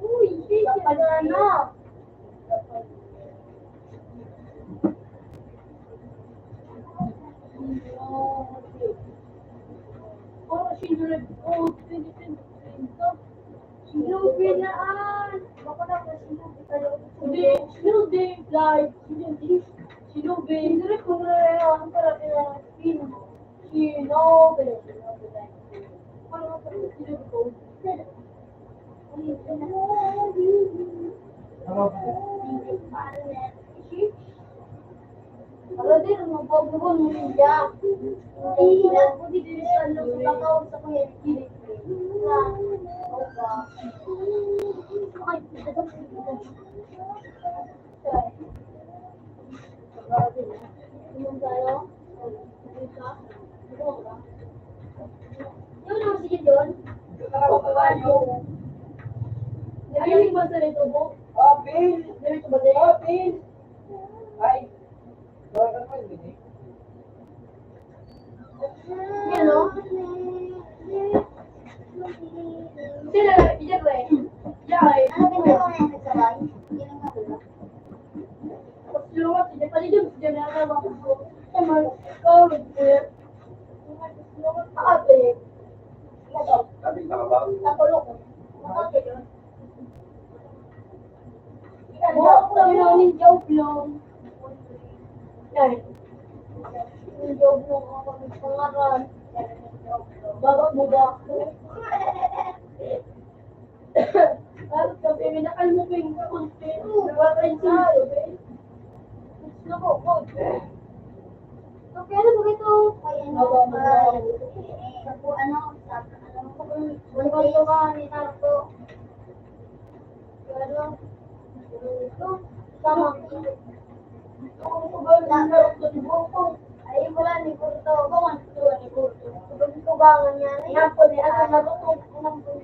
Uy, Kapag oh, sinurag. Oh, 2020. Sinubi na an. Baka na po sinubi tayo. Hindi, sinubi. Like, sinubi. Sinubi ko na yan. Para na spin. Sinubi. Ano ba ito? Sinubi ko. Kalau dia mau bawa ninja, tidak budi di sana belakang sa kuya kiri. Yun ang sige doon. Narinig ba sa nito mo? Oh, Ben. Narinig ba din? Oh, Ben. Ay. Gawin ka naman, Ben. Yan o. Sila, iyan ba eh? Yay. Ano ba yung mga nagsabay? Yan ang mga. Pagsulungan, siya paligid, siya na ako ako. Eman, kawin ko yan. Pagsulungan, ate. Sabi ka ba? Natulog. Sinaunin joke lang. Yan. Yung job mo ako ng pangaran. Baba mo ba? Tapos kami, minakal mo ko yung konti. Bakit sa'yo, eh? Gusto ko, konti. Okay, ano ba ito? Ay, ano ba? Ako, ano, ka ni Naruto. Pero, ito, sama ko. Ay, wala ni Kurto. Kawan ko ni Kurto. Tubangan niya. Inampon niya. Ano na ito?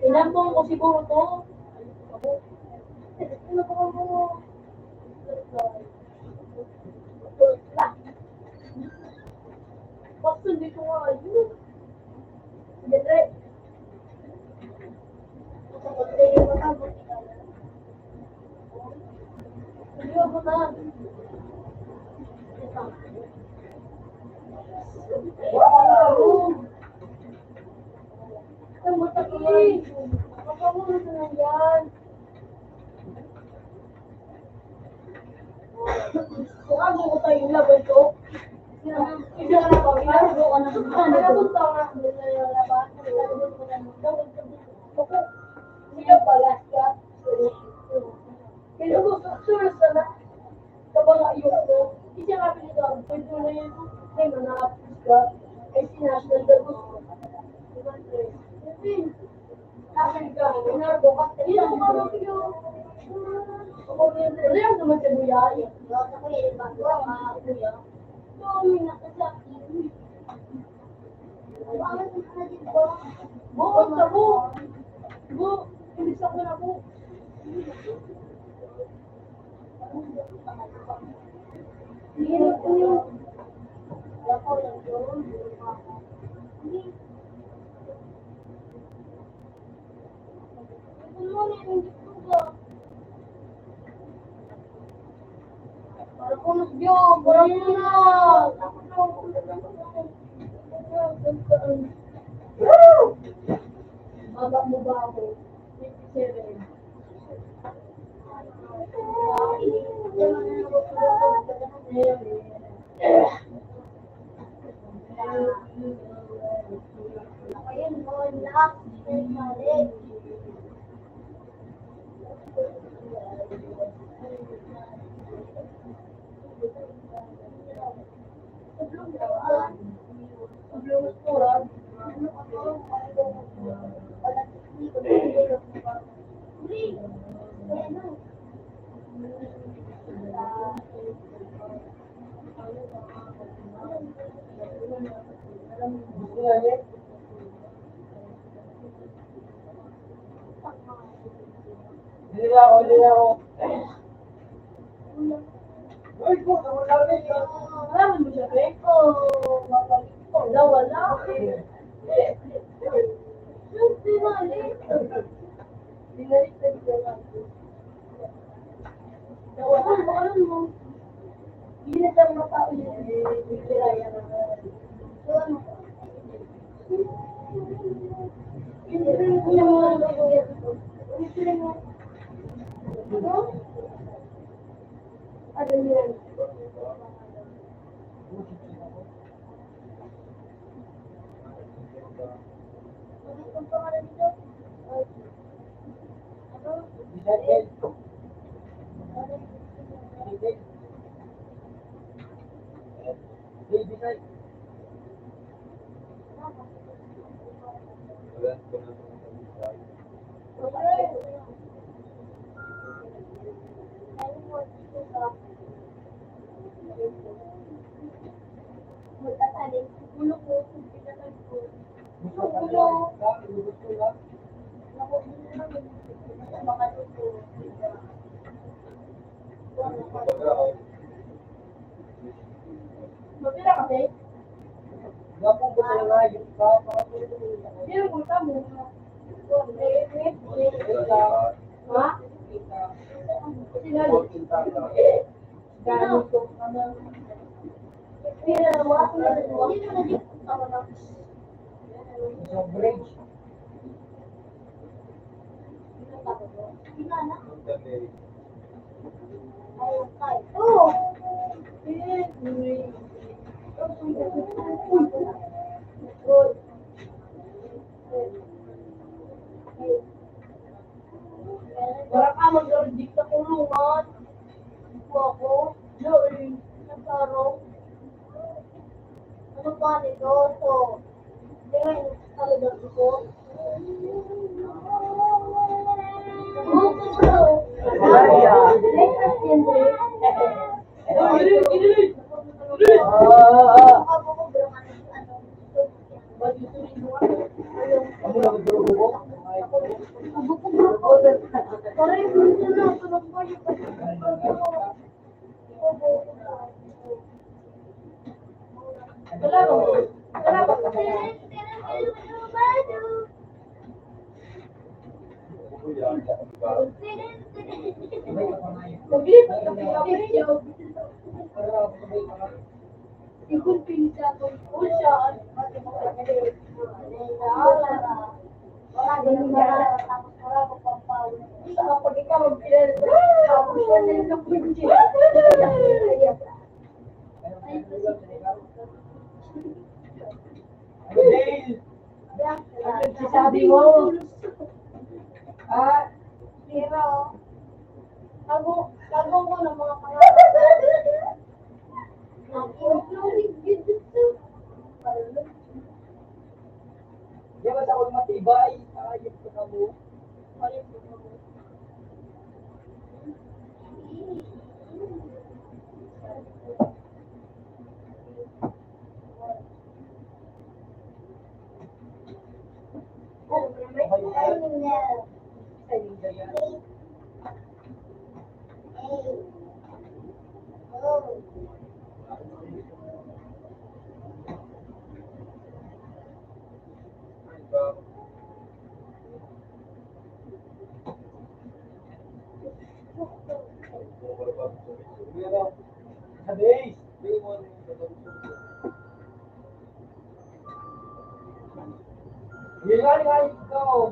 Inampong ko siguro to. Ano ba mo? Bakit hindi ko nga ayun? Sige, sige, Hindi ako na. Makamulo na lang yan. Kung ano ko tayo laban to, isa na lang kami. Ano ko na lang. Siya balas ka. Kaya gusto sana kapag ayun ko, hindi nga pinito, pwede na yun, ay manakapos ka, ay sinasunod na gusto. Akin ka, pinardo ka, hindi ako marapyo. Wala yung naman sa buyayin. Ako yung bago, mga kuya. Dami na kasakit. Bakit na dito? Buot na po. Ibig sa na po. Hirap ko yun. Ako lang yun. Ano mo yung dito ka? Para ko nasbiyo, para ko na. Baba mo ba ako? 57. Ayun mo, lahat. Mali. Gusto nga niya. Hindi na ako. Uy, po, wala ka. Alam mo siya, Greg? Wala. Binalik na Nawala mo. Hindi na siya matao yun. Kaya naman. Hindi rin ko yung mga nagagawin. Hindi rin mo. Ano? Ano yun? Ang pangalan dito? Isabel. Baby night. Gusto ka lang. Gusto lang. Mapira kasi? Gapong ko sa nga yung Hindi mo ka mo. Ha? Sinali. Gano'n ko ka na. Pinawa, hindi mo na dito ako na. isang bridge. Pinana. Ay, kay. Oh! Para ka mag-ordik sa kulungan. Ito ako. Joey. Nagkaroon. Ano pa nito? So, tingnan yung talaga ko. Ano lang dugo ko? Ikut pinsa ko siya. Wala din Sabi mo, Pero, tago ko ng mga pangalan. Ang including dito. di ba sa kung matibay, ayun ko na mo. Ay, hindi yan. Sabi, yun nga ikaw.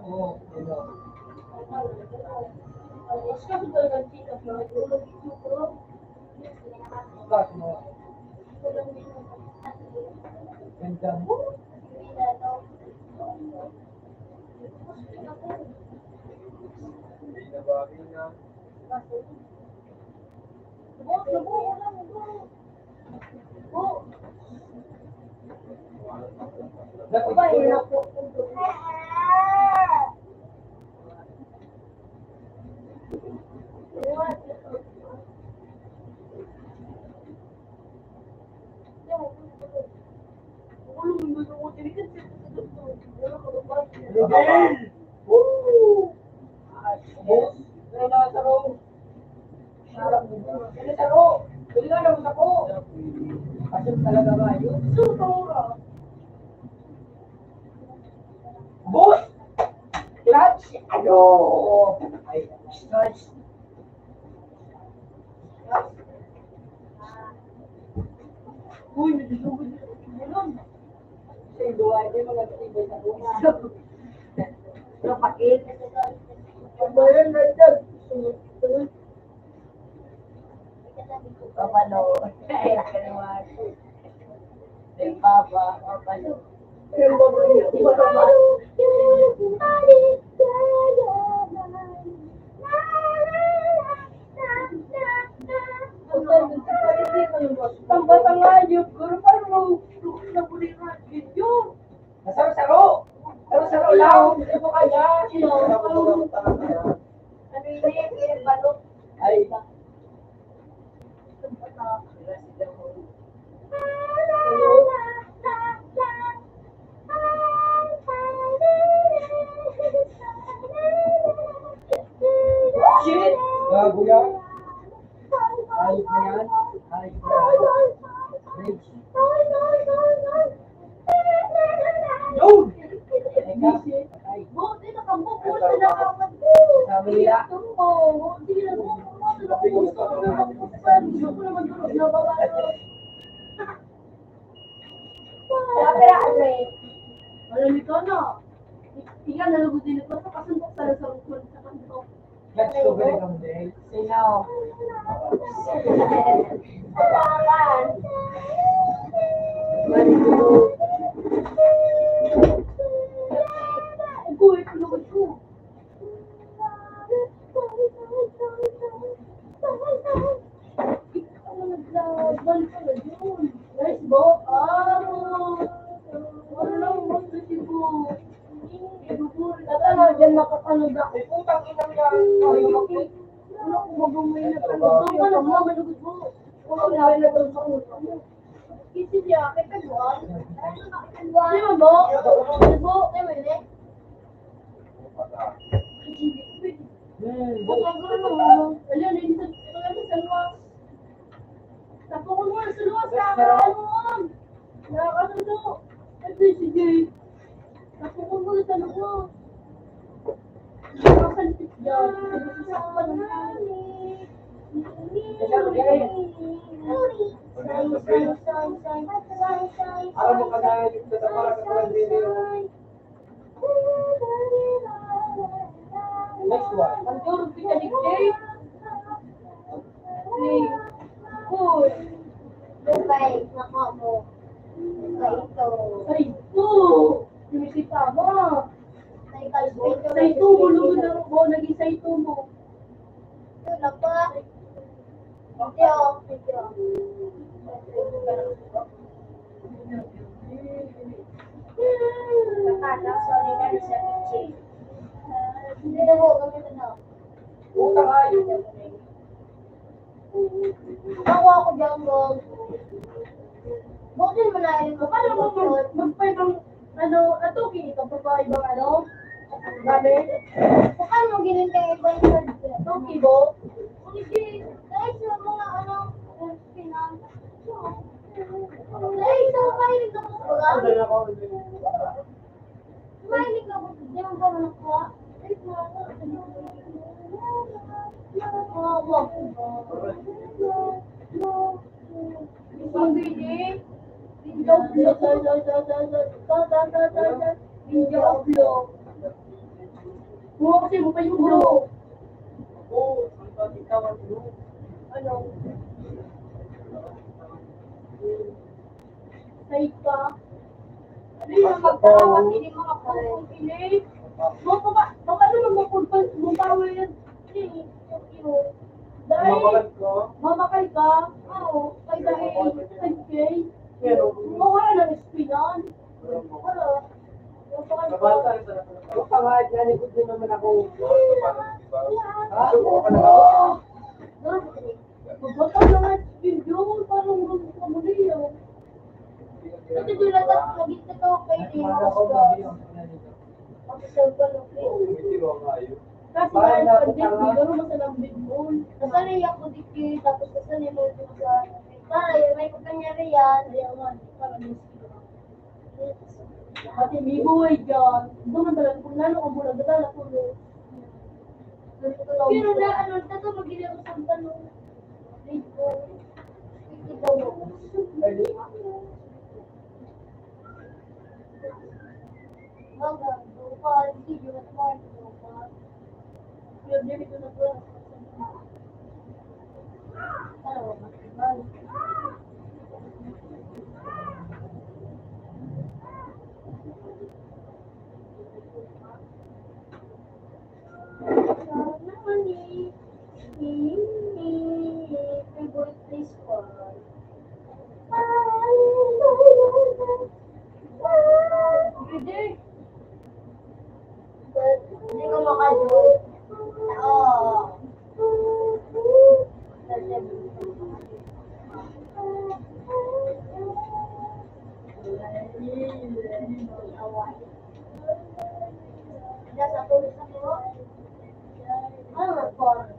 Bakit mo? Ganda mo. Dapat yun ako. Miguel! Woo! Boss, may nasaro. Nasaro. Pwede nga naman ako. Kasi talaga ba yun? Sutura. Boss! Clutch! Ano? Ay, clutch. Uy, nagsusugod. Sa iba, hindi mga tibay sa bunga. Napakit. Bayan na dyan. Papalo. Ay, kanawan. Del Papa. Papalo. Yung baba. Tambah ayub, guru paru, nabuliran video. Saro-saro, saro-saro lang. Ito kaya. Ano ini balok? Ay. Shit! Gago yan. Ayos na yan. Ayos na yan. Rage. Yun! Ay. Buti na kamo po sa nakawan ko. Sabi nila. Hindi na mo naman tulog na bawa. Kaya Andre, malamig ka na. Ika nalugod din ito sa kasuntok sa lukon sa kanto. Let's go balik ang day. Sino? Pangalan. Manito. Uy, tulog ko. Ikaw na nagbalik ka na yun. Nice bo? Wala lang mo sa sibo. Tatalo, dyan makakanood ako. Putang inang yan. Ayaw makit. Wala ko magumay na tanong. Ito ka na mga malugod mo. Wala ko na tanong sa ulo. Kasi niya, kay Pedwan. Di mo bo? Di mo? Di mo yun eh? Bukan ko ano. Wala na yun. Ito nga sa luwas. Tapo ko nga sa luwas. Nakakaanoon. Nakakaanoon. Ito si Jay. Tapo ko nga sa luwas. Nakakalipit dyan. Nakakalipit Alam mo ka na yung tatapara ka pala din yun. Next one. Ang turog ka ni Jay. Ma, May kalbo. sa ito mo, lugod na mo, naging sa ito mo. Yun na pa. Video. Kakata, sorry ka sa kitchen. Hindi na ho, gamitin na. Utang ayo. Ako ako dyan, bro. Buksin mo na yun. Paano mo magpaibang, ato, kinita pa ba ibang gamit? Paano mo ginintay ibang words? Okay, bo? Hindi. Guys, yung mga pinang. Guys, so mahilig ako sa Ano mga. na ako? Mahilig ako. Di mo pa manakuha. Isang bili, video vlog, video vlog. Buha kasi mo pa yung vlog. Oo, ang pagkitawan mo. Ano? Say ka. Ano yung magtatawa, hindi mga pagpapili. Baka naman mapagpapawa yan. Dahil, Mabagal ko. mamakay ka. Oo, kay dahil, kay Pero, mukha ng espinan. Wala. nabasa rin sa Ang pangahit na likod din naman ako. Ha? Oo. Ano ka ako? Magbata na nga video, parang gusto mo niya. Kasi doon lang lagi ka to kay Dino Oscar. Mag-serve ka ng plate. Kasi dahil pandit, di gano'n masalambit mo. Nasanay ako dito, tapos nasanay mo dito sa... Para may pagkanyari yan, ayaw nga, para miski. Kasi may buhay dyan. Doon man talaga, kung lalo ang bulag, dala ko no. Pero na, ano, tato mag-ilang sa tanong. Dito. Ikaw mo. Baga, dopa, hindi yung matmar, dopa. Pero dito na po. Ano ba? Favorite place ko. Hindi. Hindi ko makajoy. Oo. Nasa tulis ako. Ano report?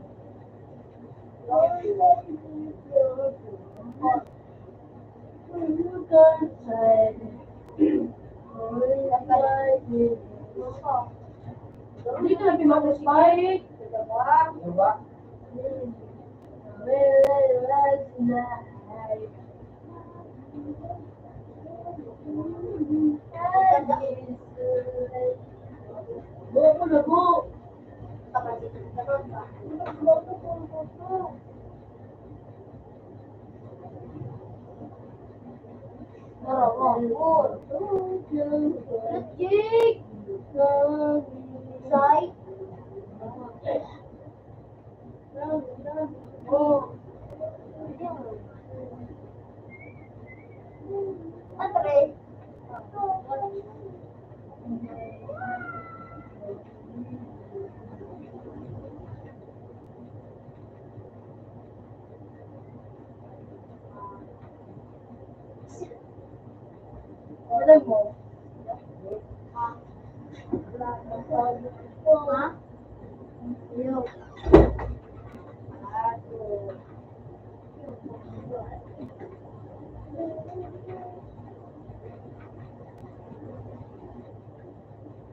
Hindi ka lang mag-spike. Ano ba? Buo ko na buo. Jake! Sai? Oh. Andre? Alam mo, Ha? Yo.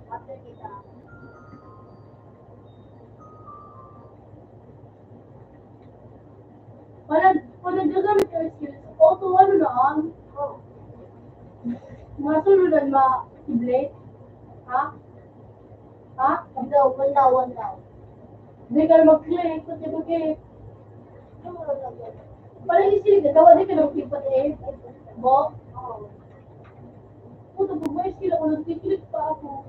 After kita. pag nagagamit ka ng skills, auto ano lang, masunudan ma-iblate. Ha? Ha? One down. Hindi ka na mag-click, pati mag-click. Ano mo lang yan? Parang isilig na daw, di ka na mag-click pati eh. Bo? Oo. Puto, pag may skill ako, nag-click pa ako.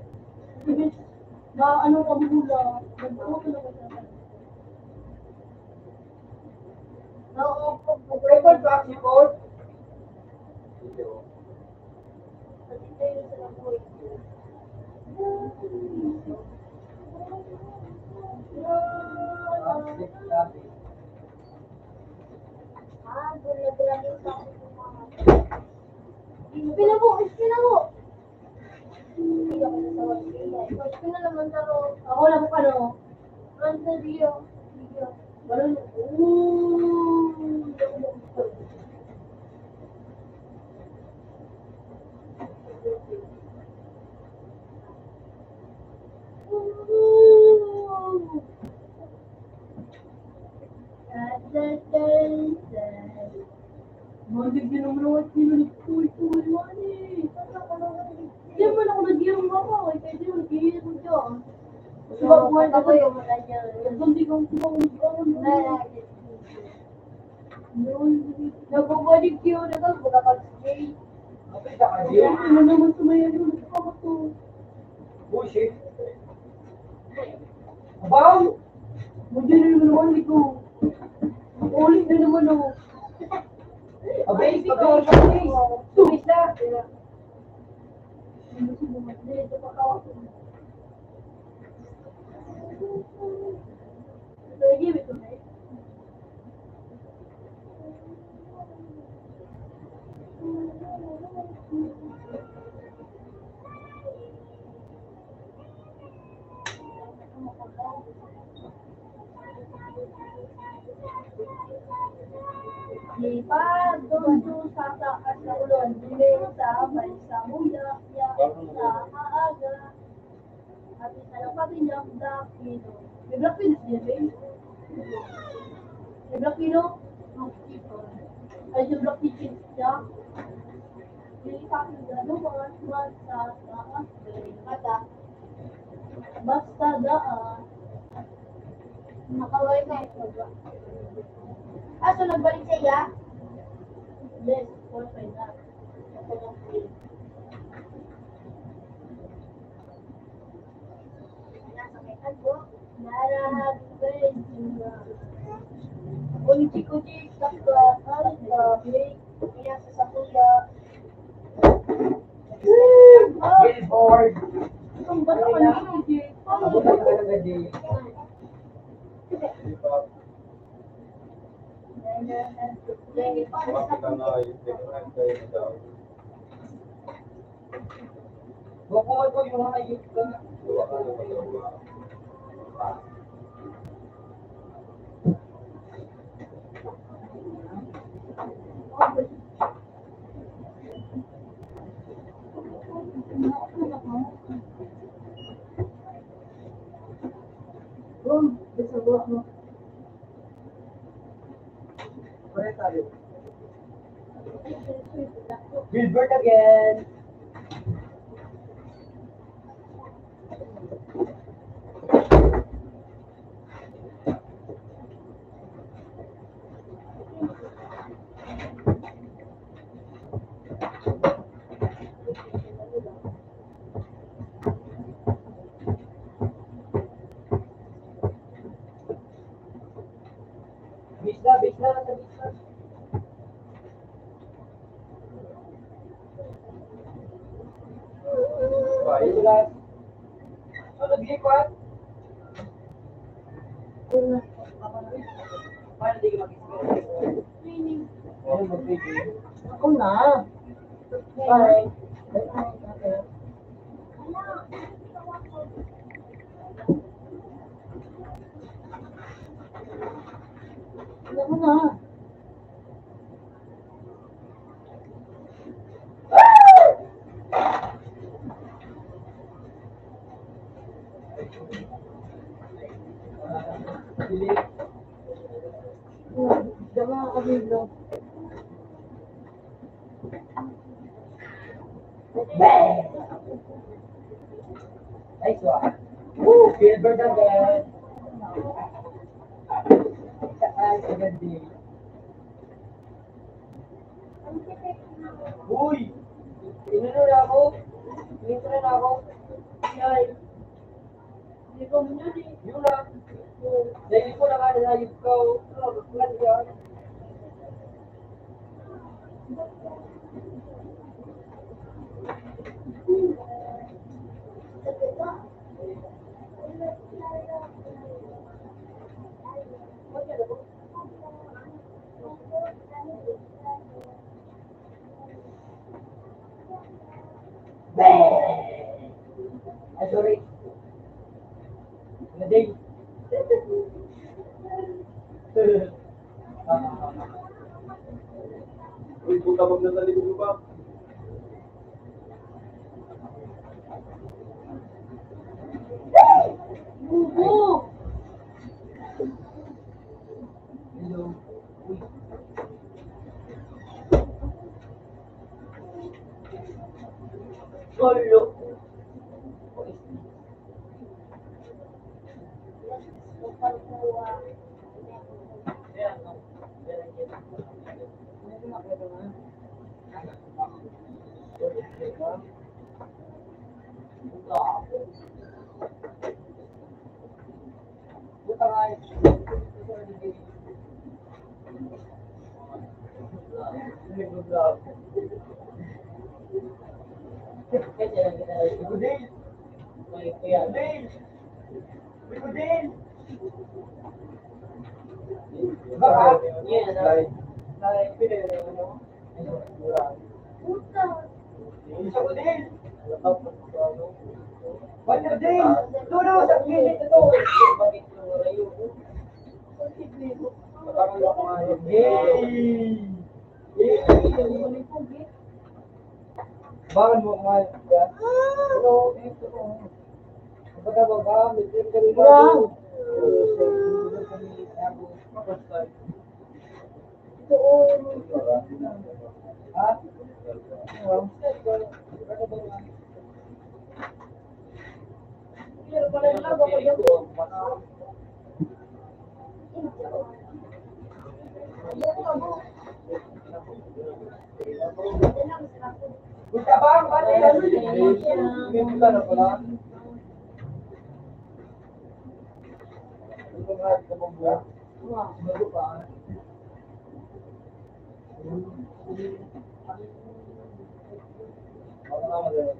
ano ka mula. Nagbuto na ba siya? Record ba si Paul? Spina mo! Spina mo! Spina naman taro. Ako lang ano. Answer Rio. Balon. Malig din naman ako at pinulit-tuloy mo eh. Hindi man ako nag-iang mama ko. Kaya di mo nag-iang mo dyan. Diba kumain ako yung mga dyan. Hindi kang kumang nababalik yun. Baka pag-stay. Okay, saka Ano naman sumayan yun. Nagkakamat to. Bullshit. Abaw! Hindi na naman ako ulit ko. Ulit na naman ako. Abay, abay. Tumis na. Dito pa kawak. So, give it to me. Lipat doon sa taas na ulon, dilim sa balisa muya, ya sa maaga. At isa lang pati niya, Black Widow. May Black Widow din, babe? May Black Widow? Ay, yung Black Widow siya. Lipat doon sa taas, basta daan. Nakaway ka ito. So nagbalik siya? Yes, for na. Ako lang free. Nasa may kalbo. Narahag Benjina. Kunci-kunci sakla harga break. Kaya sa sakuya. Billboard. Ang bata ka na kunci. Abot ang talaga di. Bukuhan ko yung mga youth ka. Bisa buat mo. Correct tayo. Billboard again. Bisna, nasa bisna. Ayun lang. Ano, bigay ko ah? Paano di ka mag-isip? Ano, mag-bigay? Ako na. Bye. Ako na. Dama kami bro. Nice one. Woo! Billboard again. Saan agad din. Uy! Inano na ako? Intro na ako? Yay. Ikaw mo yun eh. Yun lang. Dahil ko na nga na ikaw. Plan yan. Ay, sorry. Nading. Uy, puta wag na talikod mo ba? Bubo! Hello. Solo. Buta nga eh. Ikudin! Ikudin! Ikudin! Baka? Puta. Ikudin! Ikudin! Tulo sa pilit ito! Yay! Bakit mo kumain ka? Pero, ito ko. Kapag ba, may trip ka rin ba? Ha? Pero pala yung lago ko dyan. Buta ba? Pati ano yun? May buta na pala. Ito nga, ito mo buha. Bago pa. Ako na magaling.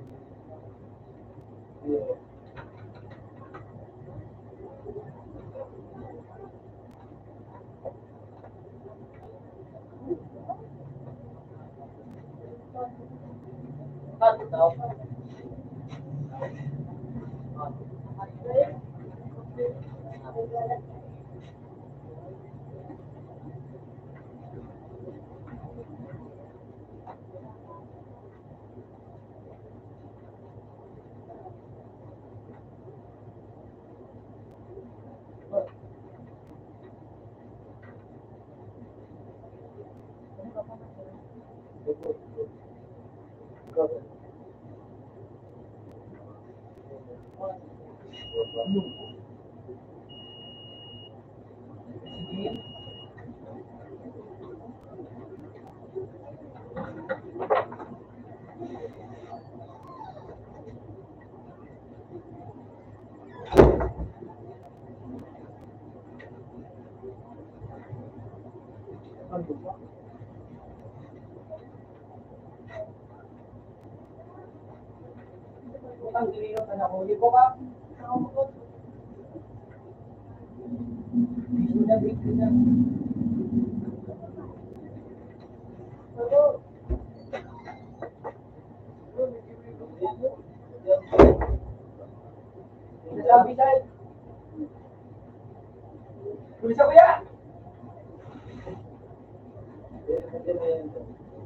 Utang kilino ka na huli ko ka. Sabi sa Pulis ako ya.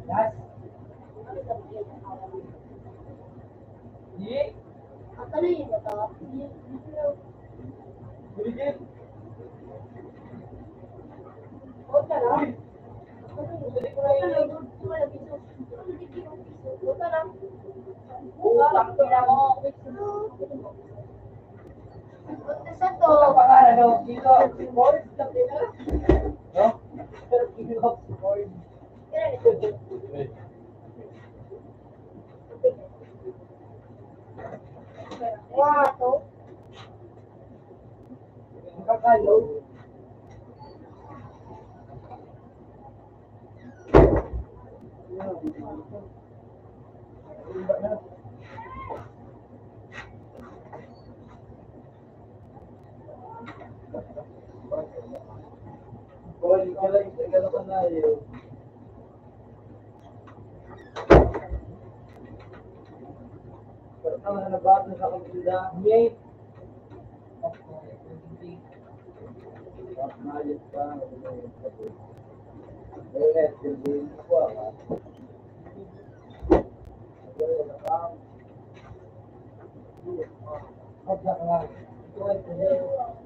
Yes. Di. Apa na yun ito? Buligid. Puta lang. Uy. Puta lang. Wala piso. Puta lang. Utang kina mo. Puta sa to. Ito ang pangalan no. Dito. Board. No? King of Board. Wow, to. Kakalo.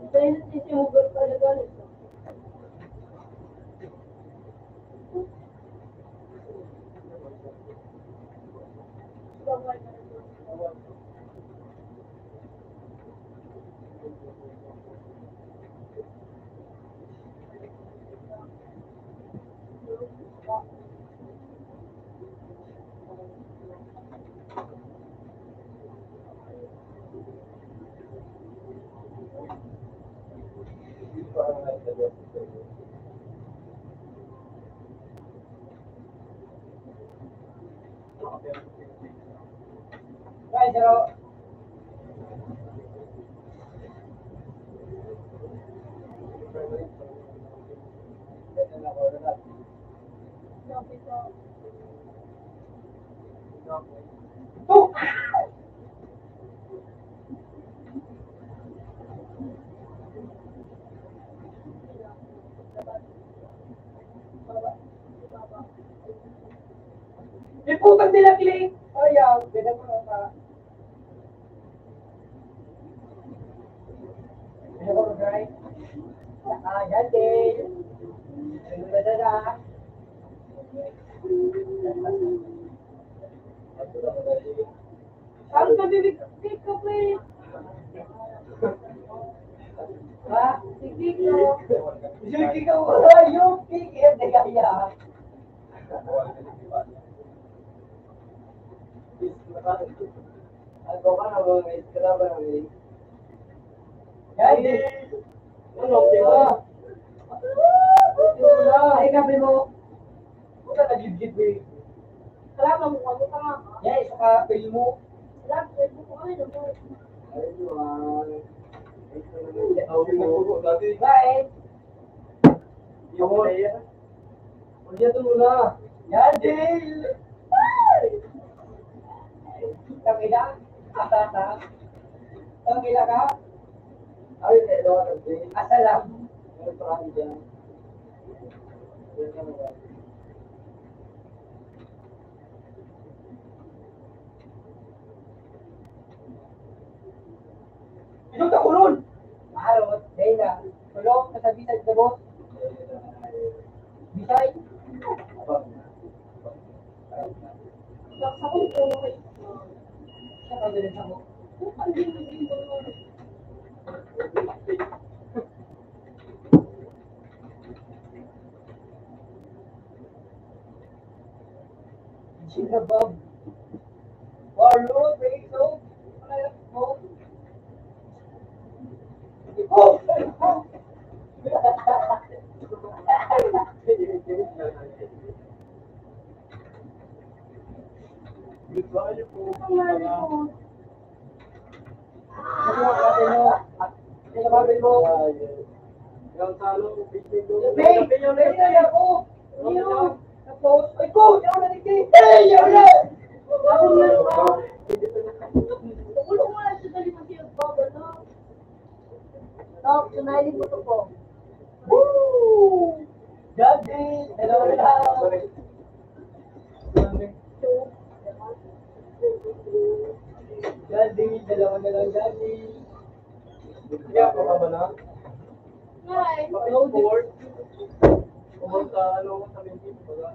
Tayo na sisimugot talaga nito. Guys, hello. Oh! Iputang nila kilig. Ayaw, ganun mo na pa. Ano ko mag-drive? Yan din. Ano ba na? Parang nabibigpig ka pa eh. Ha? Sige ko. Sige ko. Yung pig eh. Nagaya. Ako ka na mga iskra ba namin? Yan din. Ano? Diba? Ay, gabi mo. Huwag ka nagigit eh. Salamat mo ka nga. Yan, isa ka pili mo. Salamat ko kami na mo. Ayun. Bye. Yung player. Huwag yan muna. Yan, Jill. Tangila. Atata. Tangila ka. Ay, hello. Asalam. May parang dyan. Yan ka na. Isang takulon! Maharot, Dela. Tulog, kasabitan sa boss. Bisay. Sa kong puno kayo. Sa pagdaling sa mo. Sina Bob. Warlord, Rachel. Mo. Oh! Tulong mo lang sa daliman siya. Baba na. Dok, sunailin mo to po. Woo! Daddy! Hello, hello! Daddy, dalawa na lang, Daddy. Kaya ako ka ba na? Hi. Pakiport. Pumunta, sa Mintin, baga.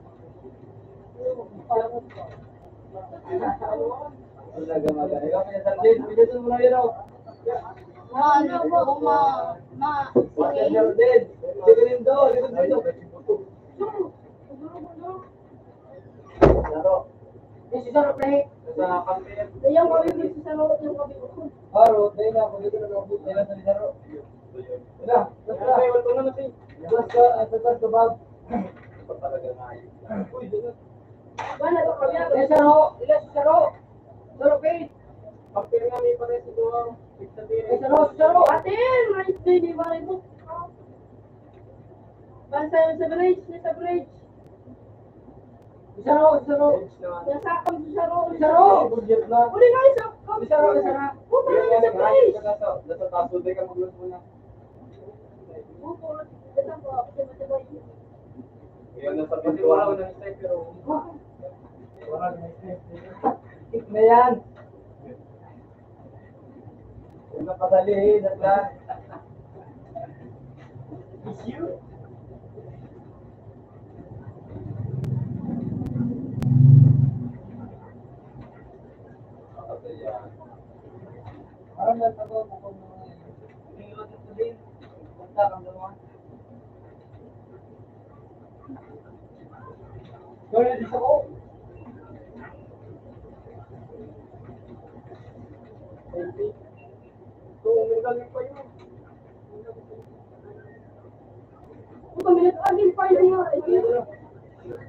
Talaga maganda. Ikaw, pinasarjin. Pinasarjin mo na yun, oh. Ano po, Bakit niya din? Dito rin daw, dito. Laro. Si Saro play. Sa campaign. Yung kami dito sa loob yung kami ko. Aro, dahil na ako dito na nabot nila sa Saro. Wala, basta. Ay, wala na natin. Basta bag. Talaga nga. Uy, dito. Wala ko kami. Saro, ila si Saro. Saro play. Campaign nga may pare siguro. Saro. Atin, right day di ba ito? Basta yung sa bridge, sa bridge. Saro. Nasakam sa Saro. Saro. Uli nga isa. Saro. Puta na yung sa bridge. Nasa taso din ka magluto muna. Yan nasa pintuan. Wala na stay pero wala na stay. Tik na yan. Yung napadali, nagla. Issue. Parang nagpagawa ko kung hinilot ito din. Punta kang dalawa. Sorry, di sa ko. Puta, minit agil pa yun nga.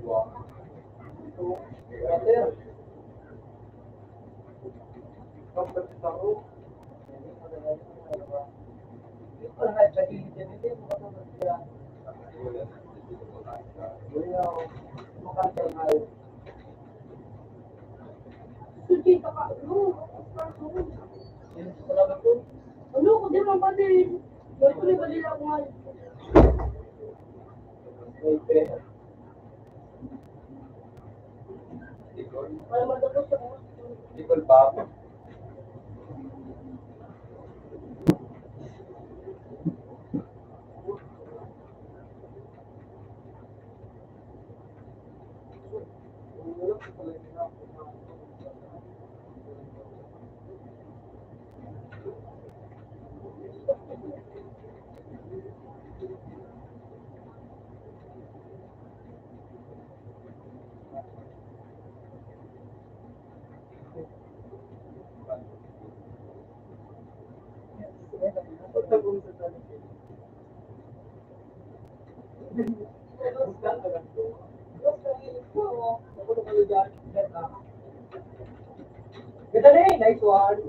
Water. Suci ka ka. Ano ko din ang pati. Tuloy ba nila ako nga. Para matapos ako. Ikol pa. Ganda na eh, nice one.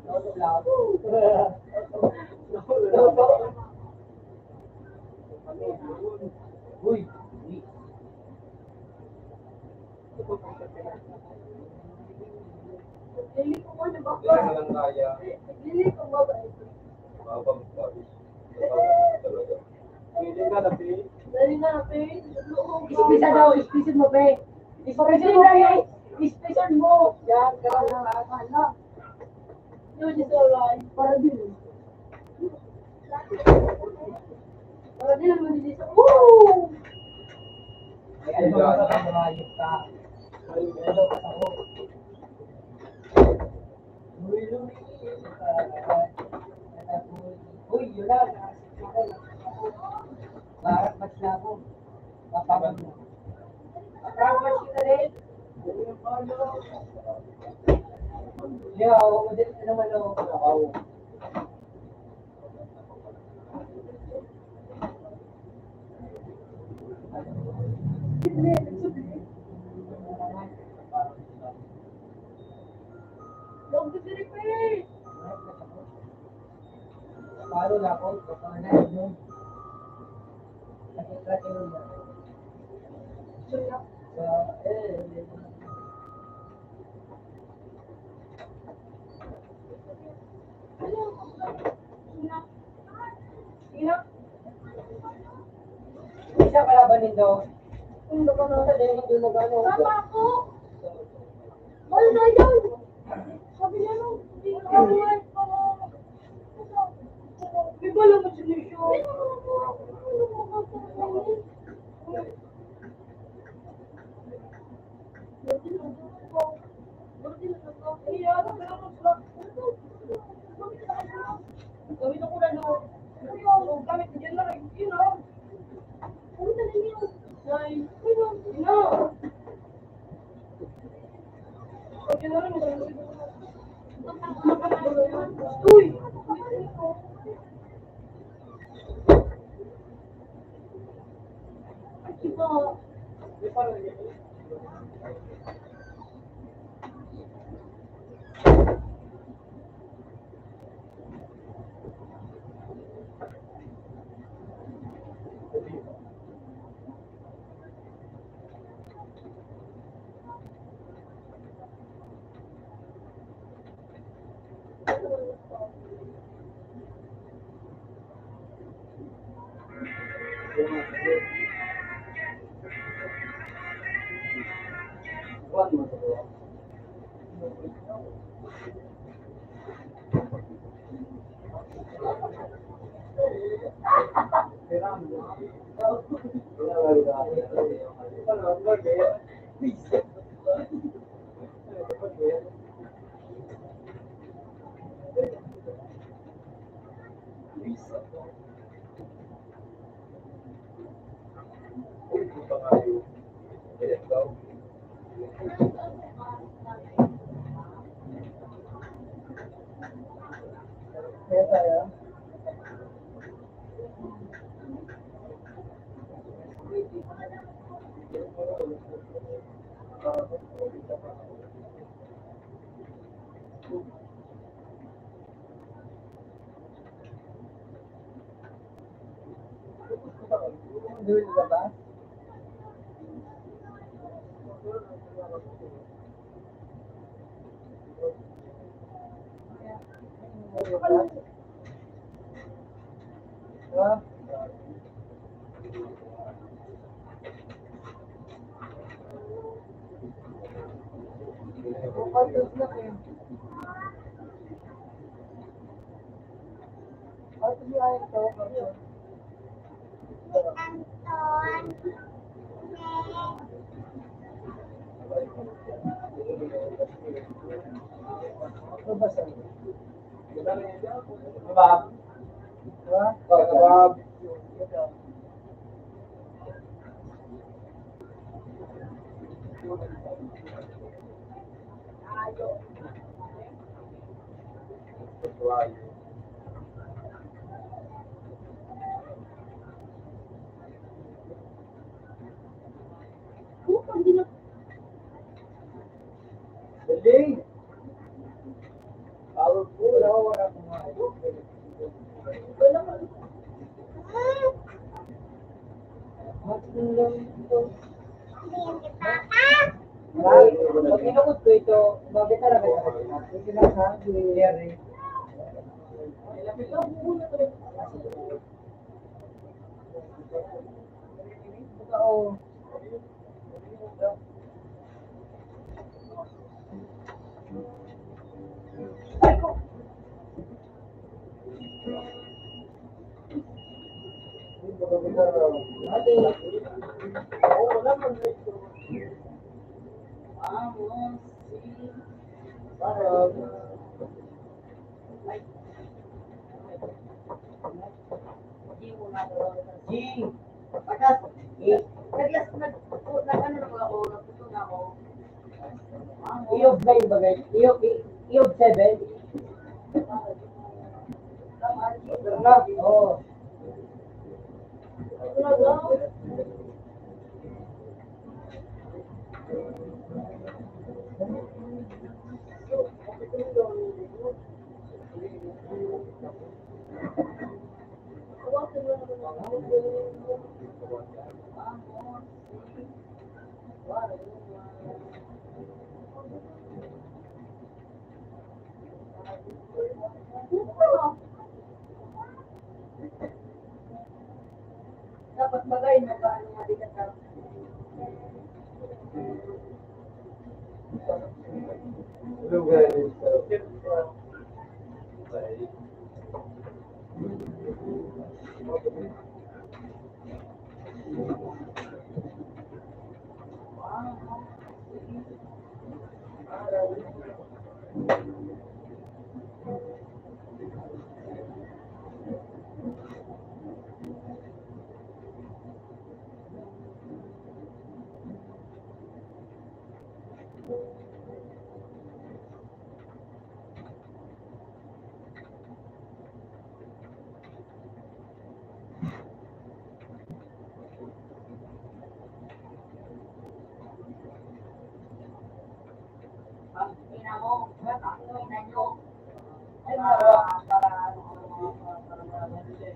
Uy, Lili ko mo, di ba? Hindi na lang kaya. Lili ko ba ba? Mabang sabi. Talaga. Hindi ka na pay. Dali nga na, pe. ispisa daw, ispisin mo, pe. Ispisin mo, pe. Ispisin mo. Yan, kala. Yun, yung sa live. Para din. Para din ang malilisa. Woo! Ay, ano ba ka, marayot ka. Ano ka sa ho? Uy, yun lang. Barat match na ako. Papaman mo. Barat match kita rin. Yeah, ako din naman ako. Huwag ka diri, pe. Paano na ako? Paano na yun? Nakikita yun na. Isa kalabanin daw. Ano ba na? Sa din doon nagano. Tama ako. Wala na yan. Sabi niya nung, hindi na ako ay para. Di ba lang ang solusyon? Gamit ako na no. Gamit ko dyan na rin. Yun na. Ano na ninyo? Ay, yun na. Uy! Diba? Kaya tayo. Doon ka ba? Ha? Bukas na eh. Ano yung ayaw ko? Ano ba sa'yo? Kebab. Ha? Kebab. Galing! Powerful. Wala kumain. Pag inukot ko ito, bakit talaga ito? Sige lang ha, Jerry. Oo. Iyog na yung bagay. Iyog 7. Oo. Dapat bagay na ba ang mga dikataw?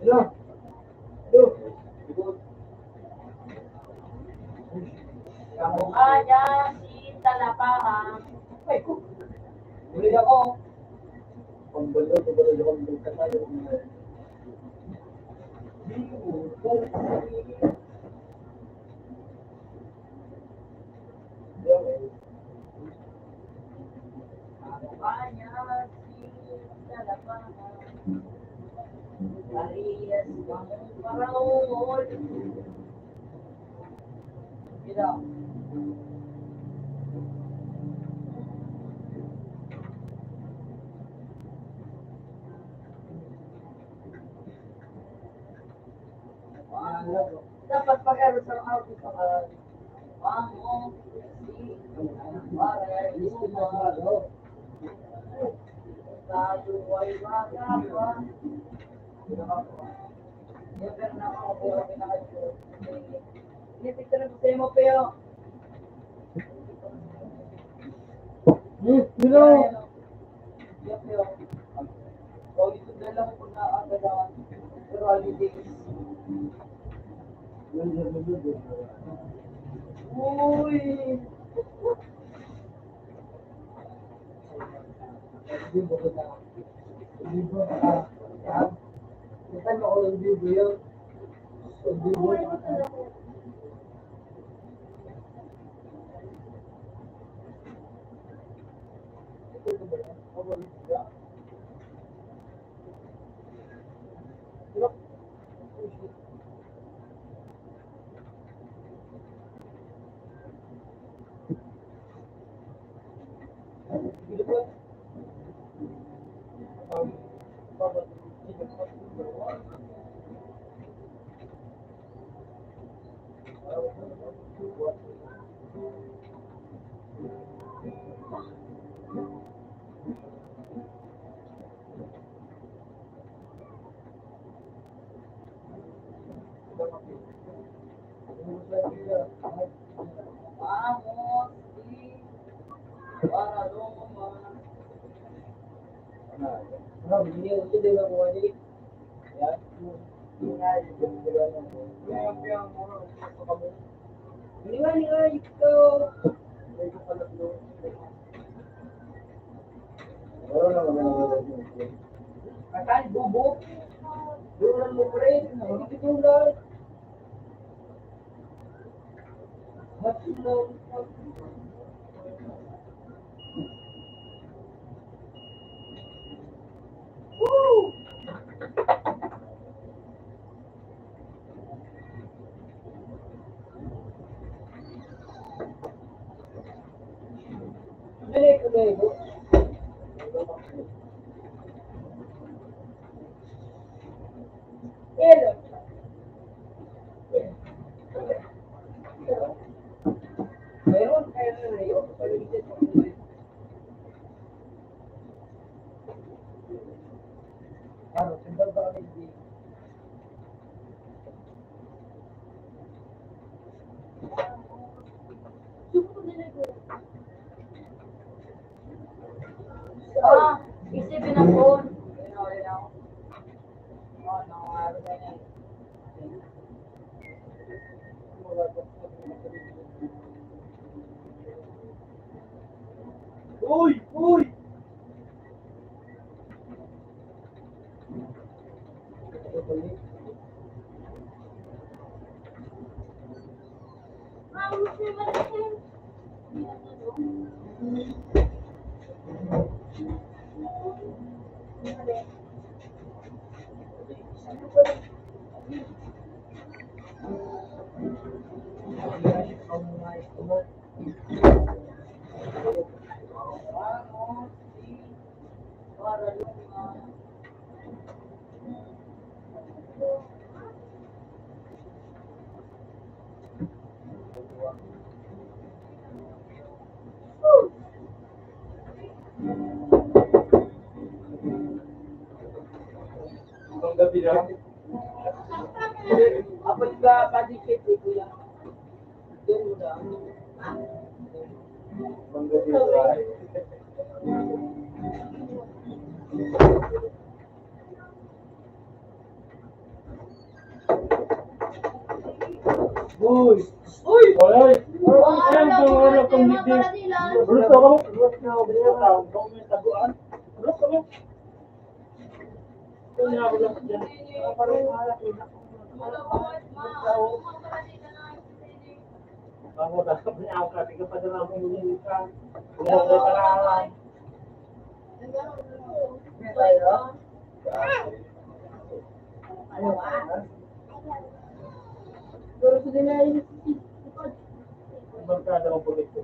Hello? Hello? Kamukha si Talapahan. Ay, ko. Huli ako. Pambalo ako ng katayo. Kamukha si Talapahan. Parehas kang paraol. Gila. Dapat pag-aral sa auto sa Pangong si para luma. Tayo ay magapa. Never na ako pero pinakayo. Nipit na sa mo pero. Hello? O ito na lang kung naagalaan. Pero holidays. Uy! Saan ako ng video yun? Vamos, sí, para Roma. Kakali bubuk. Duran mo pre. Hindi ko lang. Hati lang. Dili ko na ito. Hello. Meron kayo na rin. Ano, sendal ba kami hindi? Isipin ang phone. Oh, no, I was like, Uy! Uy! vamos, sí, para Roma. Ang gabi lang. Apa juga padikit itu ya. Dia udah. Ang gabi lang. Uy! Uy! Uy! Ayun kang wala kang hindi. Ulos ka mo? Ulos ka mo? Tawag ko may taguan. Ulos ka mo? Ito nga ulos dyan. Parang halak nila. Ako dapat niya ako kasi kapag na ako hindi ka. Kung may pangalan. Ano ba? Pero sa dinay, Barkada mo po ito.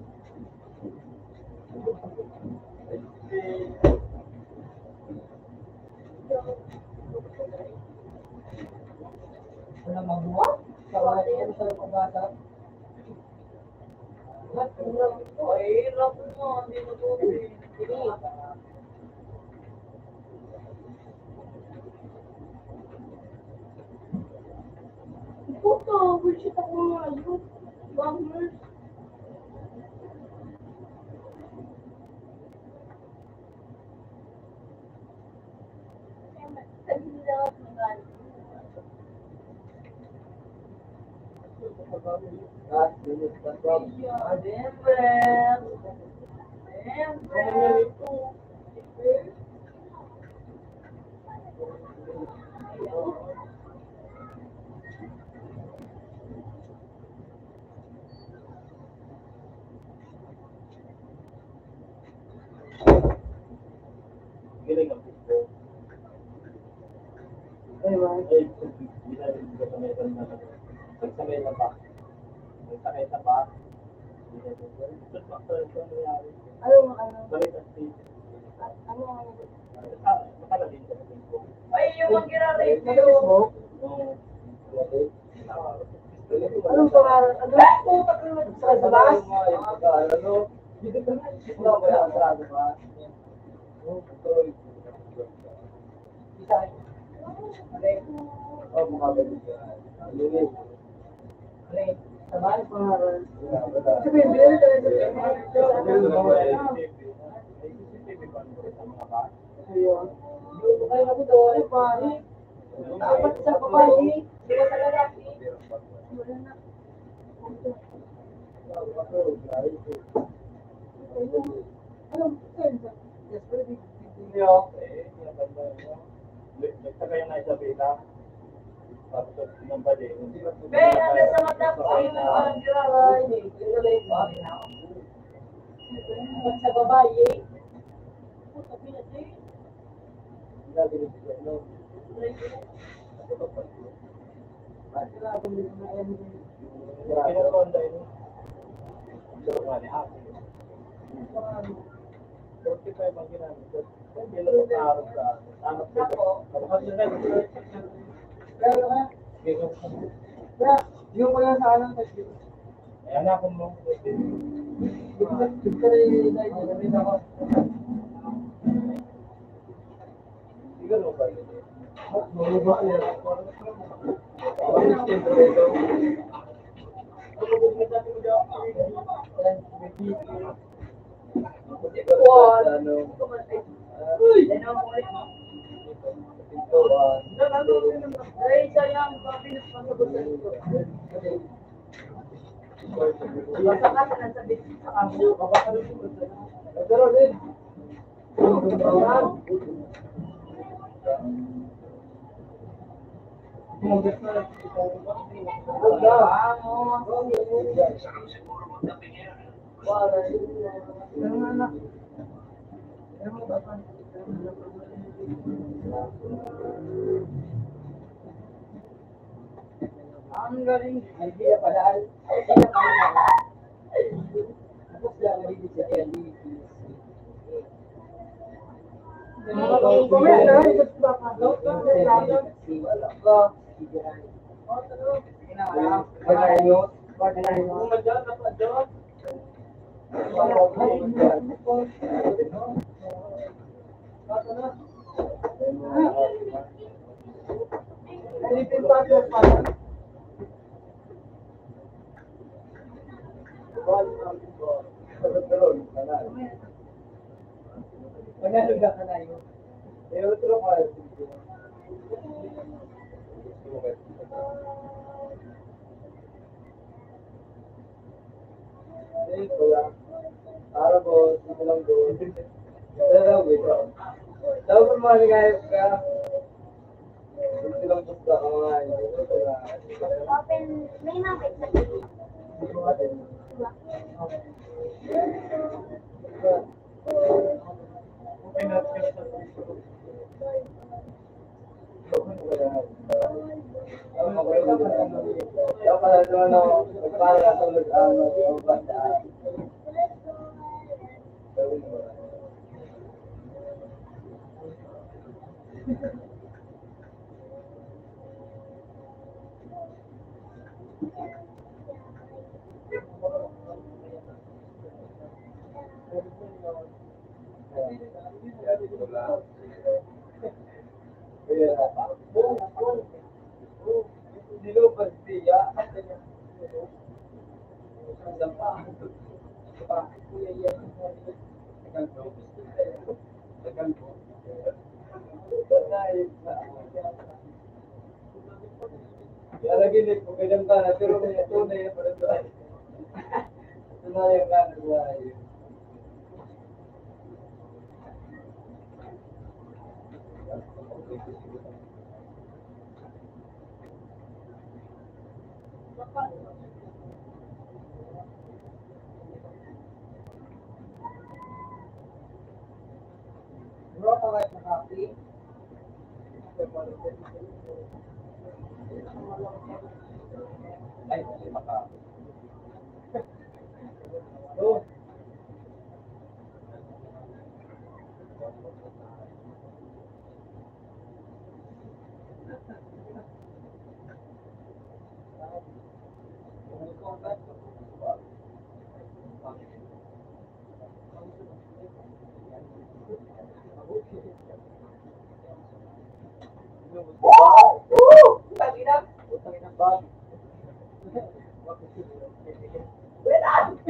Wala mabuha? Kawala yan sa pabata. Ay, hirap mo. Hindi mo to. puto, bullshit ako mga yun. Bummers. Giling ang gusto. Ay, binalik ko sa meron na nagsamay na ba? Nagsakay sa ba? Ano? Balik ang state. Nakalagin ka sa Facebook. Ay, yung mag-gira-rate mo yung... Anong pangalan? Ano? Putak na sa bus? Ano? Dito ka na. Dito ka na. Sarado ba? Oh, mukha ba dito? Sa bus, pangalan. Sabi, bilhin ka na ayun. Ay, ako doon, pare. Dapat sa babae. Di ba sa lalaki? Wala na. Ano? Yes, pwede. Nagsakay na isa pila. Tapos sinambali. Be, ano sa mata ko? Ay, parang gira-ray. Gira-ray pa. Dapat sa babae. Puta, pinatay. Yung ko lang sa ano, Ayan ako mo. Siguro ba yun? ay, sayang, papilis pa sa basta ka sa nasa bisip sa kamo. Pero din. Ang galing, ay di na pala. Ay di na pala. Tapos lang ang hindi siya yan. Comment na, ito sa baka. Wala ka. Panalo ka na yun. lang doon. Dalaw, ito. Daw kung maligayos ka. Ito lang basta ka mga Open, may mapit sa TV. Lagi ni kung ganyan ka na, pero kung ito na yan, parang ito. Ito na yung ka na. Bro, kawait na coffee. Ay, lima ka. Oh.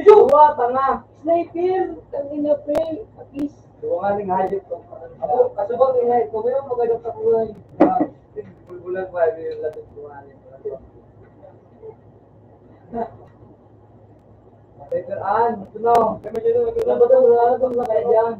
Dua, tanga. Sniper, tangina pe. Akis. Dua nga ning hayop ko. Ako, kasubag ni hayop ko. Ngayon, magadap sa kulay. Bulbulan pa, yung latot ko nga ning. Peperan, ito na. Kaya dyan, ano ba na kayo dyan?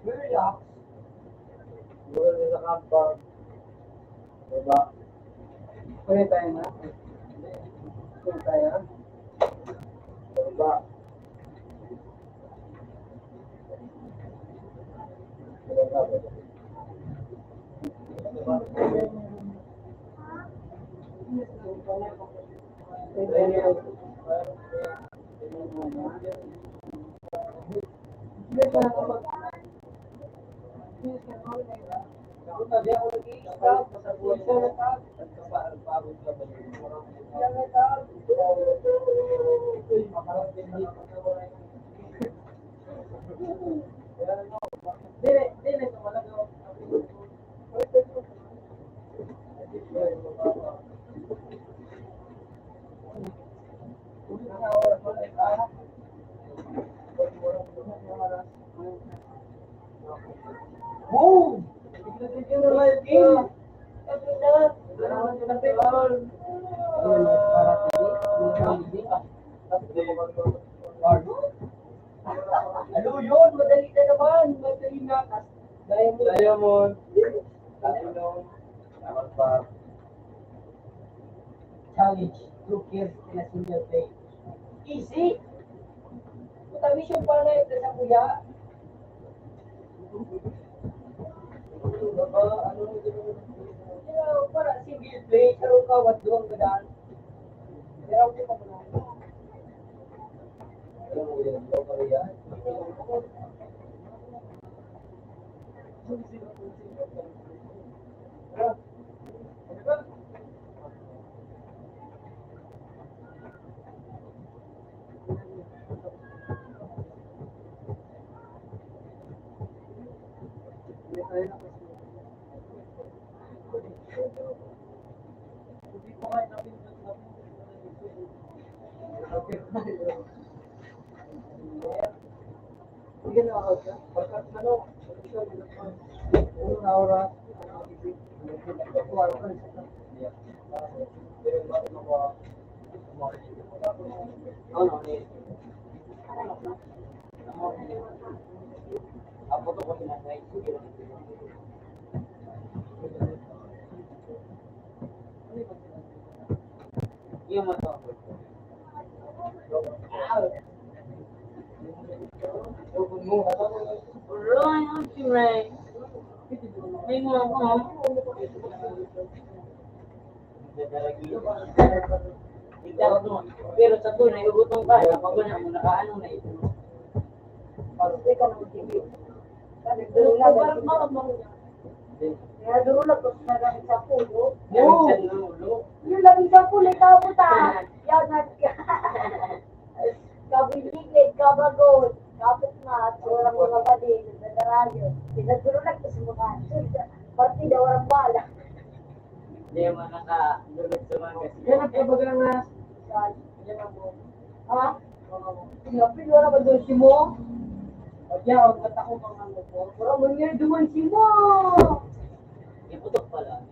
Relax. Mula sa kampang. Diba? Kaya tayo na. Kaya tayo. Diba? Boom! Ano yun? Madali na naman. Madali na. Diamond. Diamond. Dapat pa. Challenge. 2 kills in a single day. Easy. Puta mission pa na ito sa kuya. Para single play, pero kawat doon ka daan. Pero ako pa muna. Alam mo yan, ikaw pa rin yan. Pero sa tunay, ubutong ka, kapag na mo nakaano na ito. Pasti ka ng TV. Kasi duro na kaya duro lang kung nagamit sa pulo. Yung lagi sa pulo, ikaw po ta. Yan na. Kabiligid, kabagod, kapit na, surang mga badin, nadaralyo. Pinagduro lang kasi mga pati daw ang bala. Hindi mo nakadulog sa mga kasi. Yan ang kabagang na. Yan ang mo. Ha? Pinapin, wala ba doon si mo? Kaya, huwag ba't ako mga ano po? Wala mo nga duman si mo! Iputok pala.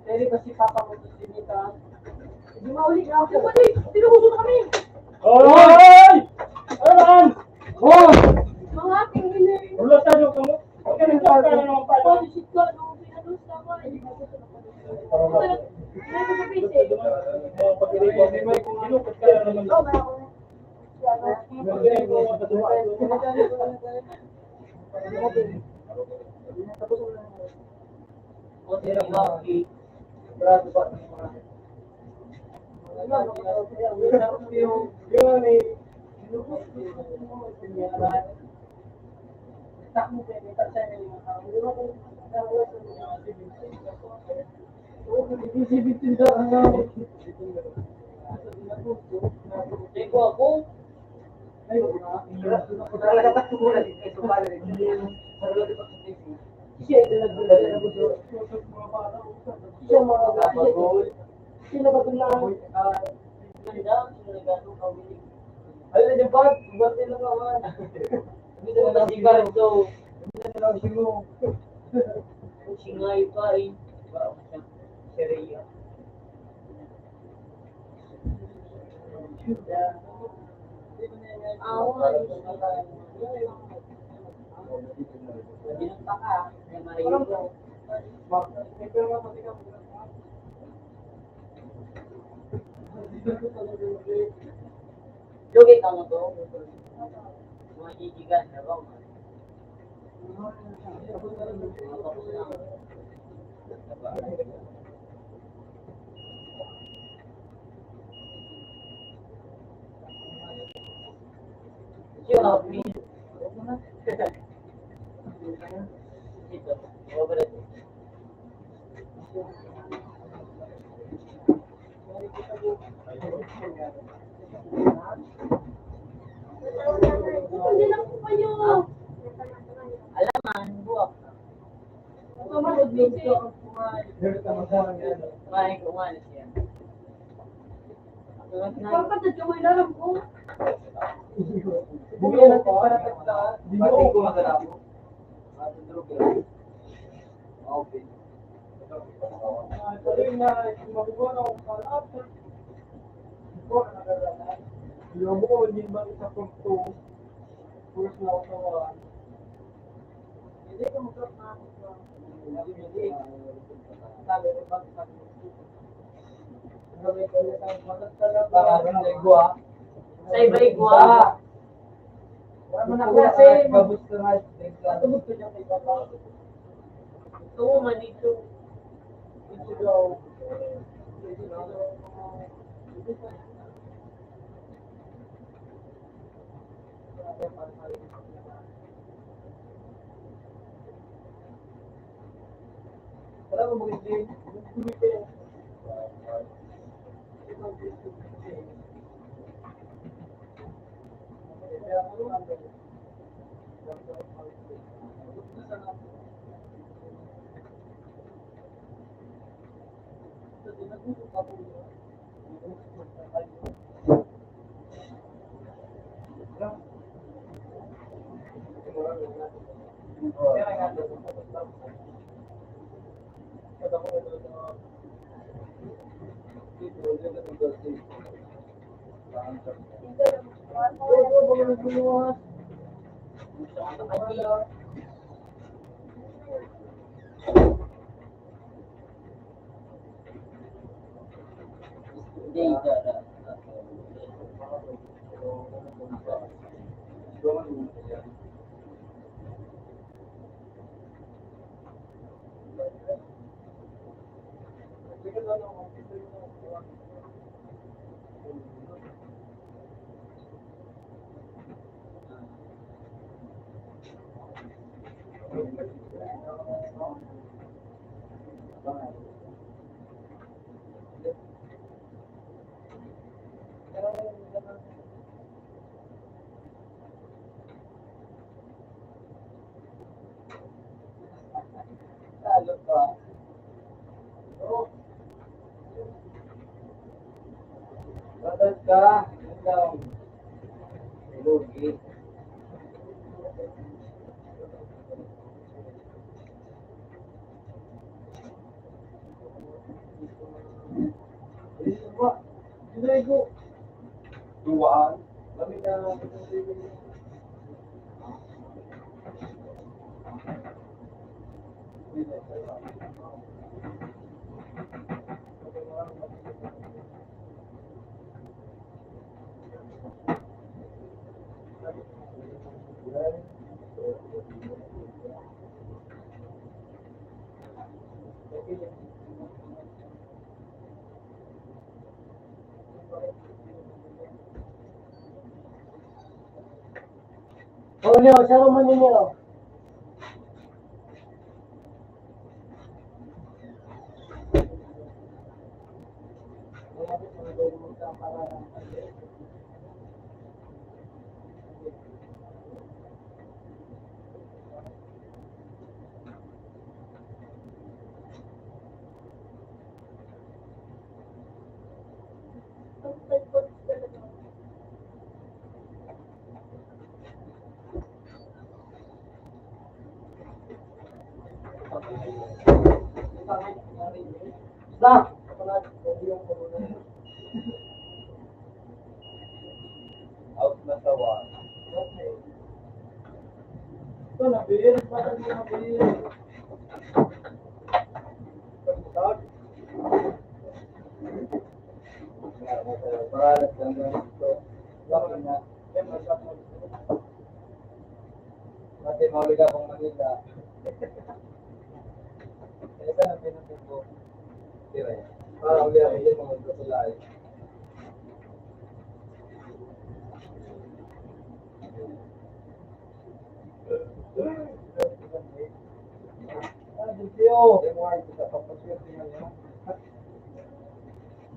Pwede ba si Papa mo to si Nita? Hindi maulit na ako. Hindi, tinugusto na kami! Hoy! Ano naman? Oh! Mga ating hindi. Ulo sa iyo kamo. Okay, nagsabi ka na naman pala. Pag-isip ka, nung pinadus na ko, hindi mo gusto na pala. Hindi ko sa PC. Pag-ibig mo, may kung ilukot ka na naman. Ikaw, may ako na. Pag-ibig mo, matutuwa. O, sila ba? Brado ba? Eko ako. Siya ito siya mga sino ba ito lang? Ayun na dyan ba? Ba't nila kawan? Hindi na nasigar ito. Hindi na lang sino. Singay pa rin. Parang siyang sereya. Binunta ka. May mariyo ko. Joget ka mo to? Mga jijigan, diba? You love me. Ito, over it. Hindi lang po kayo. Alaman, buwak. Tumarod busy. Kumain ko umalis yan. Pagkatad yung may laram ko. Bumili natin para tagda. Pati ko magana po. Okay. Sabi na, mabubuha na akong kalap. Yung mo ko, hindi ba isa kong to? Puros na ako tawa. Hindi ko magkak na ako sa... Hindi. Sabi ko ba sa sabi ko na tayo magkakala. Para rin na igwa. Sa iba igwa. Wala mo na kasi. Gabos ka nga. Patubog ko niya kay Papa. Ito mo man dito. Dito daw. Dito daw. Wala mo mag-i-play. Oh, Leo, siya man ninyo. Nah, out na tawa. Ito na, Bir. Parang di na, Bir. Para sa ito. Bakit na? Kasi maulig akong Manila. Ito na pinatid ko. Diba yan? Para uli ako yung mga tutulay. Dito. Kita papasyon niya yan.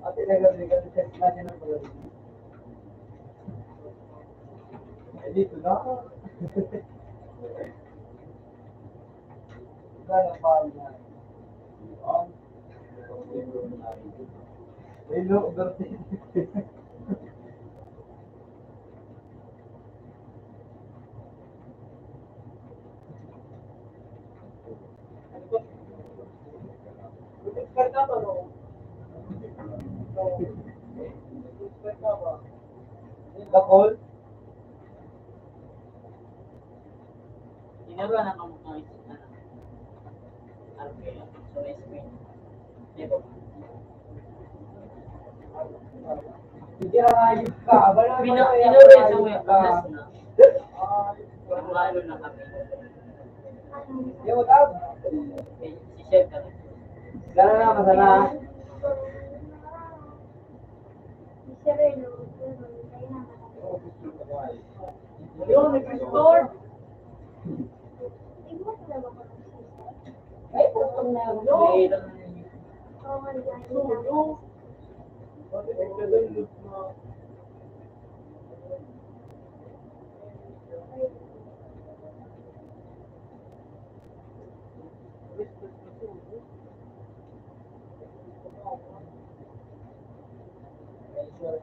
At ilagay-ligay sa natin ang pala. Dito na. Gano'ng mahal niya. Hello, birthday. Bakol? Ginagawa na kamo ng RPL, so screen. Diba? Hindi na ayos ka. Pinuri sa web class na. Malo na kami. Yo, tab. Si-share ka rin. Gano'n na, masana. Yun, nag-restore. Ay, putong na yun. Mayroon na yun. Ngayon,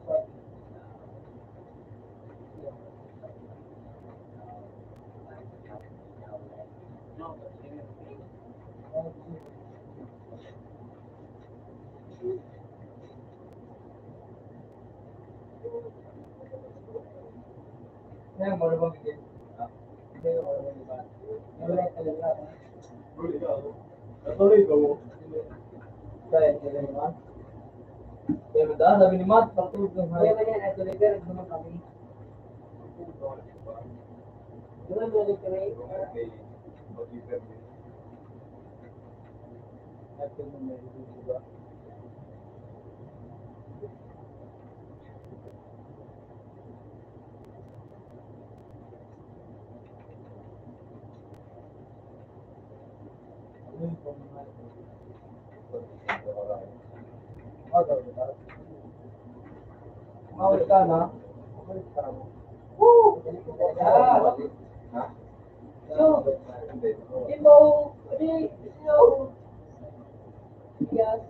mo na bang bigyan? Hindi, wala bang iba? Wala yung talaga. Natuloy ba mo? Kaya, kaya naman. Kaya ba, sabi ni Matt, pagtulog ng high. Kaya ba yan, ito later, naman kami. Doon mo ulit kami. Ito mo may diba? Mawala ka na? Woo! So, Jimbo, yes.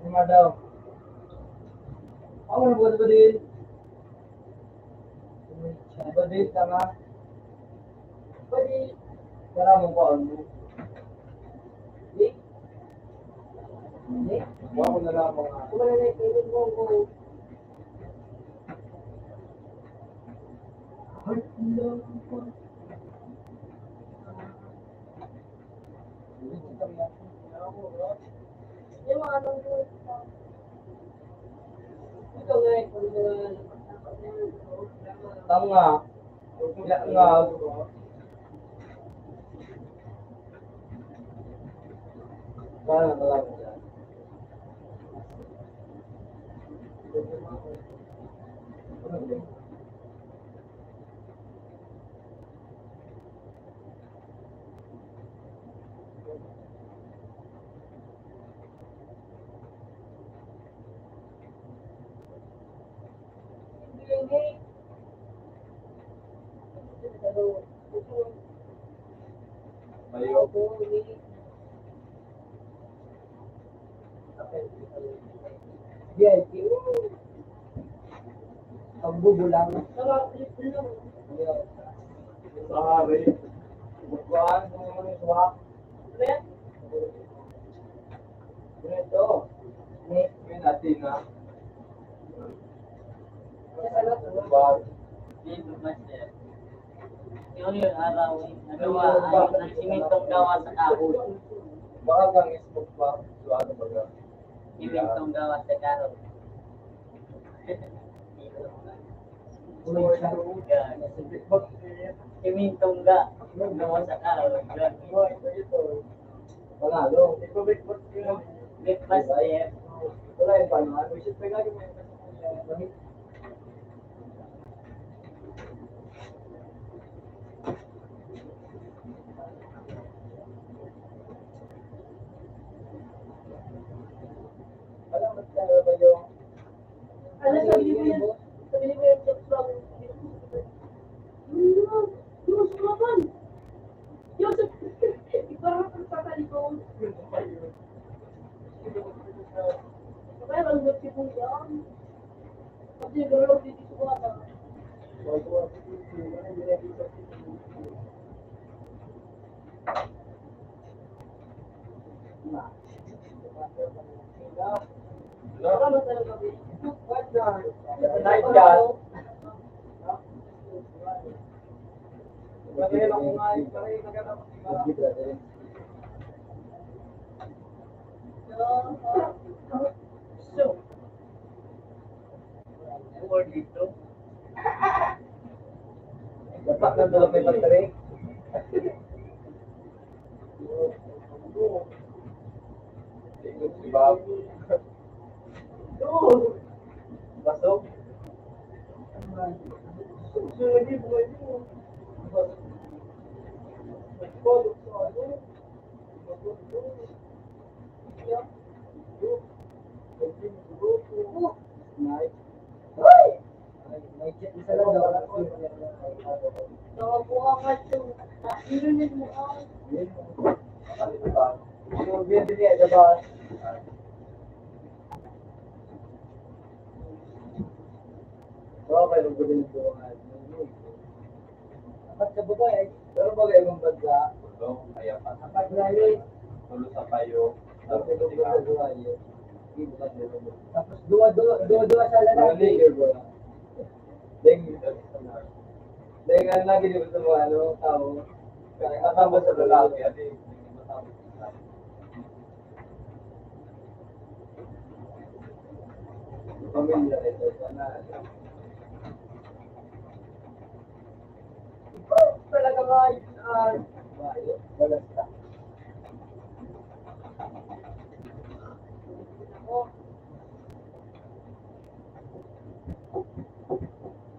Madam. Ako na ba din? Ba din, tama? Ba din? Para mo ba ano? Hindi? Hindi? Huwag ko na lang mga... Kung wala na yung ko. Heart love. Yung mga anong doon. Ito nga eh. Tanga. Nga. Parang talaga siya. Ayaw. VIP. Pagbubulang. Sorry. Bukuan, kung ano yung swak. Ganito. May natin na. Dito master. Yun yung araw, nagawa ay ng simentong gawa sa kahoy. Baka kang smoke pa. So ano ba ka? Simentong gawa sa kahoy. Simentong gawa sa kahoy. Panalo. Big master. Wala yung panalo. Wisit pa nga yung alam mo ba yung Ano sabi mo yan? Sabi mo yan, jokes lang. Yung sumaban. Yung sa... Parang ang sakalikong. Kaya lang nagsi po yan. Kasi gano'n dito sa wala. Ano talaga ba? night gas. Magayon ako nga, magayon na gano'n. So, Or dito. Dapat na dalawa may battery. Si Bob. Basok. Lagi buhay mo. Isa lang daw. nakabuha ka ito. Inunin mo ako. So, bien din niya, diba? kayo magulong doon. Dapat sa babae, pero bagay mong bansa, kapag lalit, tapos dua sa lalaki. Dahil nga lagi di ba sa mga tao, kaya katama sa lalaki, pamilya ito, sana. Talaga nga, wala sa.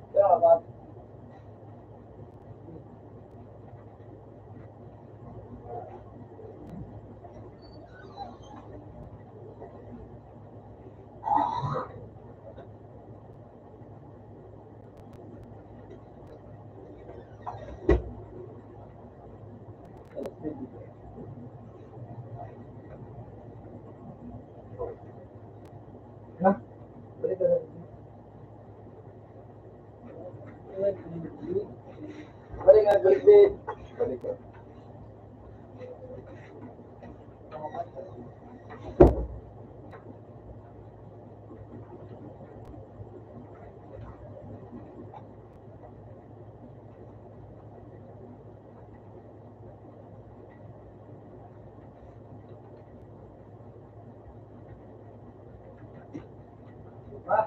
Kaya ba? Ha? Balik ka na. Balik nga, balik din. Balik ka. Ha?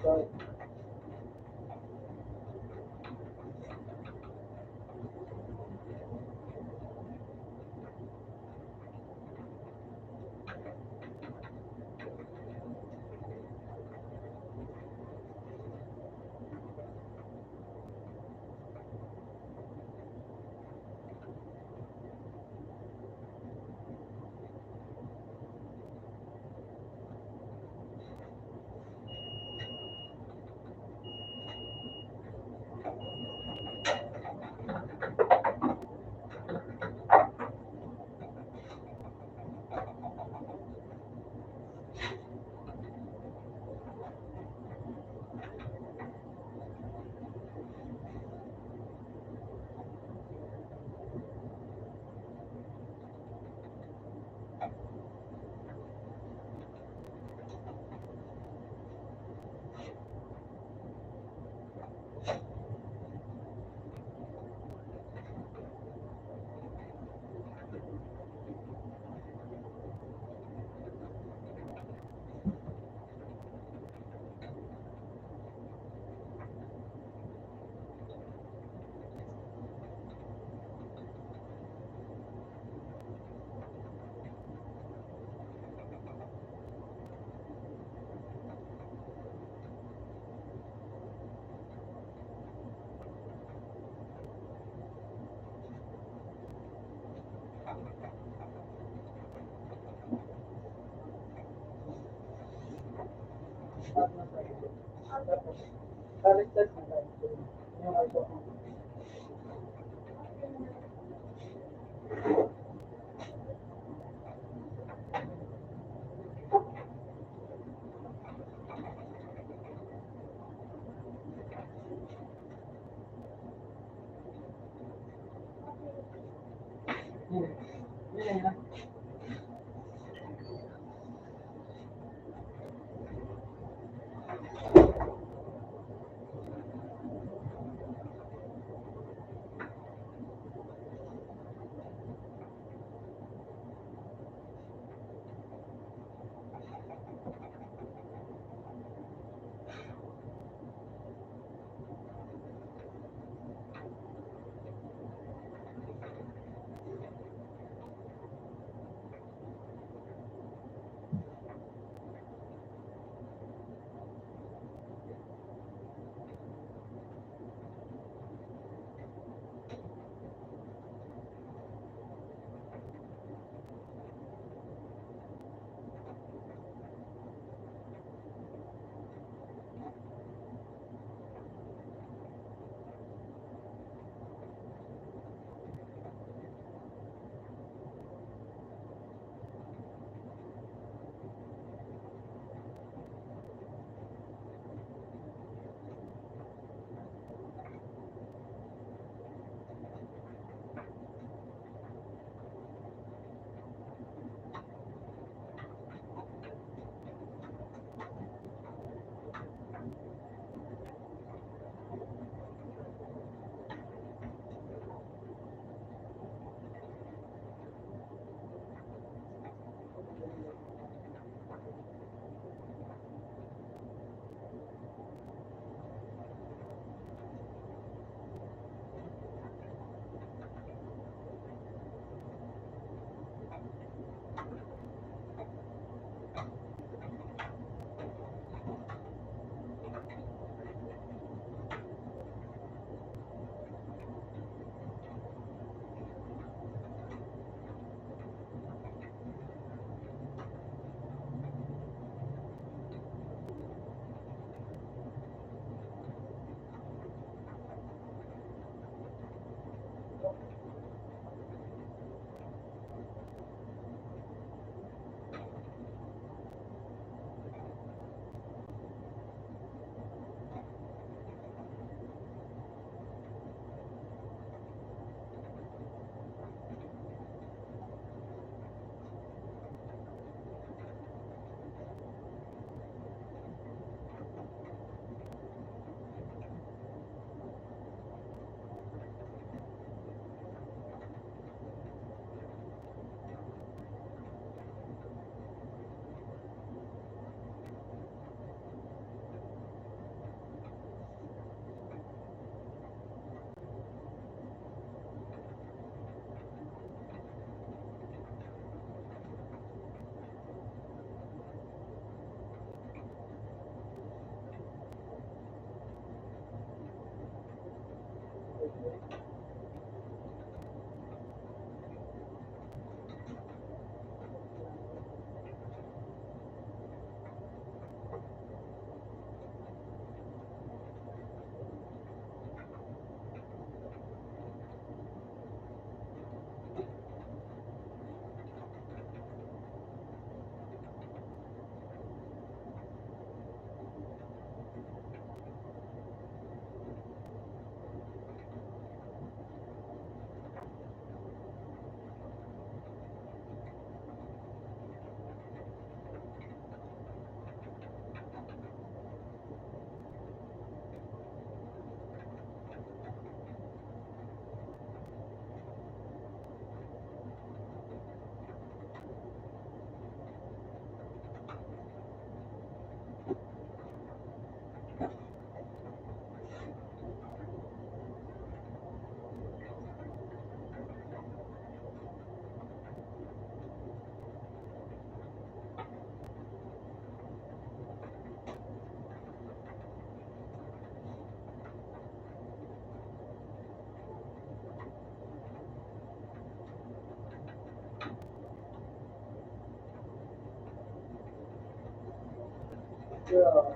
Sorry. Baliktad na tayo. Yung ako. Yan. Yeah.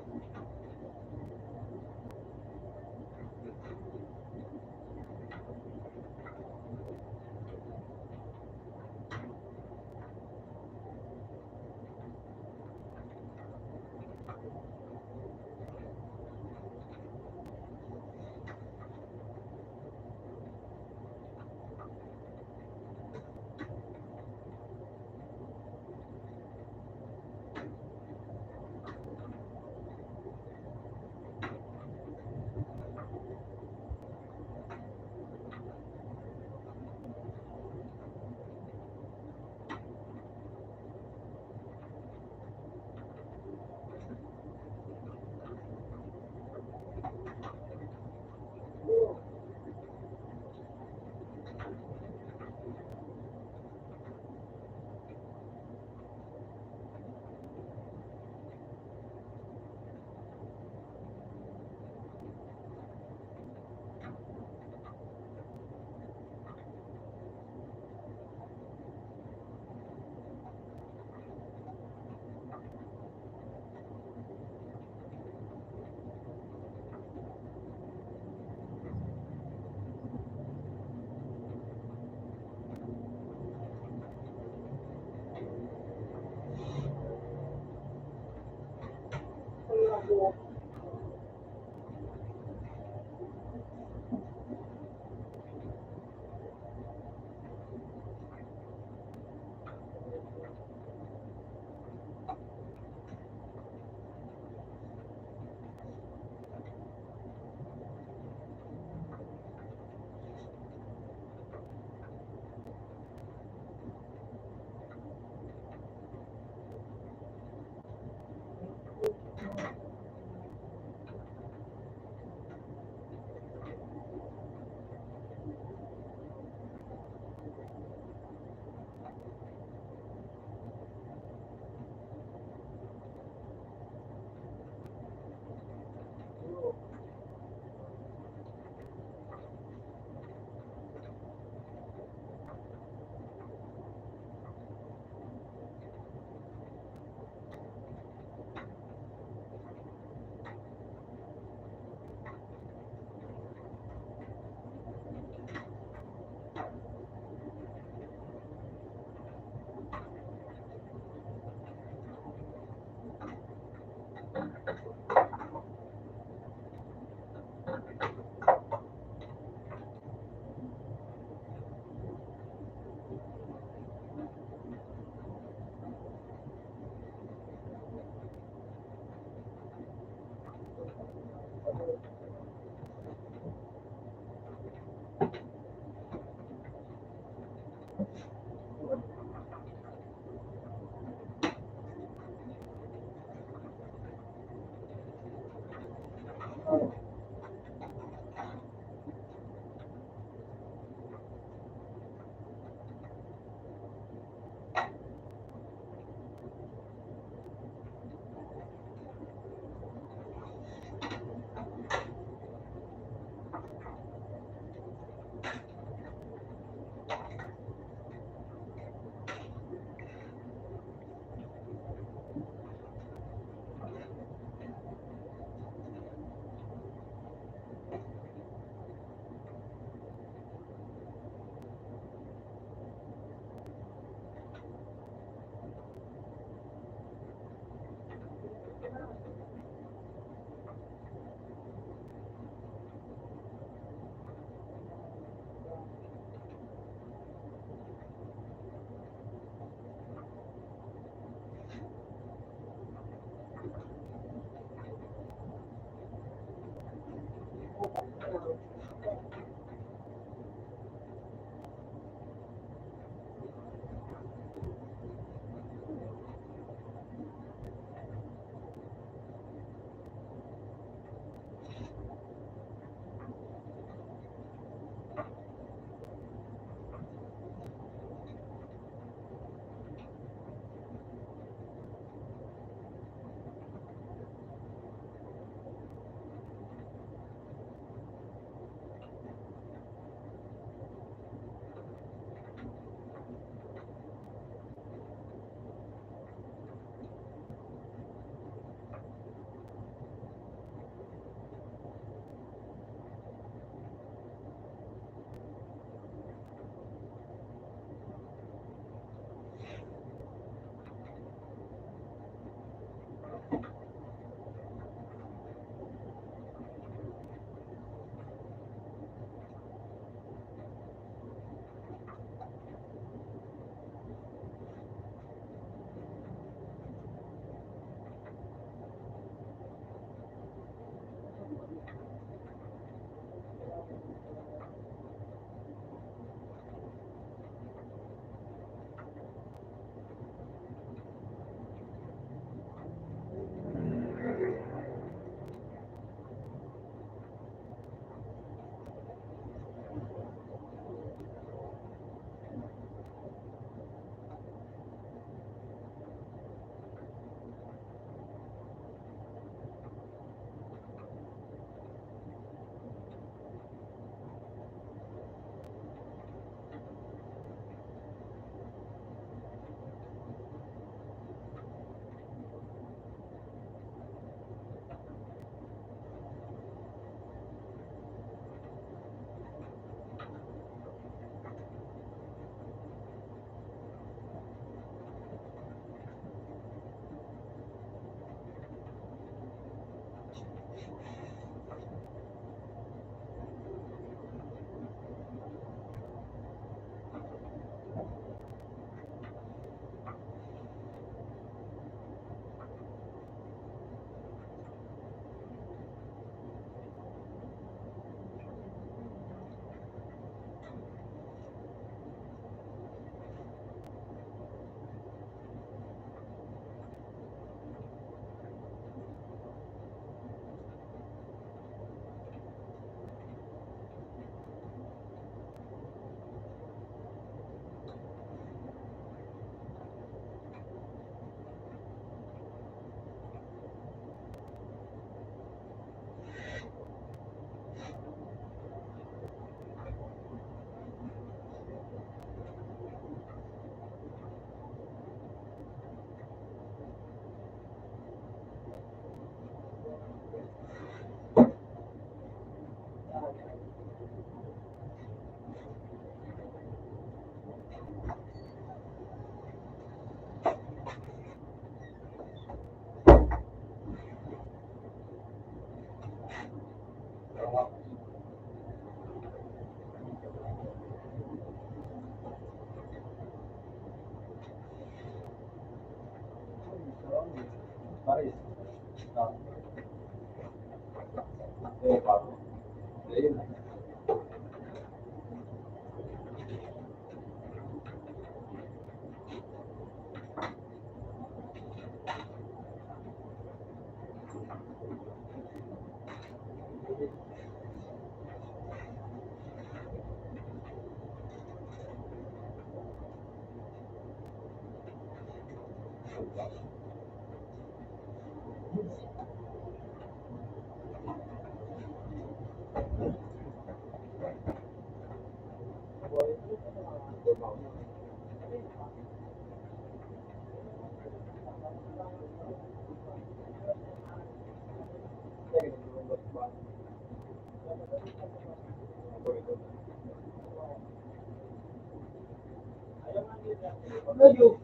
Laju.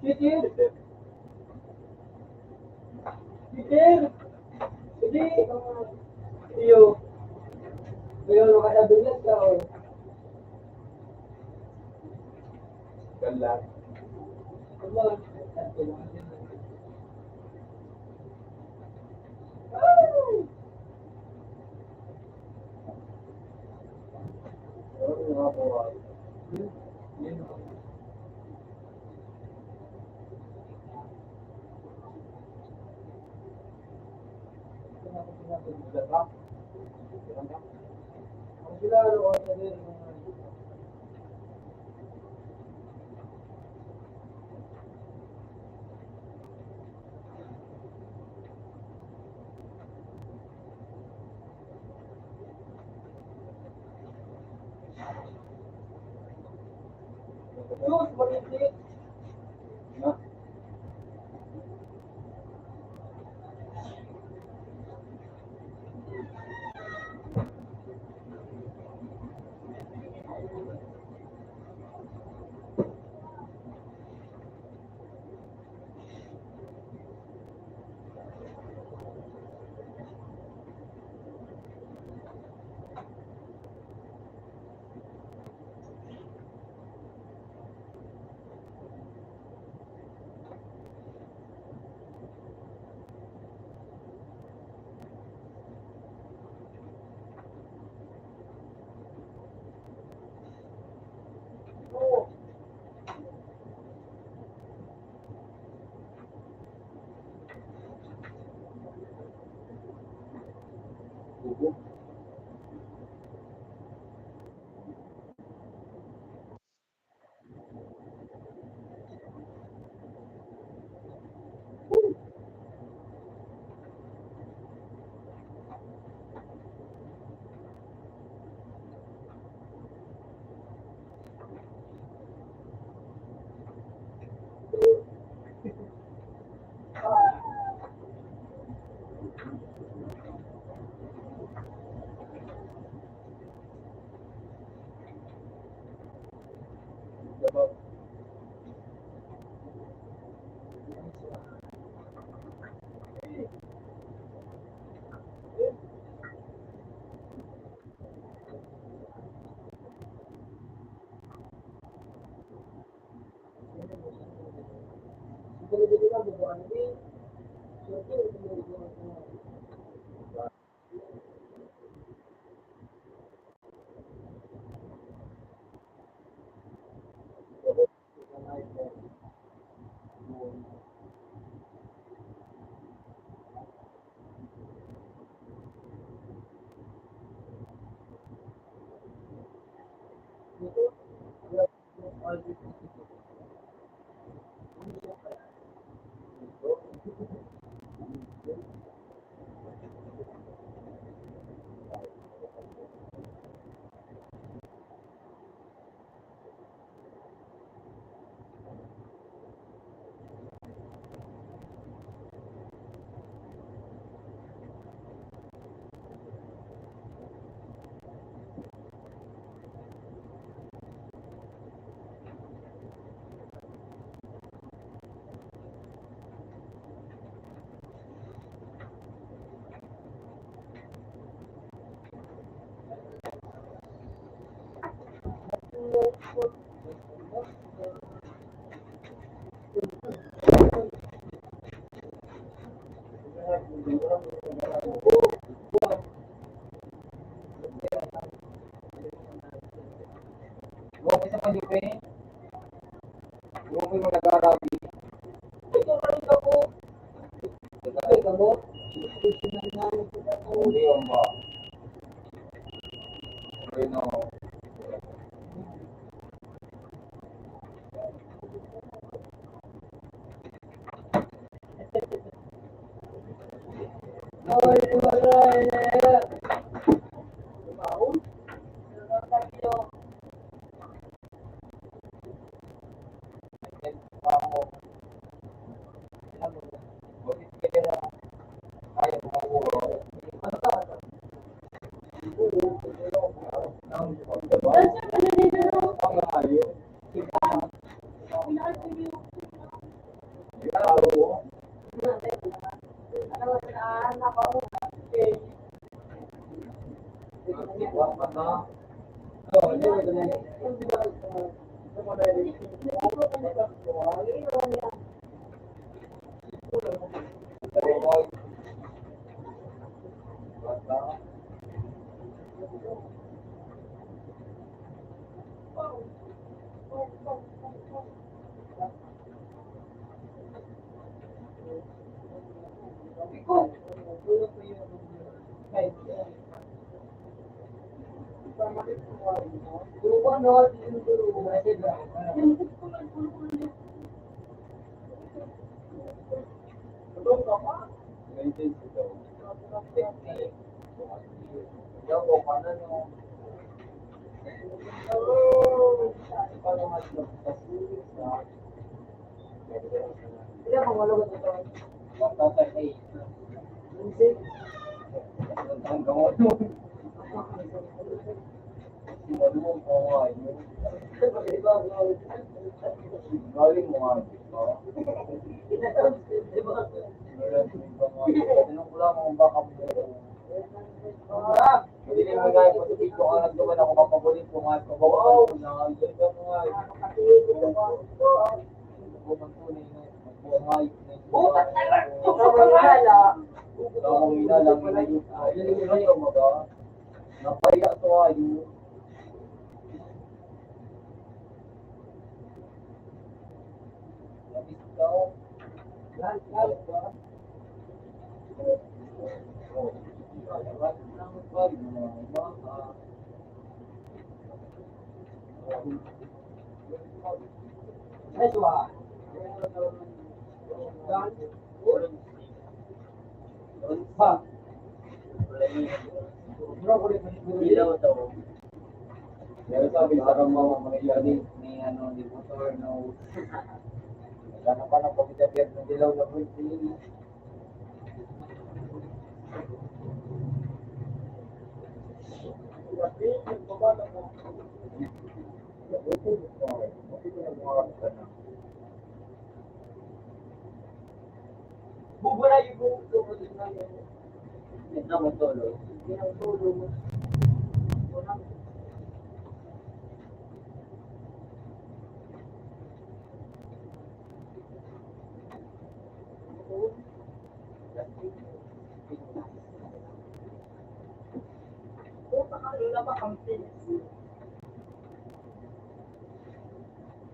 Cicir. Cicir. Jadi, iyo. Iyo, nakadabilat ka. Gala. Gala. Terus, politik. Huwag sa palipe. Huwag mo nag-arabi. Ito pa rin ako. Nagkakay ka mo? Hindi yung ba? Ano? Kasi pananay na ako. Ilaw daw. Pero sabi sa mga mangyayari ni di motor no. Nagano pa ng pagkakabiyat ng dilaw na pwede. Bubura yung buong Ito mo tuloy.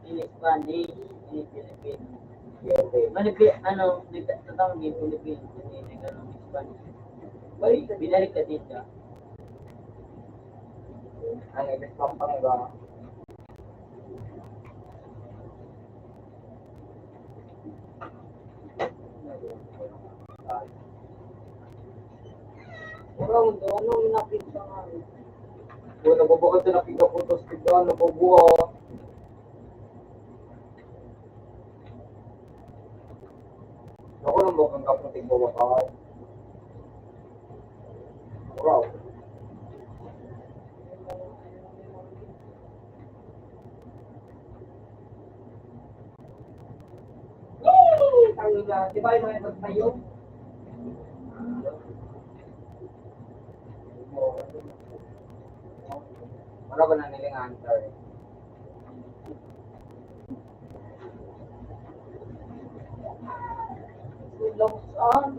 In Spanish, in Filipino. Tatawag din Filipino. Hindi ganun in Spanish. Binalik ka din siya. ang nagpampang ba? Round, anong nakita nga? Kung nababakad na nakita po sa stigan, nababuha. Ako nang bukang kapunting babakad. Wow. Di ba yung mga nagtayo? Wala ko na niling answer. Sulang saan?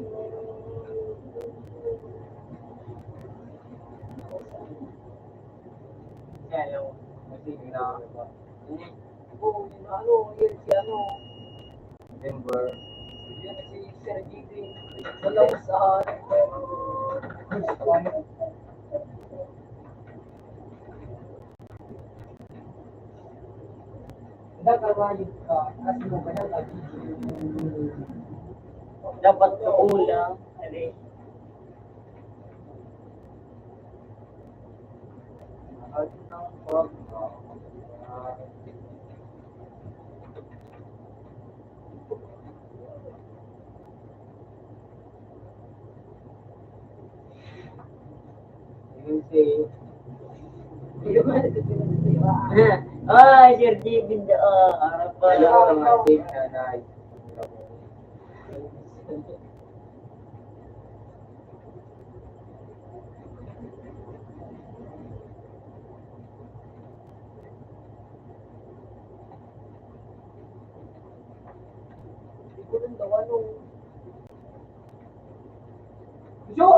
Kaya yung masing na Oh, ano, yun si ano. Denver. Yan si Sir Gigi. Sulang saan? Nagkakaroon ka, kasi mo ba yan lagi? Dapat sa ulam. Yung si Ay, Sir David, harap pa. Kaya ako naman din nanay. Yo!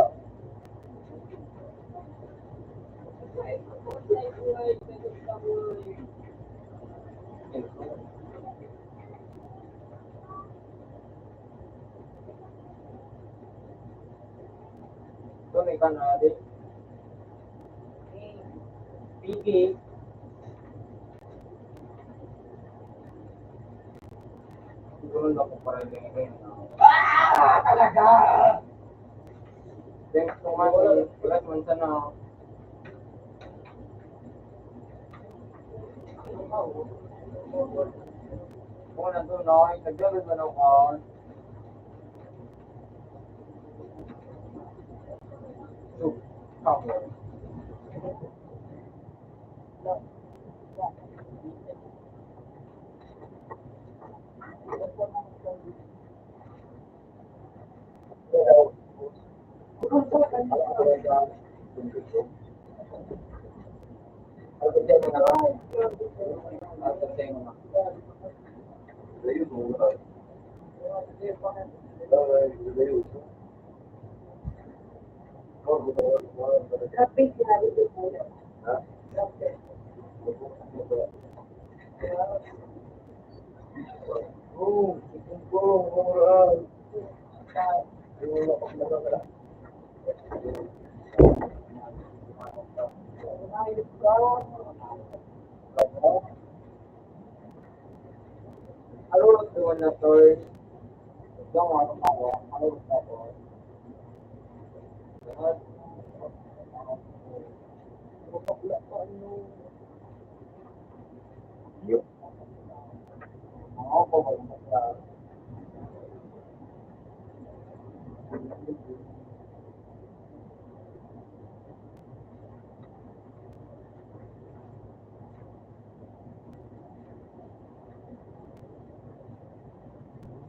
Doon ikan na din. Piki. Siguro lang kung parang ganyan. Talaga! Thanks so much. Ulat man sana. Kung nandun na, nagdagad man ako. So, couple. Halo, teman Natoy. Jangan apa halo Natoy. Yuk. Apa masalah?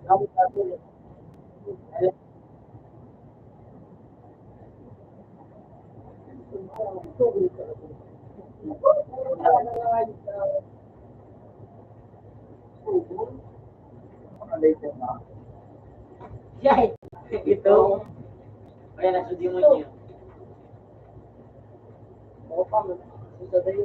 Kamu satu ya. Yay! Ito. Kaya nasudi mo niyo. Mau kamu susah deh.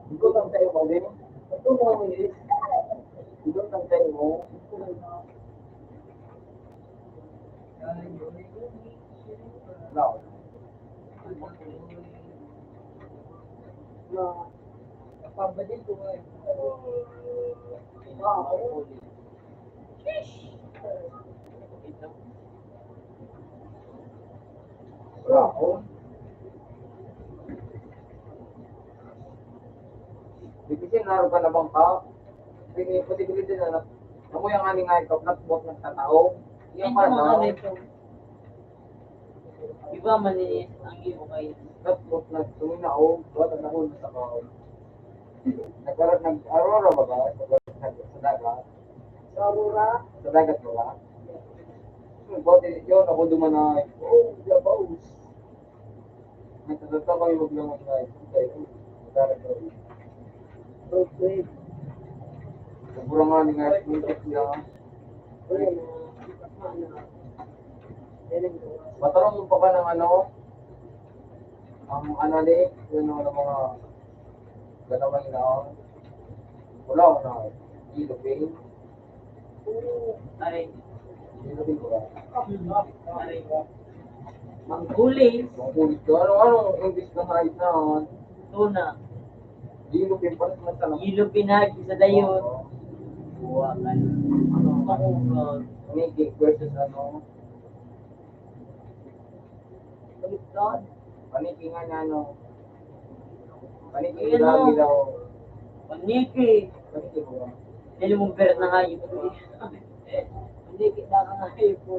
Ikut sampai mau deh. Itu mau ini. Ikut sampai mau. Nah. Nah. Apa begitu? Wow. Kasi naroon ka na bang ka? Sige, posibility na mo yung aning ay kaplat-bot ng tatao. Yung Ito mga ano, nito. Iba maninis ang iyo kayo. kaplat na tuminaw, buhat ang nahul sa kao. Nagkaroon nag-arora ba ba? Sa dagat? Sa Aurora. Sa dagat ba ba? Buhat yun, ako dumanay. Oh, yabaus. Nagtatata ko yung maglamang na ito. Dagat ba? Okay. Sobrang nga nga muntik niya. Matanong mo pa ba ng ano? Ang ano ni, yun ang mga ganawang na wala ko na ilubing. Aray. Ilubing ko ba? Aray. Manghuli. Ang kulit ko, ano English na height na Tuna. ilubing pa naman sa lang. Ilo pinagi sa dayon. Buwakan. Ano mahulog. Panigig versus ano. Panigig nga niya ano. Paniki lagi daw. Paniki. Paniki mo. Dili mong berat na hayop ko. Hindi kita ka hayop ko.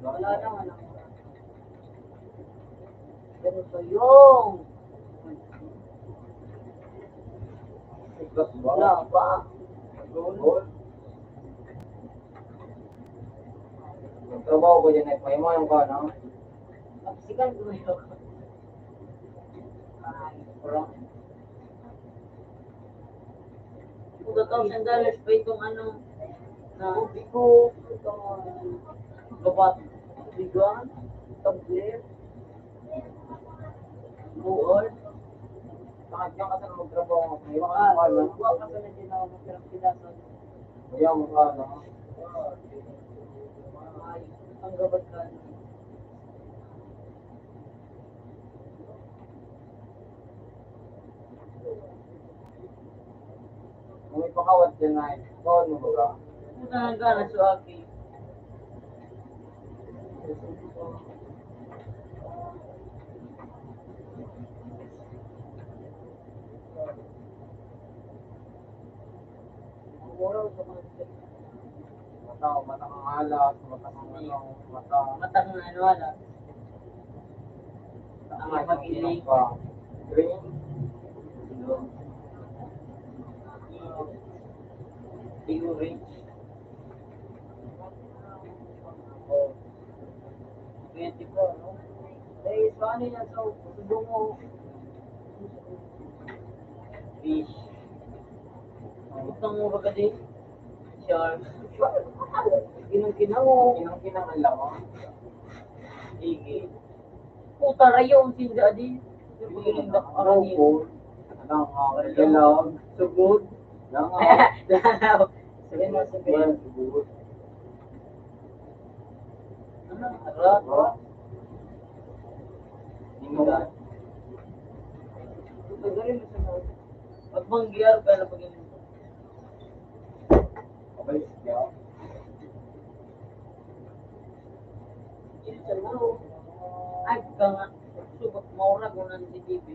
Wala naman ako. Pero sa yung. Ikas ba? Wala ba? Goal. Trabaho ko dyan ay may mga ka, no? Kapsikan ko yun. Ay, bro. $2,000 pa itong ano na bigo, itong gabat, bigan, tablet, buol. Bakit ka kasi magtrabaho? May mga Ah, ka, no? huwag ka na din ako ng pilasan. Kaya mo ka, no? Ay, ang gabat ka. Kung may pakawat dyan na, kawat mo ba? Puta ng gana sa akin. Muraw sa mga Mata kang alas, mata kang ano, mata. matang na ano wala. Ang magiling. Green. Theory. Oh. 24, no? Eh, so ano yan? So, subo mo. Fish. Utang mo ba ka din? Shark. Kinang-kinang mo. Kinang ang lamang. Sige. Puta rayo ang tinda din. Ano po? Ano nga? Hello? Sugod. Ano nga? Lanaw. Sige na, sige. Well, good. Arap. Hindi. Pagdarin mo sa mga. Pag mangyar, kaya pag yun. Okay, yeah. Isa mo. Ay, ka nga. Subak maura ko ng CCTV.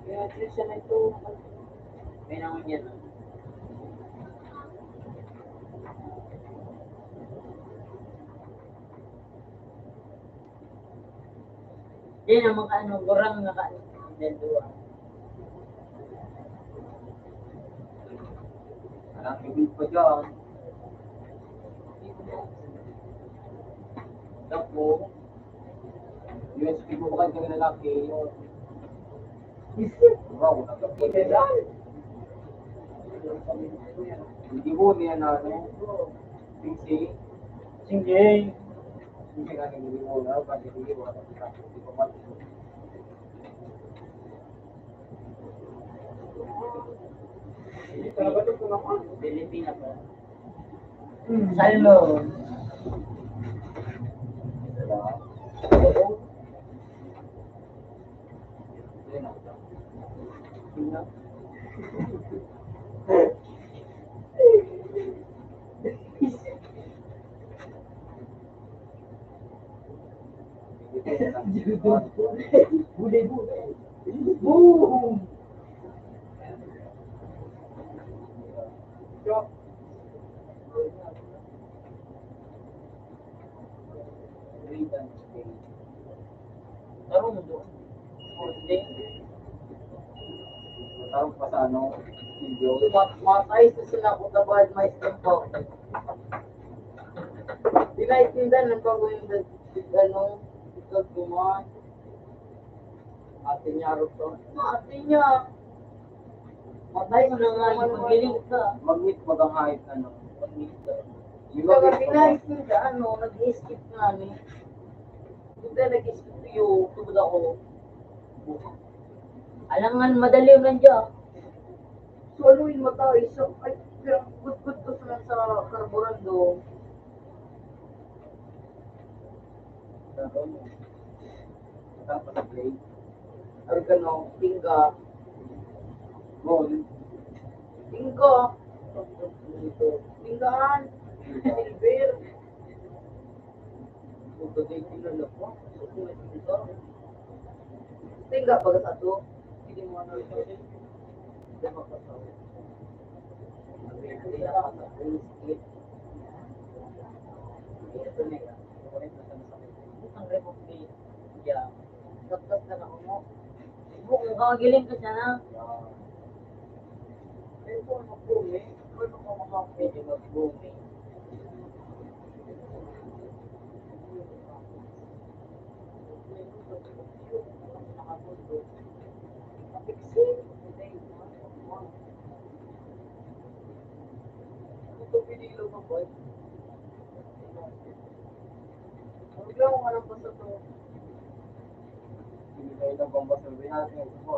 Kaya at least siya na ito. May naman yan. Yan ang mga ano, gorang na kaano. Yan doon. Alam, ibig pa dyan. Tapo. USB mo ba kayo ng lalaki? Wow, nagkapilan. Hindi mo niya na ano. PC. Sige. Hindi nga hindi mo na. Bakit hindi mo na. Hindi ko mati. Pilipina pa. Salmo. Boom! Tarong mo doon. Hindi. Tarong pa sa ano. Video. Matay sa sila kung tabad may stampo. Tinaitindan ng pagawin ano, ikag gumawa. Ate niya rin to. Ate niya. Matay mo na nga yung paggiling ka. Mag-meet mo ang height ano. Pag-meet ka. Yung Ikaw mag-meet mo. pinaitinda, ano, nag-skip nga ni. Hindi nag-skip yung tubod ako. Alangan madali man dyan. Soloin mo tayo. So, ay, good to sa karburando. Tapos sa play. Organo, tingga. Goal. Tingga. Tinggaan. Silver. Ito din kilala ko. Tingga. Tingga pag sa to. Hindi mo ano ito. Hindi mo pa sa. Hindi na pa sa skip. Ito na yan. Ang remote ni yeah. Tapos na ako mo. Kung kakagiling ka siya na. Eh, kung mag-boom eh. Kung Medyo mag-boom eh. Reklamo ka ng basta to. Hindi kayo lang bang basabi natin. Ito po.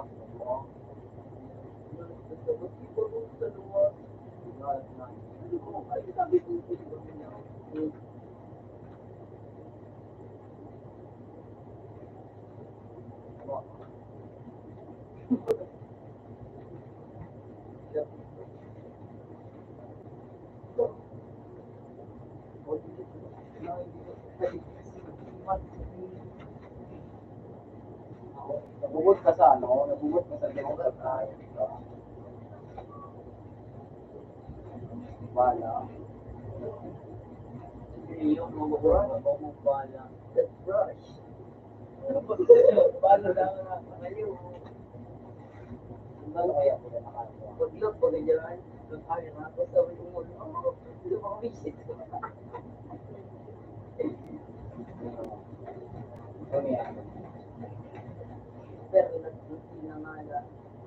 Basta ba't iba mo sa luwas? Ano ko? Ay, sabi ko ito. Nabubot ka sa ano? Nabubot ka sa limang tayo. Bala. Yung mga bala. Let's brush. Paano lang na ngayon? Ano kaya ko na nakagawa? Pag-look ko na dyan, kaya na ako sabi ko mo, hindi mo visit. Ano yan? Pero nagsinangala,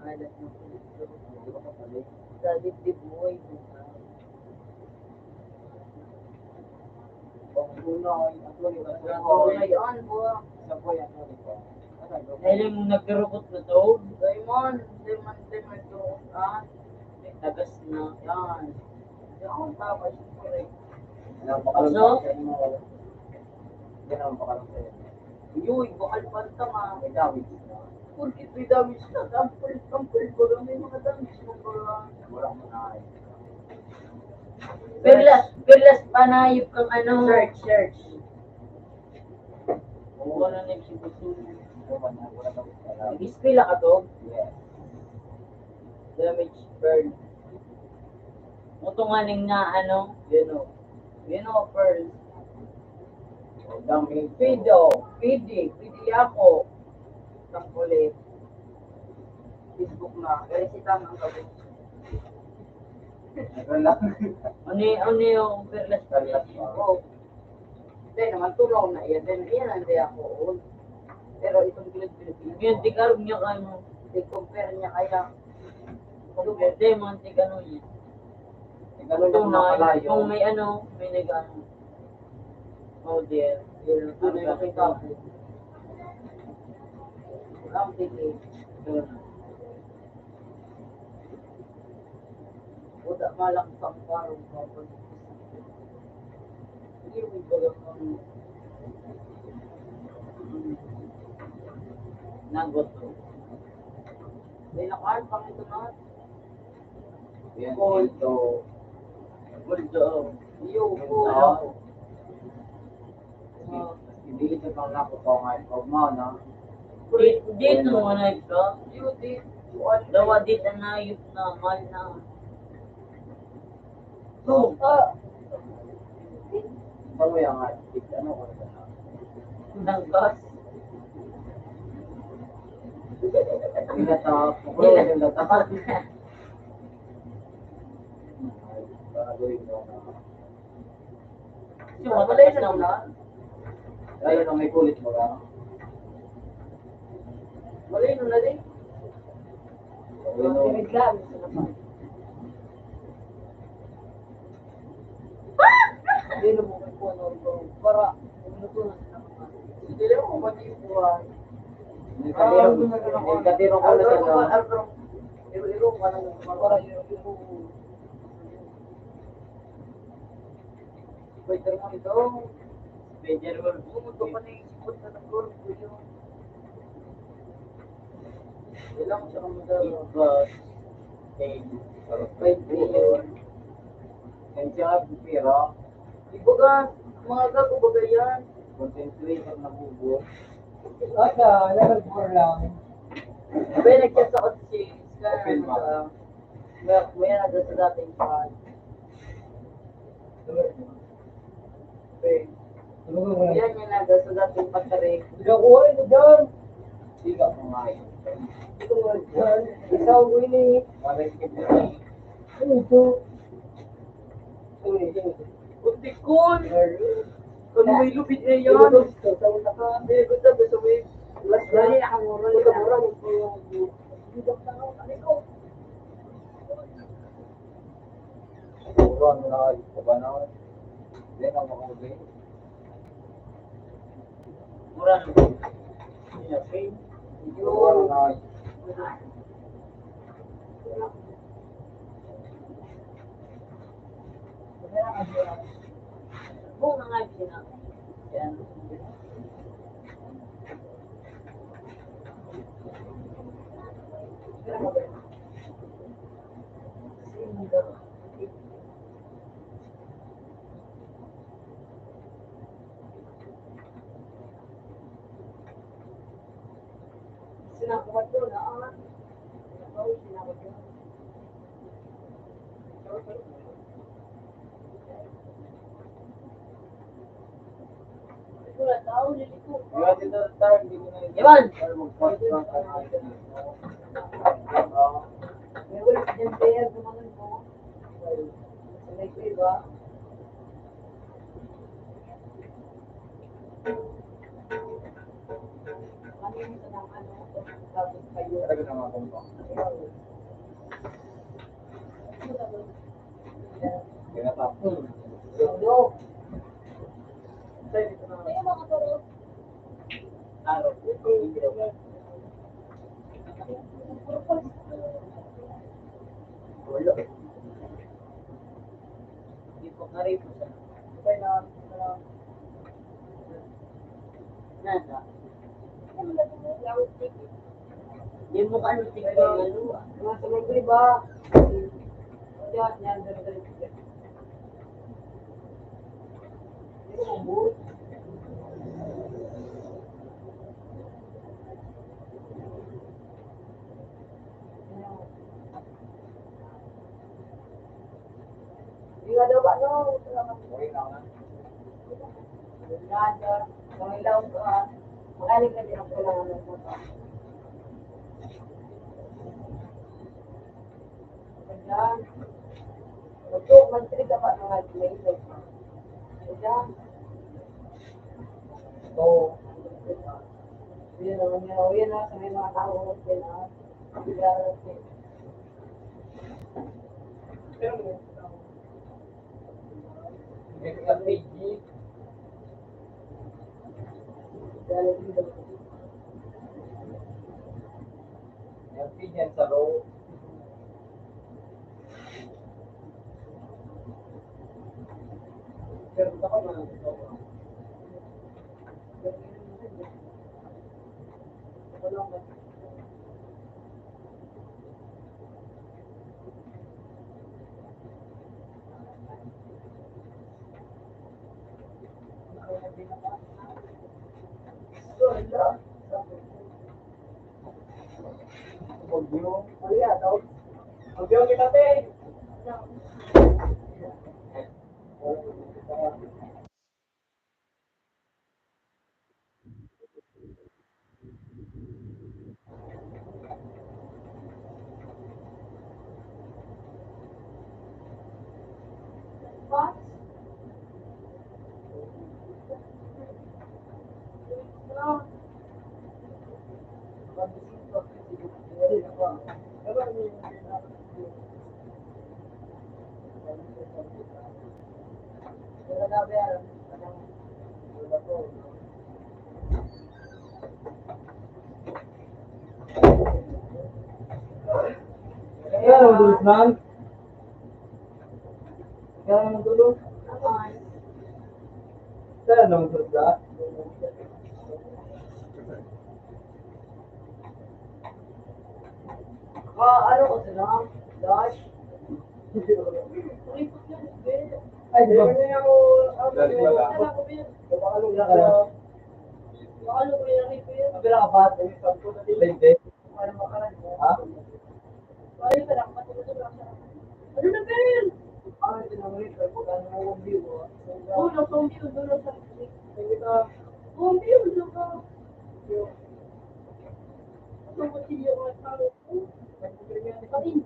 alat mo ko. Hindi ko kapalik. Sa dibdib mo ay buka. Kung muna ay actually Ngayon, buwa. sa po yan actually po. Dahil yung nagkarukot na to, Diamond, diamond ko. Ah, may tagas na. yan. Yan, tama, siyempre. Napakalong So? sa inyo. Hindi naman pakalong sa inyo. Uy, bakal panta nga. May damage na. Porkit may damage na, tampol ko lang, may mga damage mo ko lang. Wala mo na ay. Perlas panayip kang ano. Search. Oo, na nagsipuso. Wala daw alam. Nag-spila ka to. Yes. Damage burn. Mutunganing na ano. Yun o, pearl. Damage. Pidi ako. Ulit. Facebook na. Kaya si Tamang gawin. Naglalak. Ano yung perlas Naglalak panayip? pa. Oo. Hindi naman tulong na yan. Yan hindi ako. Pero itong Pilipinas. Yung tikarog niya ka ano. I-compare niya kaya. Hindi, mga tigano niya. Ganun yung mga Tunay, palayo. kung may ano, may nag-ano. Model. Yun, tunay na kita ko. Ang tingin. Wala malang pang parang kapag. Hindi mo bagang ang Nagoto. may nakaan pang ito na. Yan, Gold. ito. Buldo. Yung Ito. Hindi ito pang nakutongan. Huwag mo, no? Dito mo na ito. beauty. Dawa dito na yung namal na. So, Saan mo yung artist? Ano ko na? Dangkas. Pinatap. Mukro yung latak. Para gawin ko na. Yung wala matalas na na wala. Lalo na may kulit mo ka. Wala yun na din. Hindi na mo kung ano para umutunan na naman. Hindi na mo matipuan. May katirong ko na sa no? Iro-iro ka na para iro-iro. Spider mo ito. Spider-Man. Bumuto pa na yung sipot na nag-gord ko yun. Ilang siya kang magagawa. Ibas. Five billion. Yan siya, pira. Ibaga, mga gago baga yan. Concentrate na bubo. Ata, level 4 lang. May nag-chat ako si may nag sa dating pa. Yan yung nag sa dating pagkarik. Nakuha ito dyan. Hindi ka kumain. Ito nga dyan. Ikaw, Winnie. Marekip na. Ano ito? Ito. Utikon! Kung may lupit na yan. Gusto Gusto mo yung lali na kang mura Puro ano na kayo. Kaba na ako. Hindi na makakabay. Mura na. Puro ano na kayo. Kung nga nga yan. Sinakuha ko na ang sinakuha ko. Wala tao, liliko. Yung dito tayo, hindi ko na yun. Yaman! Para mag-post lang tayo. May wala ka dyan player, gumanon mo. Sanay ko iba. Ano yung sanang ano, tapos kayo. Talaga naman akong ba? Kinatapos. Ano? Sa'yo dito na. Ay, mga turo. Araw. Wala. Hindi po nga rin po siya. Okay na. Nasa? Yung mukha nung tigay na luwa. Mga sabi ko iba. Yan, yan, dali. Hindi nga daw ba, ano? Okay na ako na. Nada. Kung ilaw ka, magaling ka din ang kailangan mo pa. Ayan. Ito, mag-trip ka pa ng mga ilaw ka. Ayan. So, Yun naman yun. Yun na, sa may mga tao ko din ha. may PG. Yung PG yan sa row. Pero baka man ito. Magbiyo kita, te. What? Kaya naman tulog na. Kaya naman tulog. Kaya naman tulog na. Ano ko sila? Dash? Ay, di ba? Dali wala. Ano Ilan ka na? Kabila ka ba? Hindi. Ano Oo, nag-zombie yun. Doon lang sa zombie yun. Saka, sa kutsilyo ko at tao. Parin,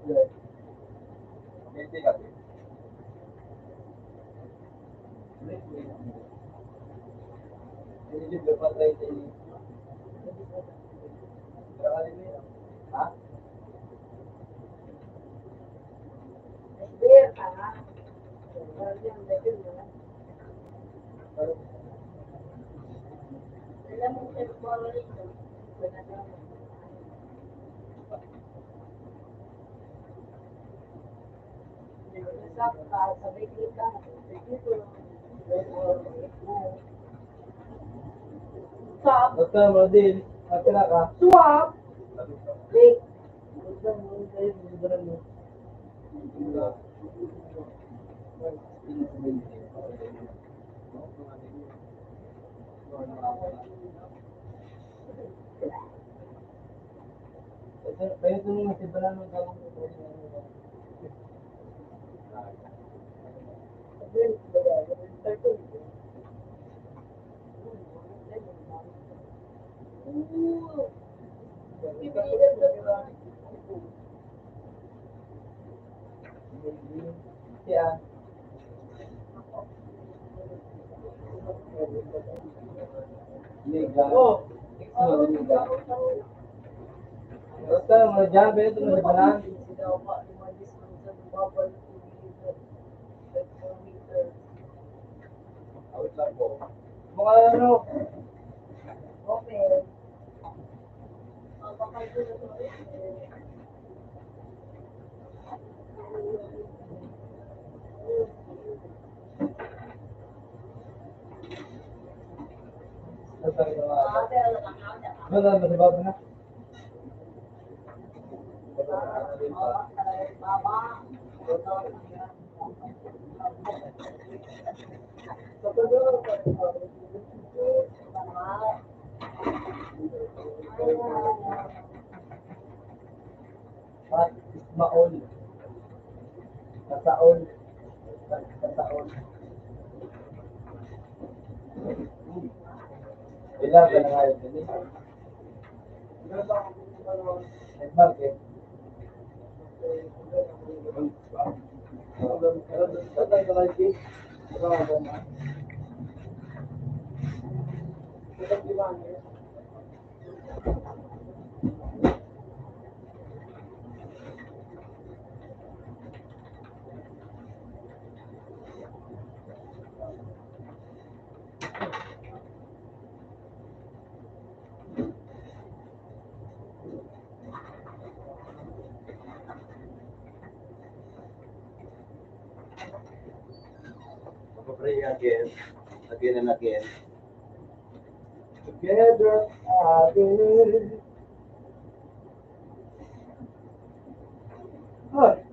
sila. Hindi kasi. Hindi ko pa try din. Ha? Alam mo, sa mga rito. Stop. Basta mo din. Matira ka. Swap. Wait. Kaya ito yung nasibalan ng gawang Ooh. Bibili lang sa Siya. Liga. Oh. Liga. Basta mga jabe ito na sibalan. Awit lang po. Mga ano. okay. Wala na si Bob na. Pat Ismaol. Kasaol. Kasaol. Ilan ka na nga yun? Nag-mark eh. Pray again. Again and again. Together again. Ay.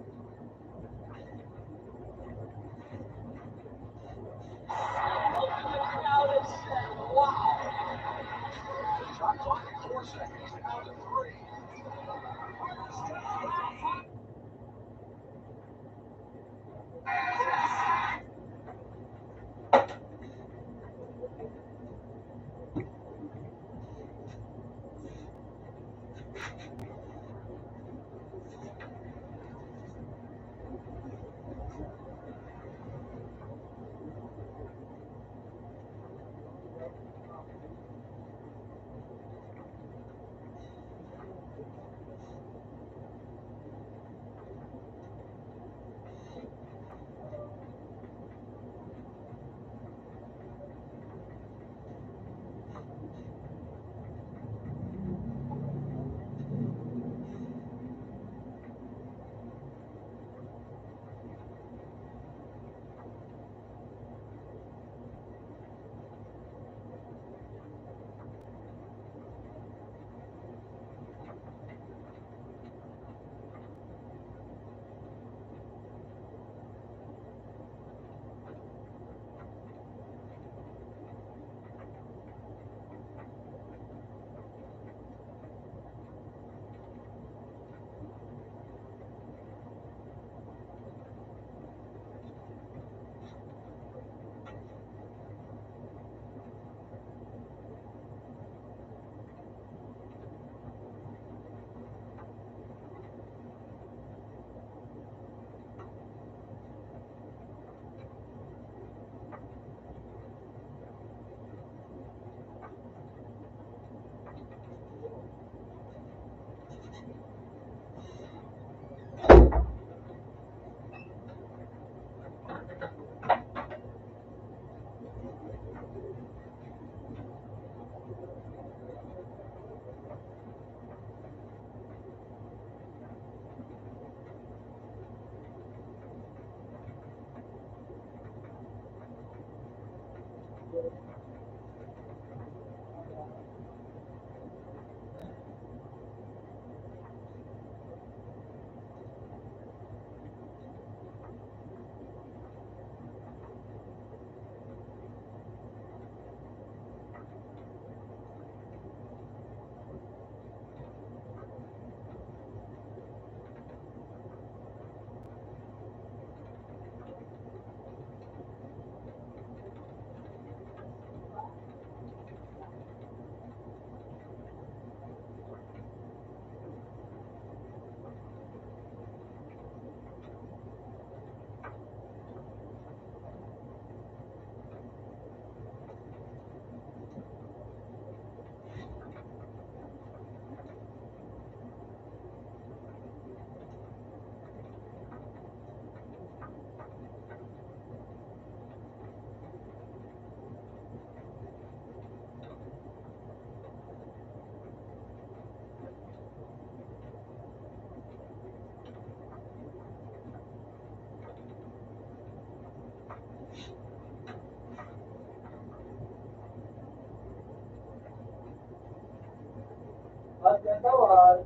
At katawan.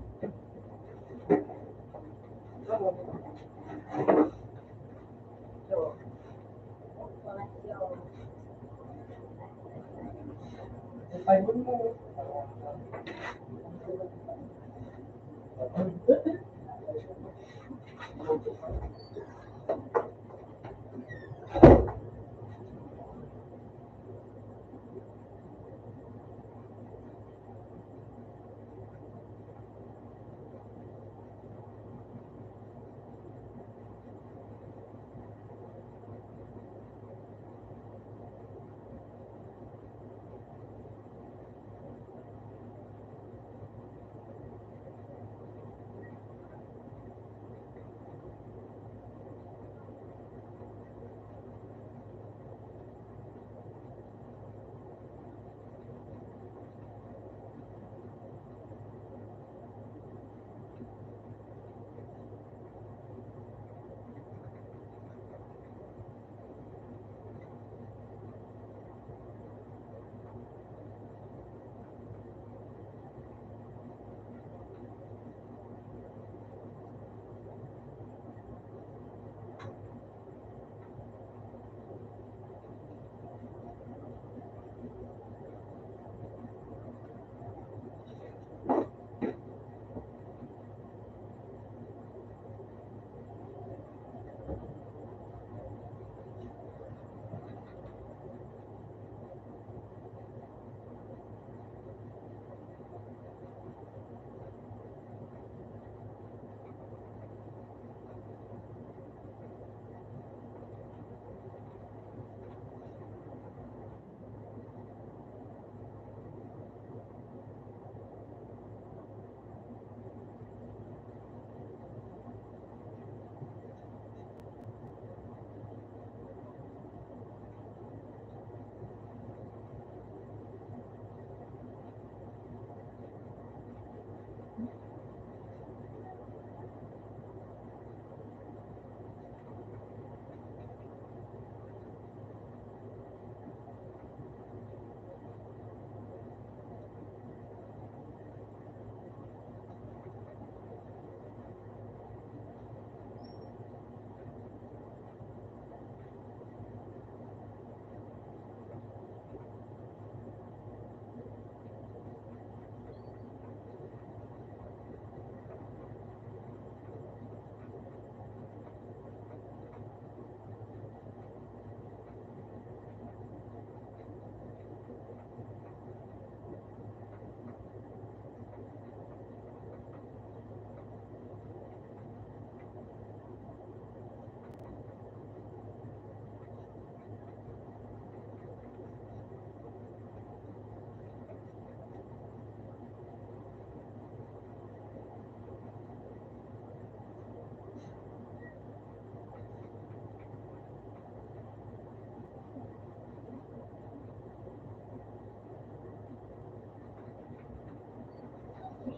Ay, mo.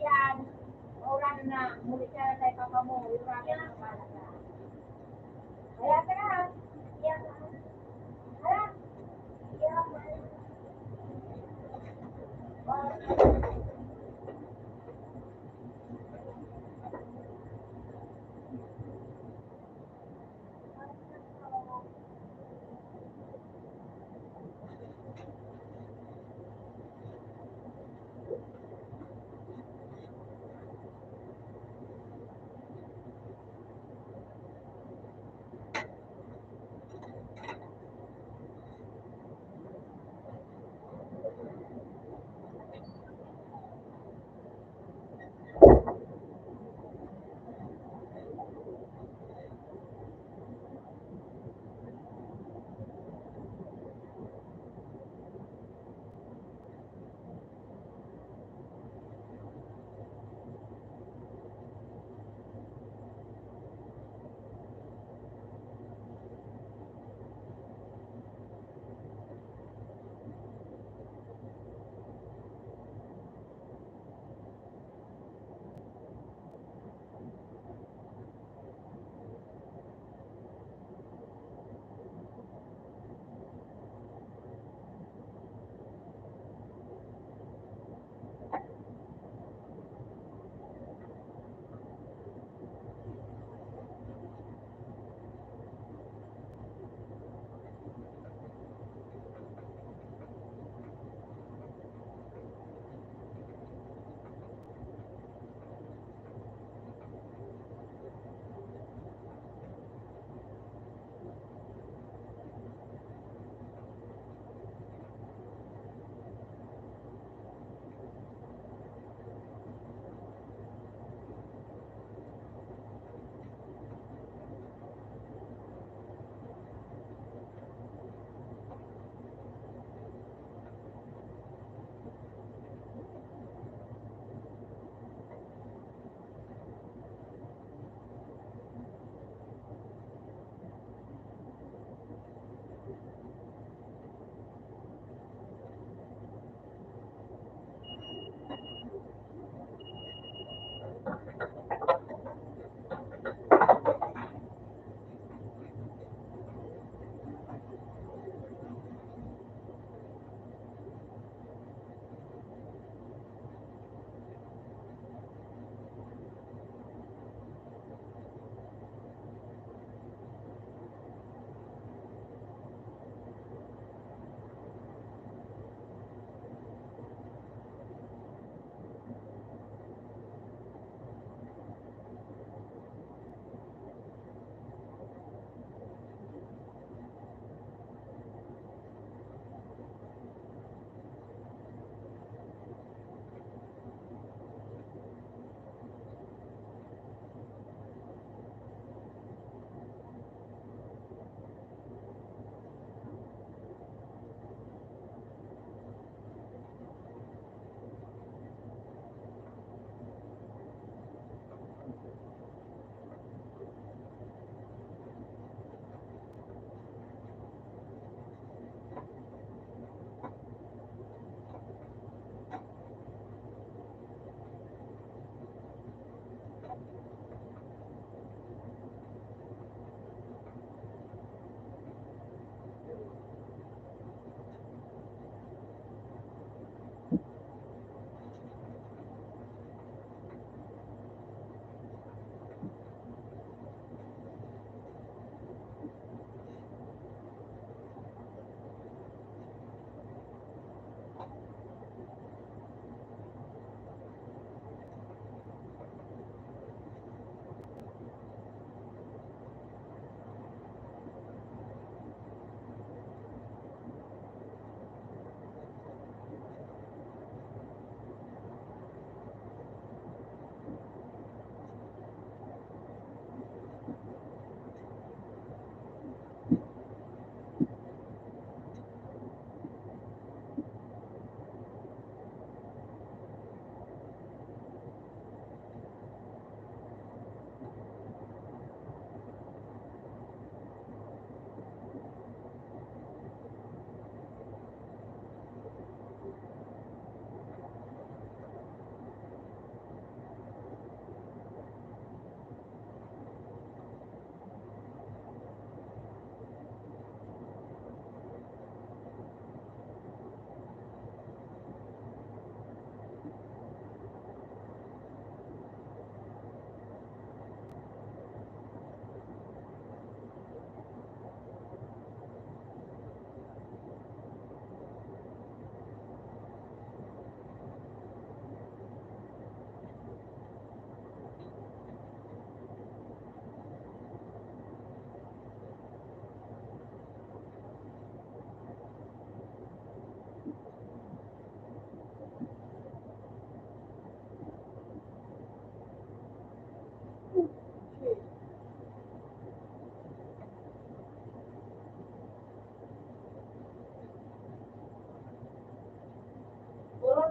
Yan. Orang na, muli ka na tayo papa mo. Orang na pala ka. Kaya ka na. Yan. Hala. Yan.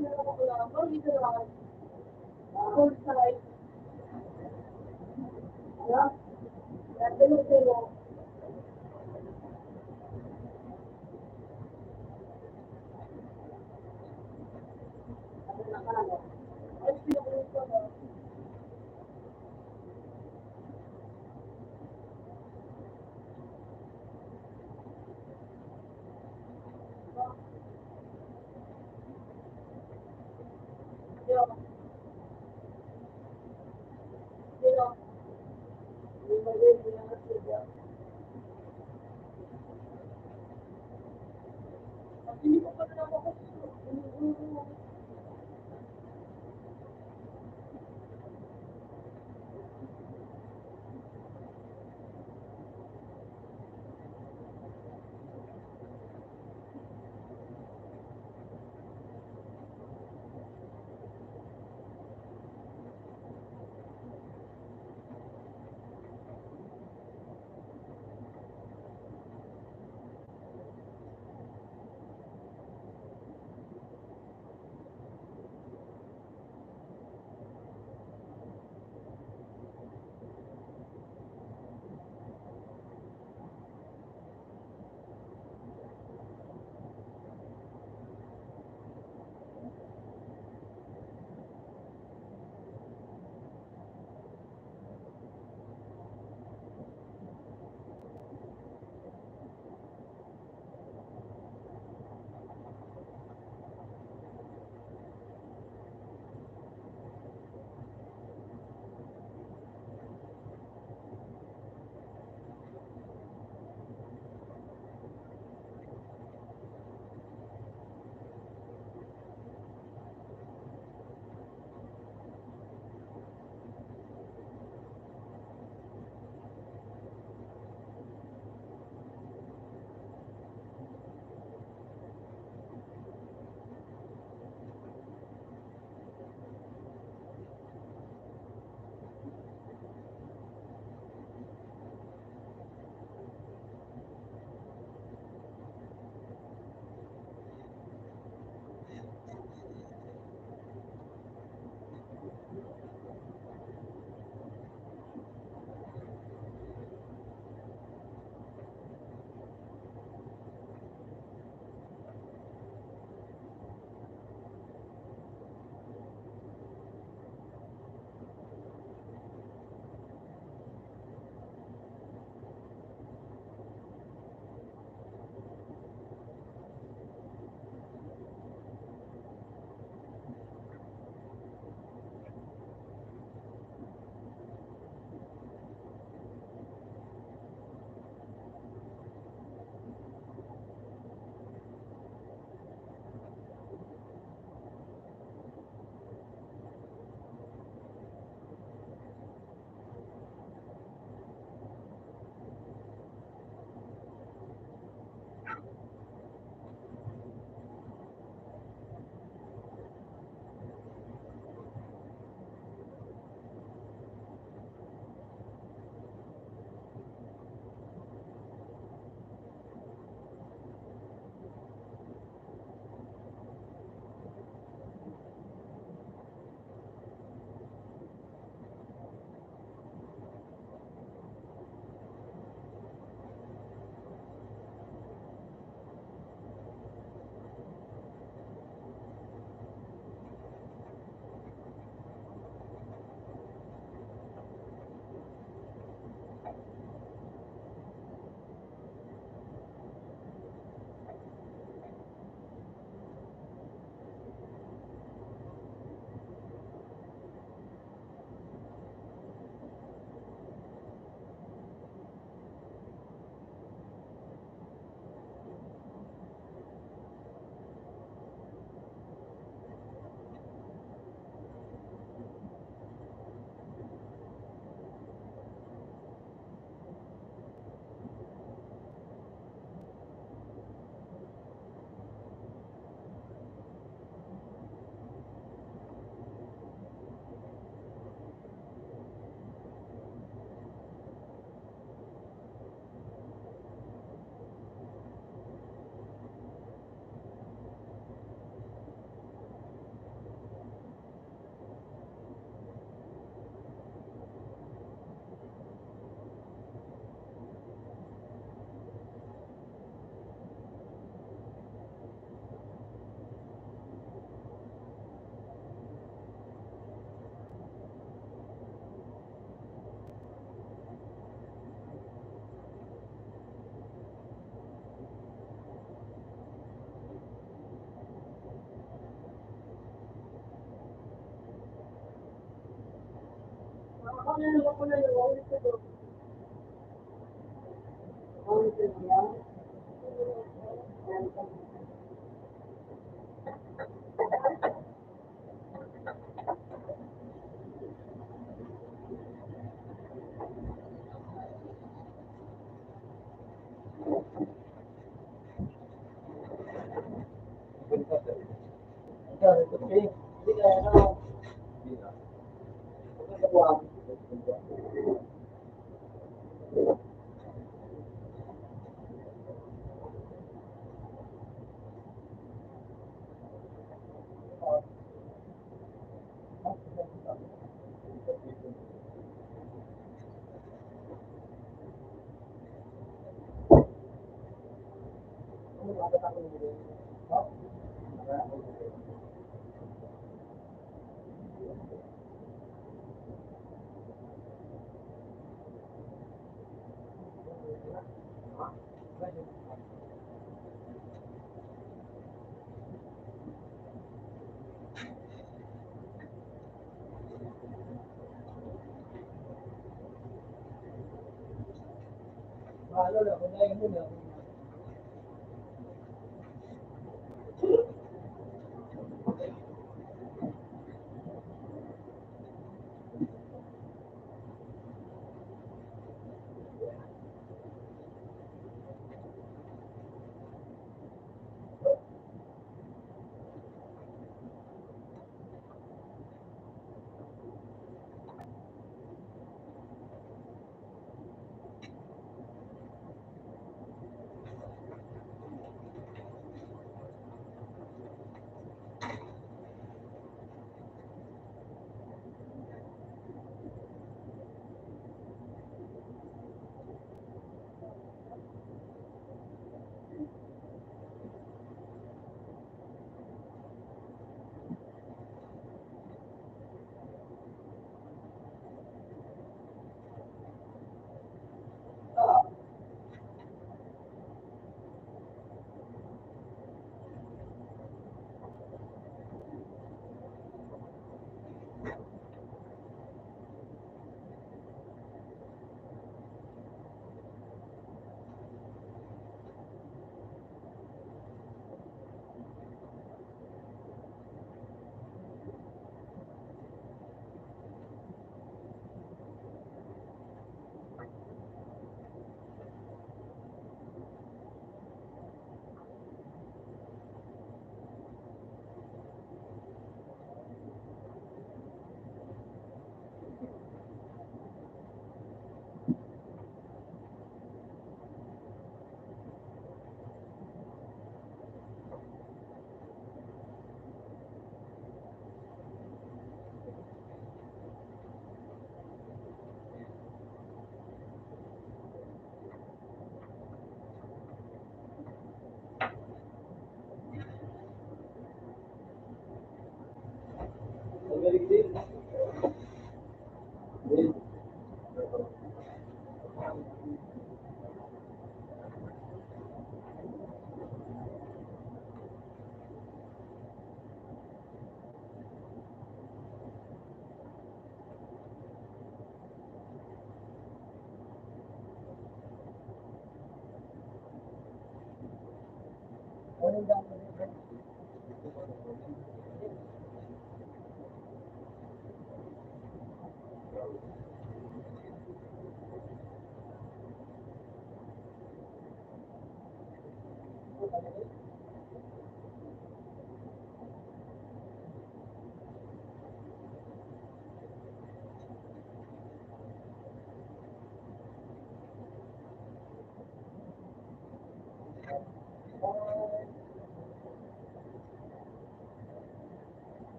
meron ako lang. Parang dito lang. Full size. Ano? Dalo. Ano na ka na? Ay, pinukulit ko na. Yo. Yo. Hindi ko pa naman ako.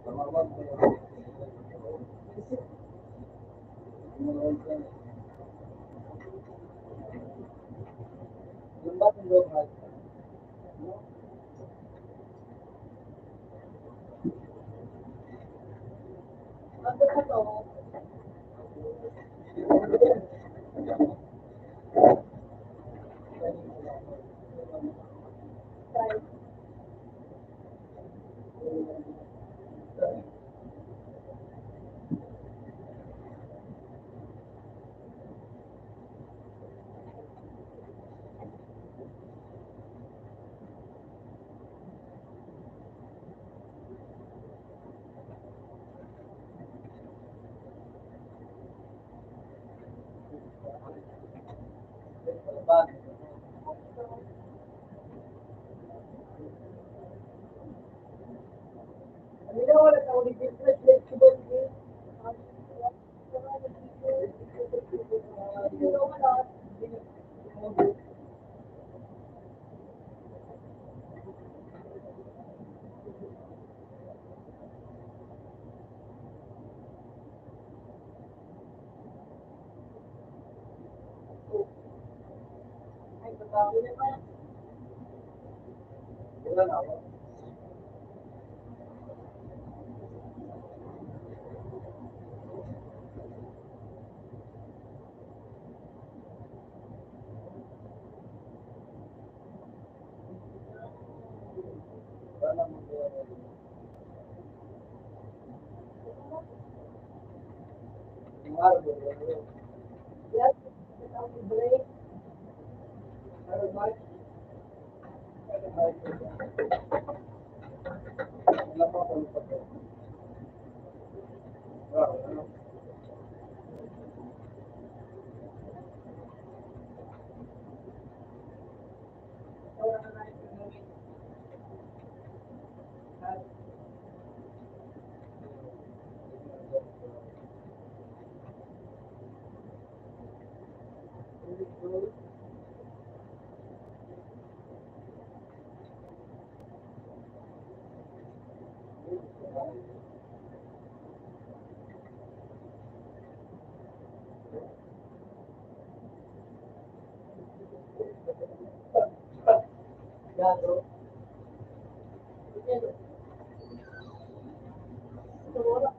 Tama ba? Ano ba to? Ano na wala sa ulit dito, flexible din. Ay, tatawi naman. Yes, tatawi break. Pero Mark, wala na natin gagawin. Gago. Wala.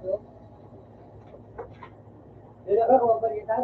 Hindi na ka kumapalitan?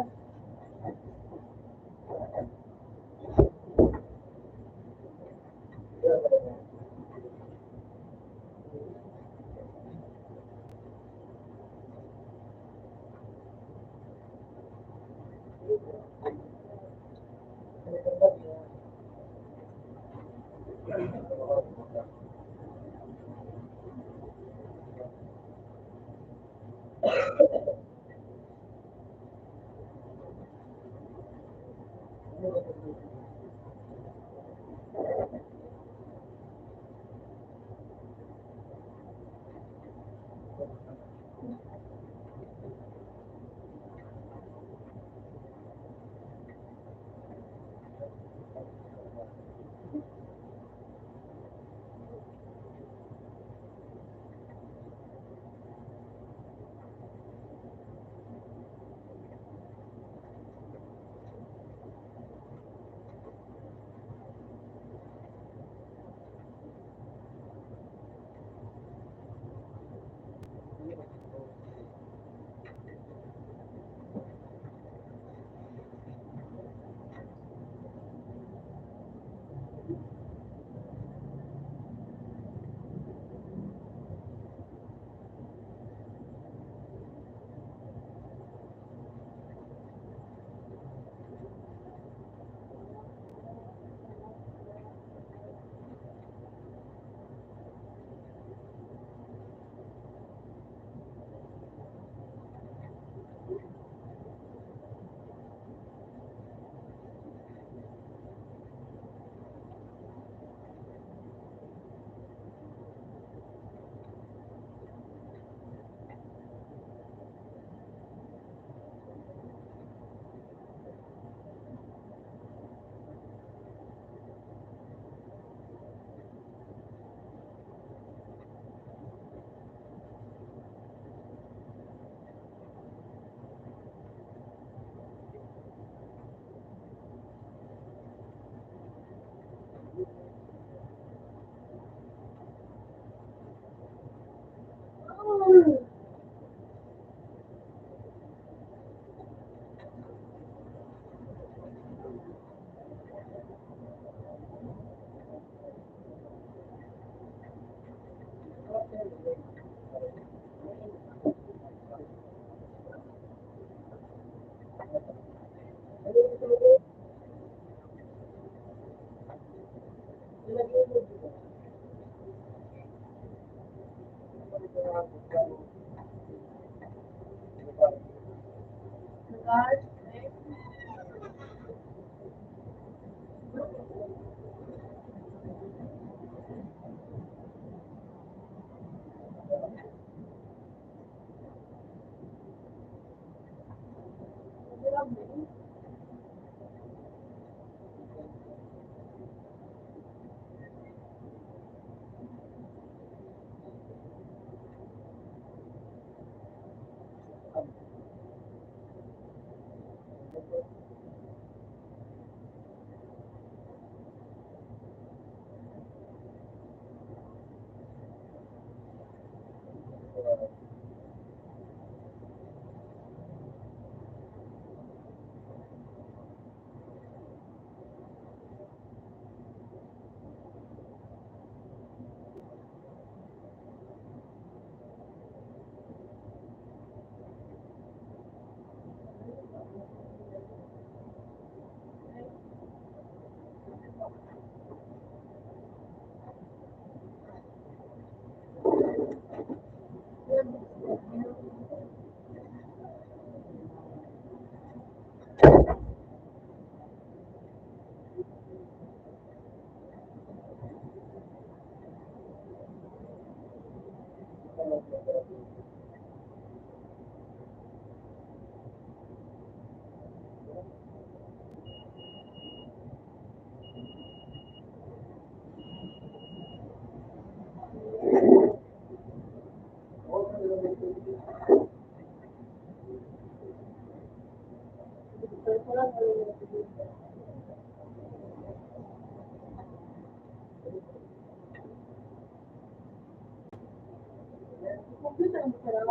Computer mo sila.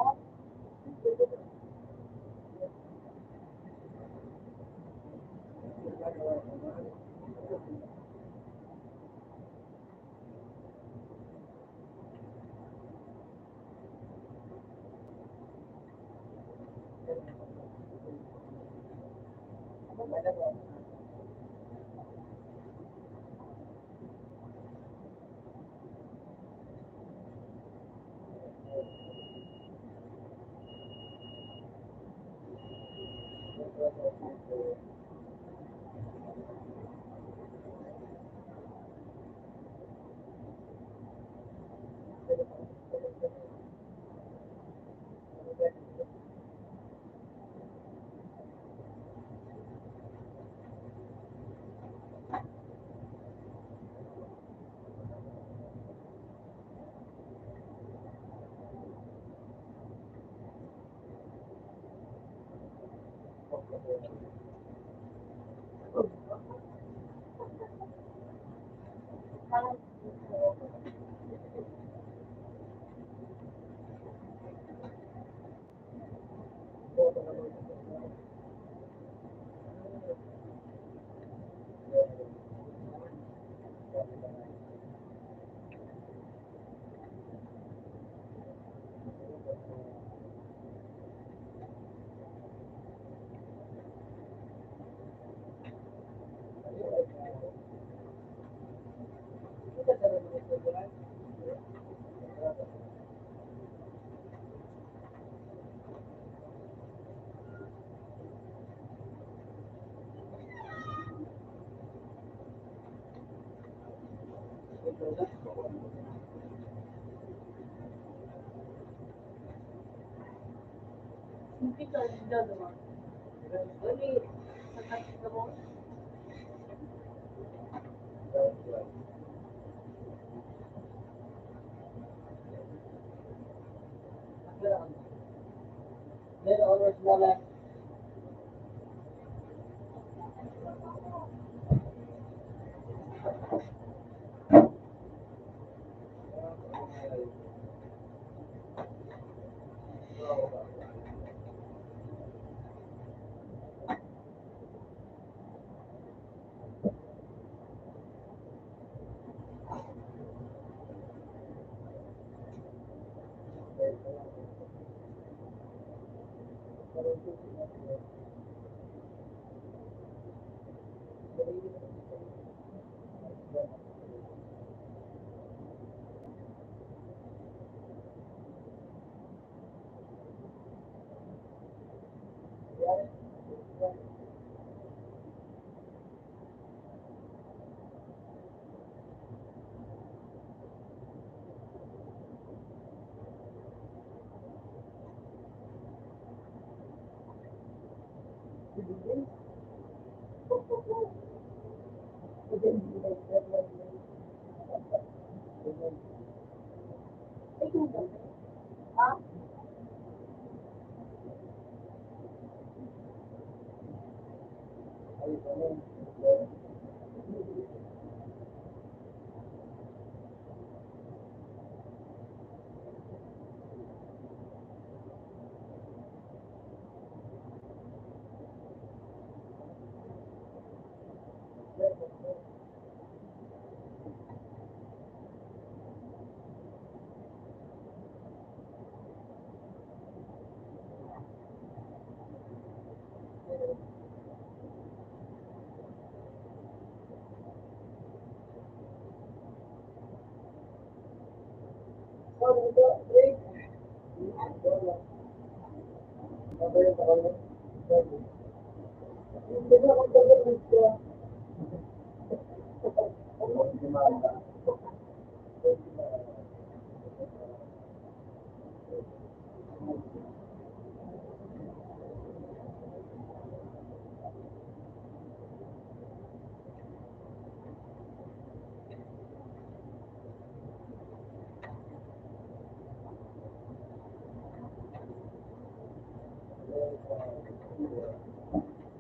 Hindi ka gagawa. Wali, sakat ka mo. Then always na lang.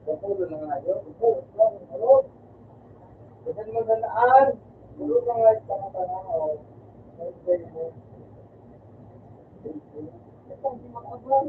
Pupulo na nga yun. Pupulo. Kasi magandaan. Pulo na nga yung pangatanaw. Ay, mo. Ito, hindi makabal.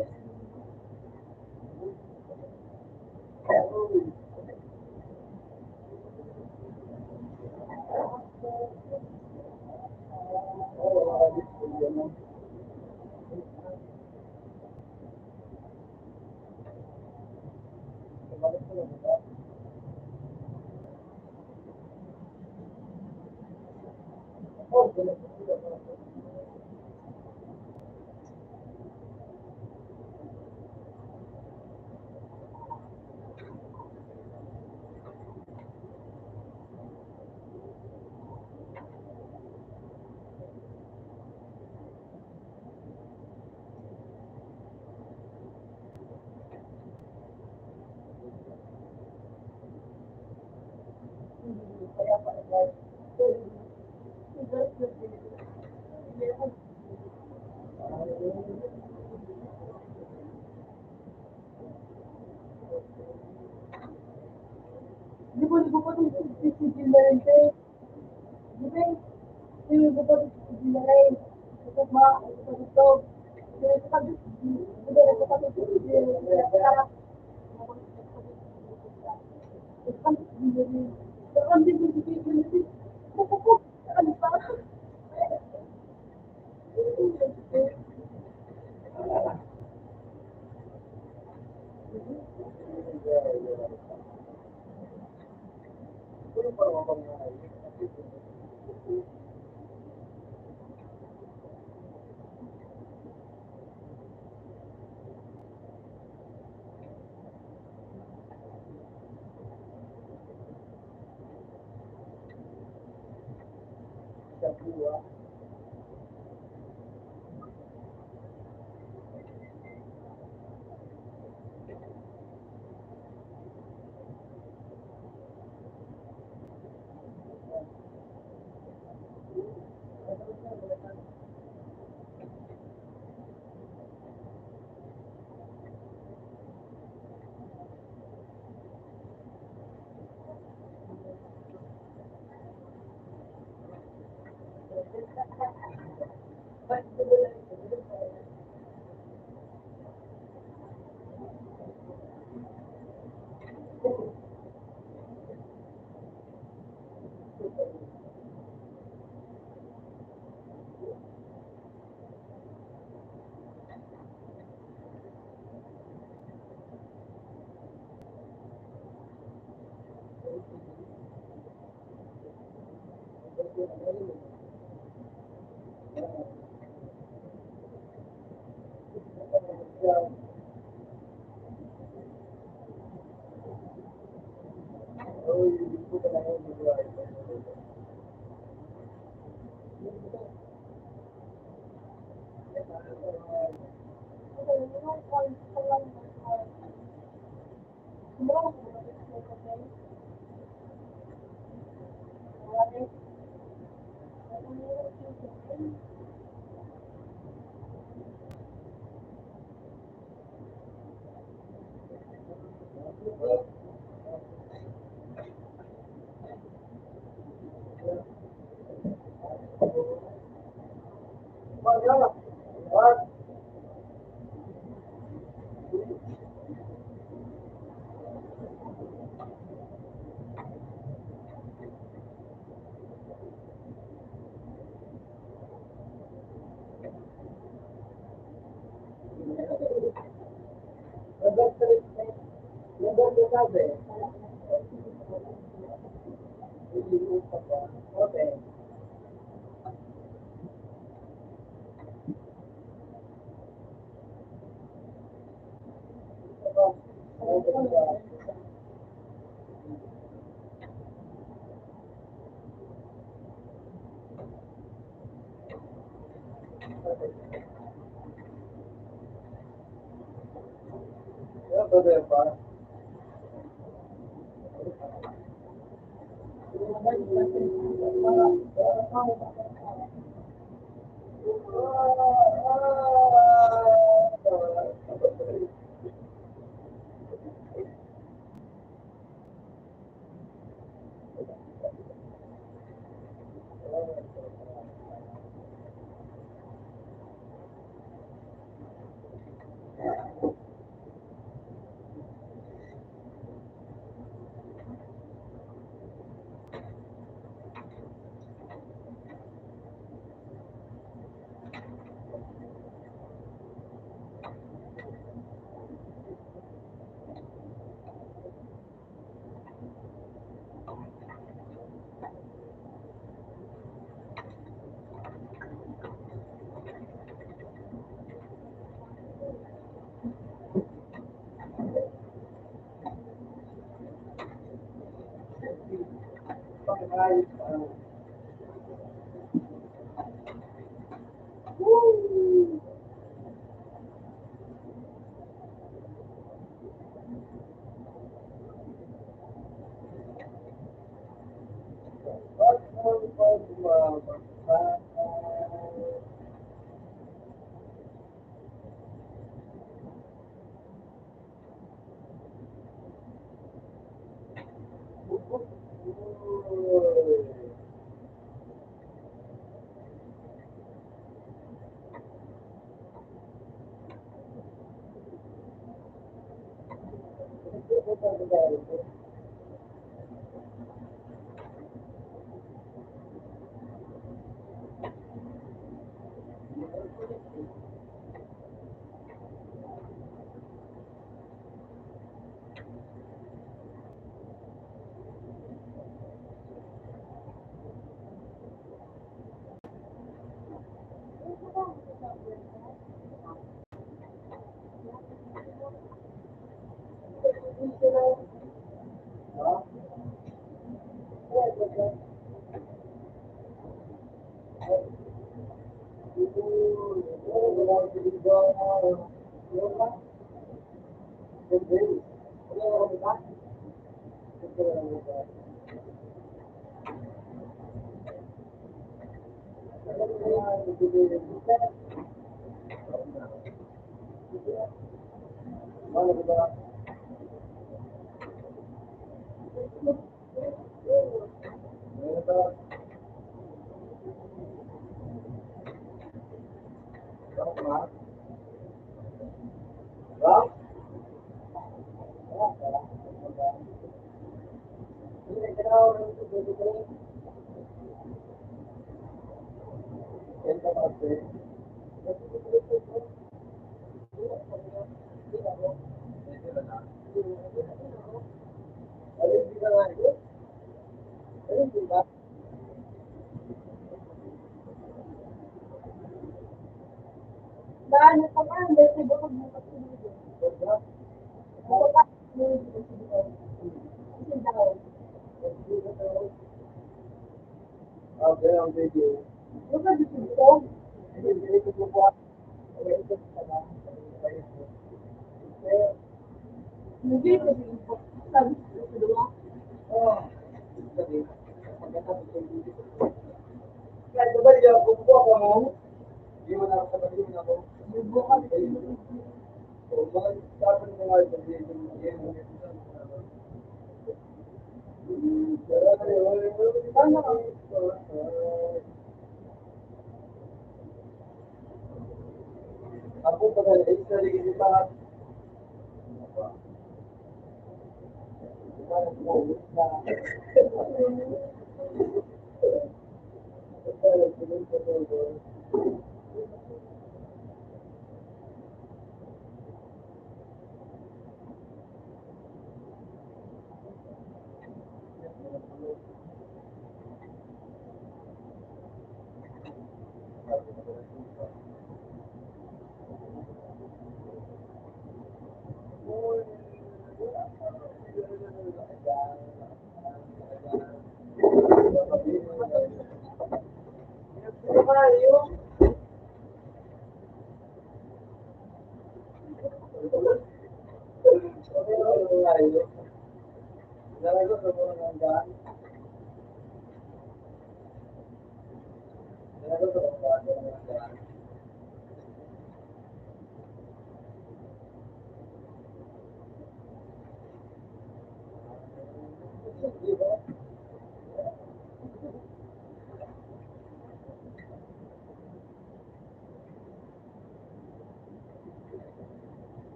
Di ba pa itong sigil na rin, te? Di ba? Di ba pa itong sigil na rin? Ito ba? Ito dito. Di ba pa itong sigil? Di ba ito pa itong sigil? Ito pa itong sigil na rin. Ito pa itong sigil na rin. Pupupuk! Ano pa?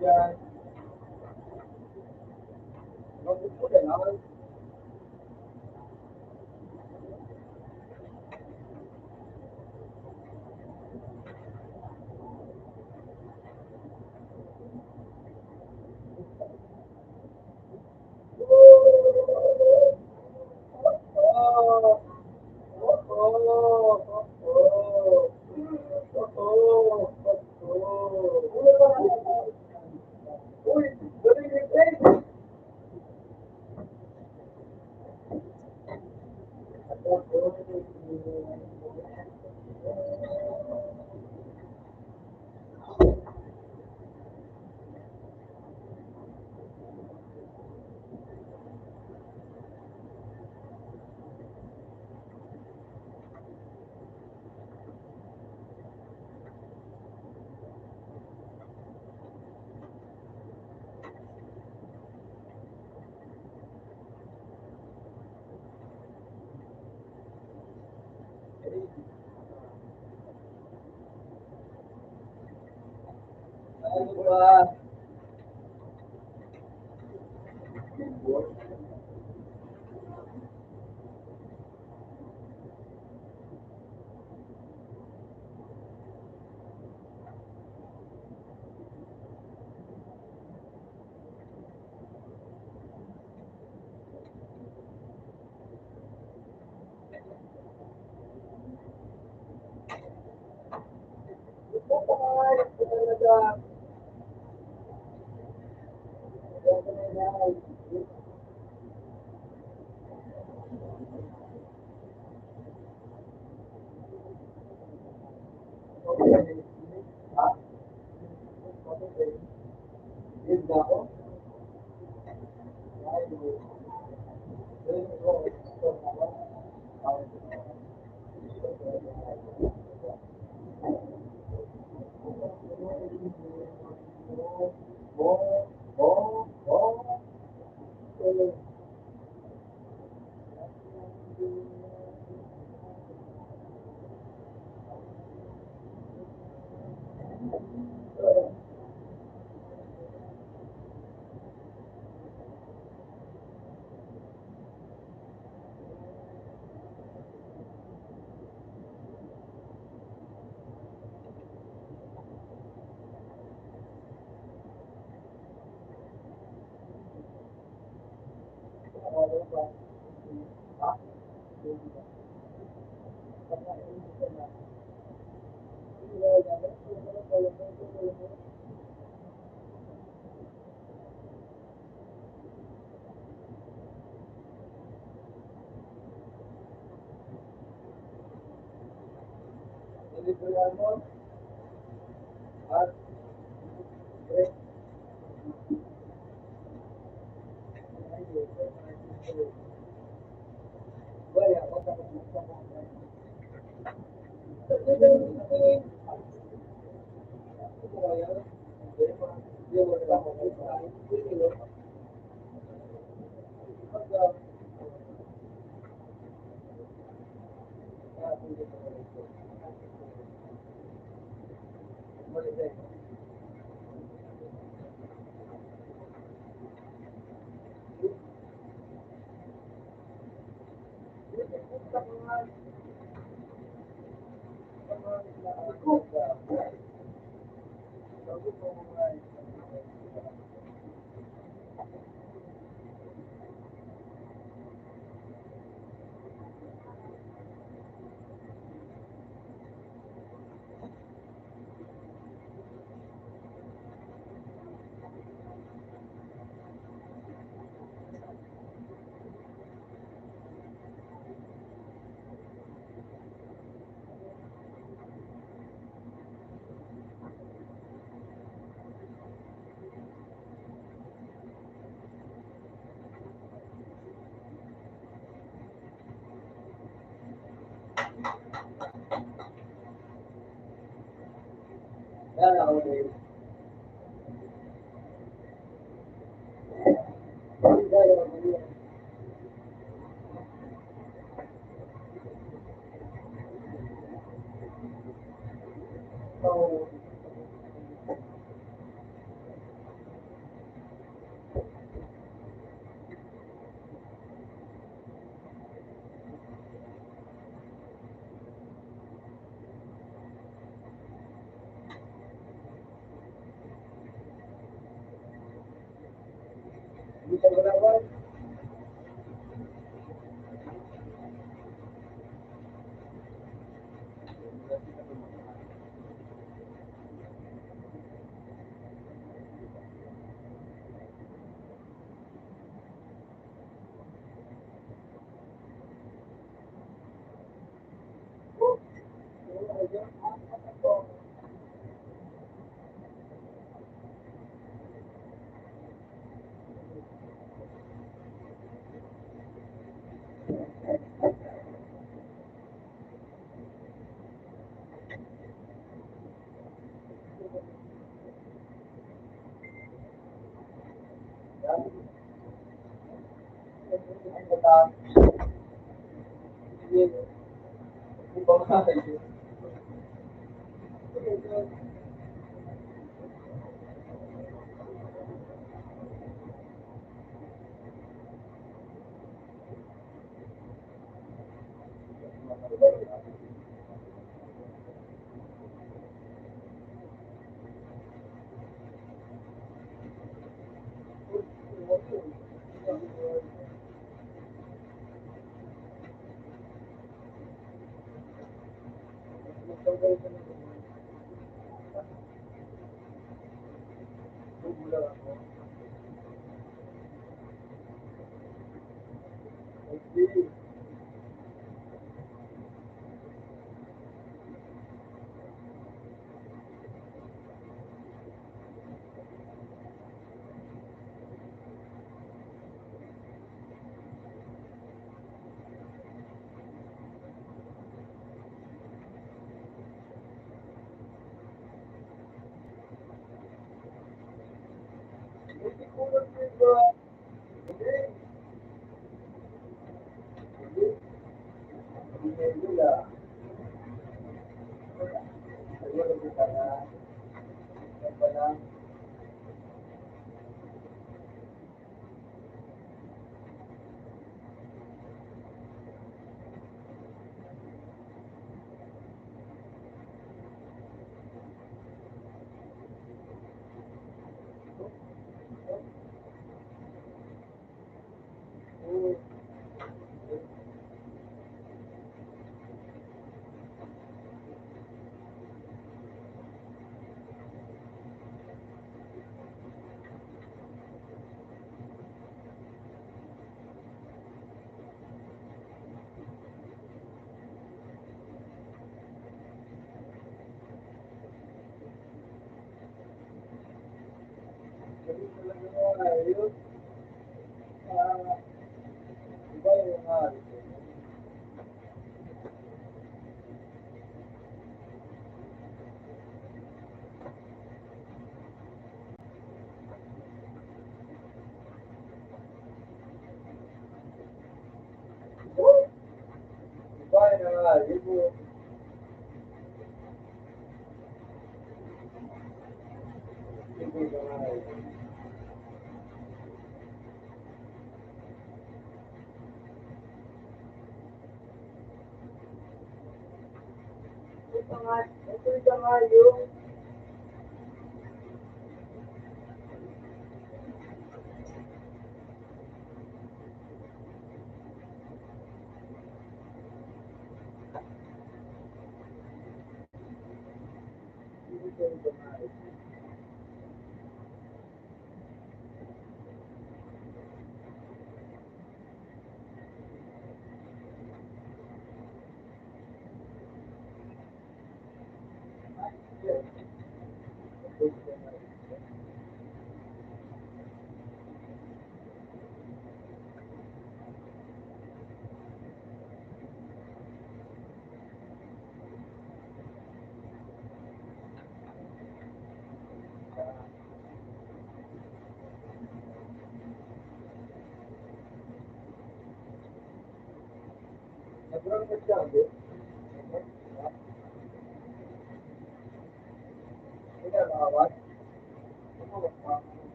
Yan. Bakit po yan? Ako, uy, galing yung guys. Ano ba?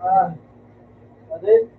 Ah, Adin?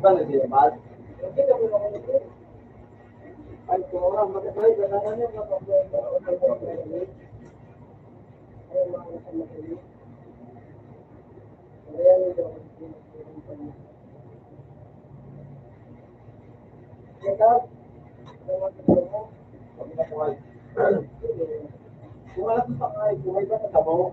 ba nagsilabas? Ay, kung orang magkakait, kasama niya, kapag ay, mga kasama kayo. Kaya nito, ikaw, Kami na po ay. Kung wala sa pangay, buhay ba sa mo?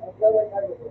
ang gawin ano ko.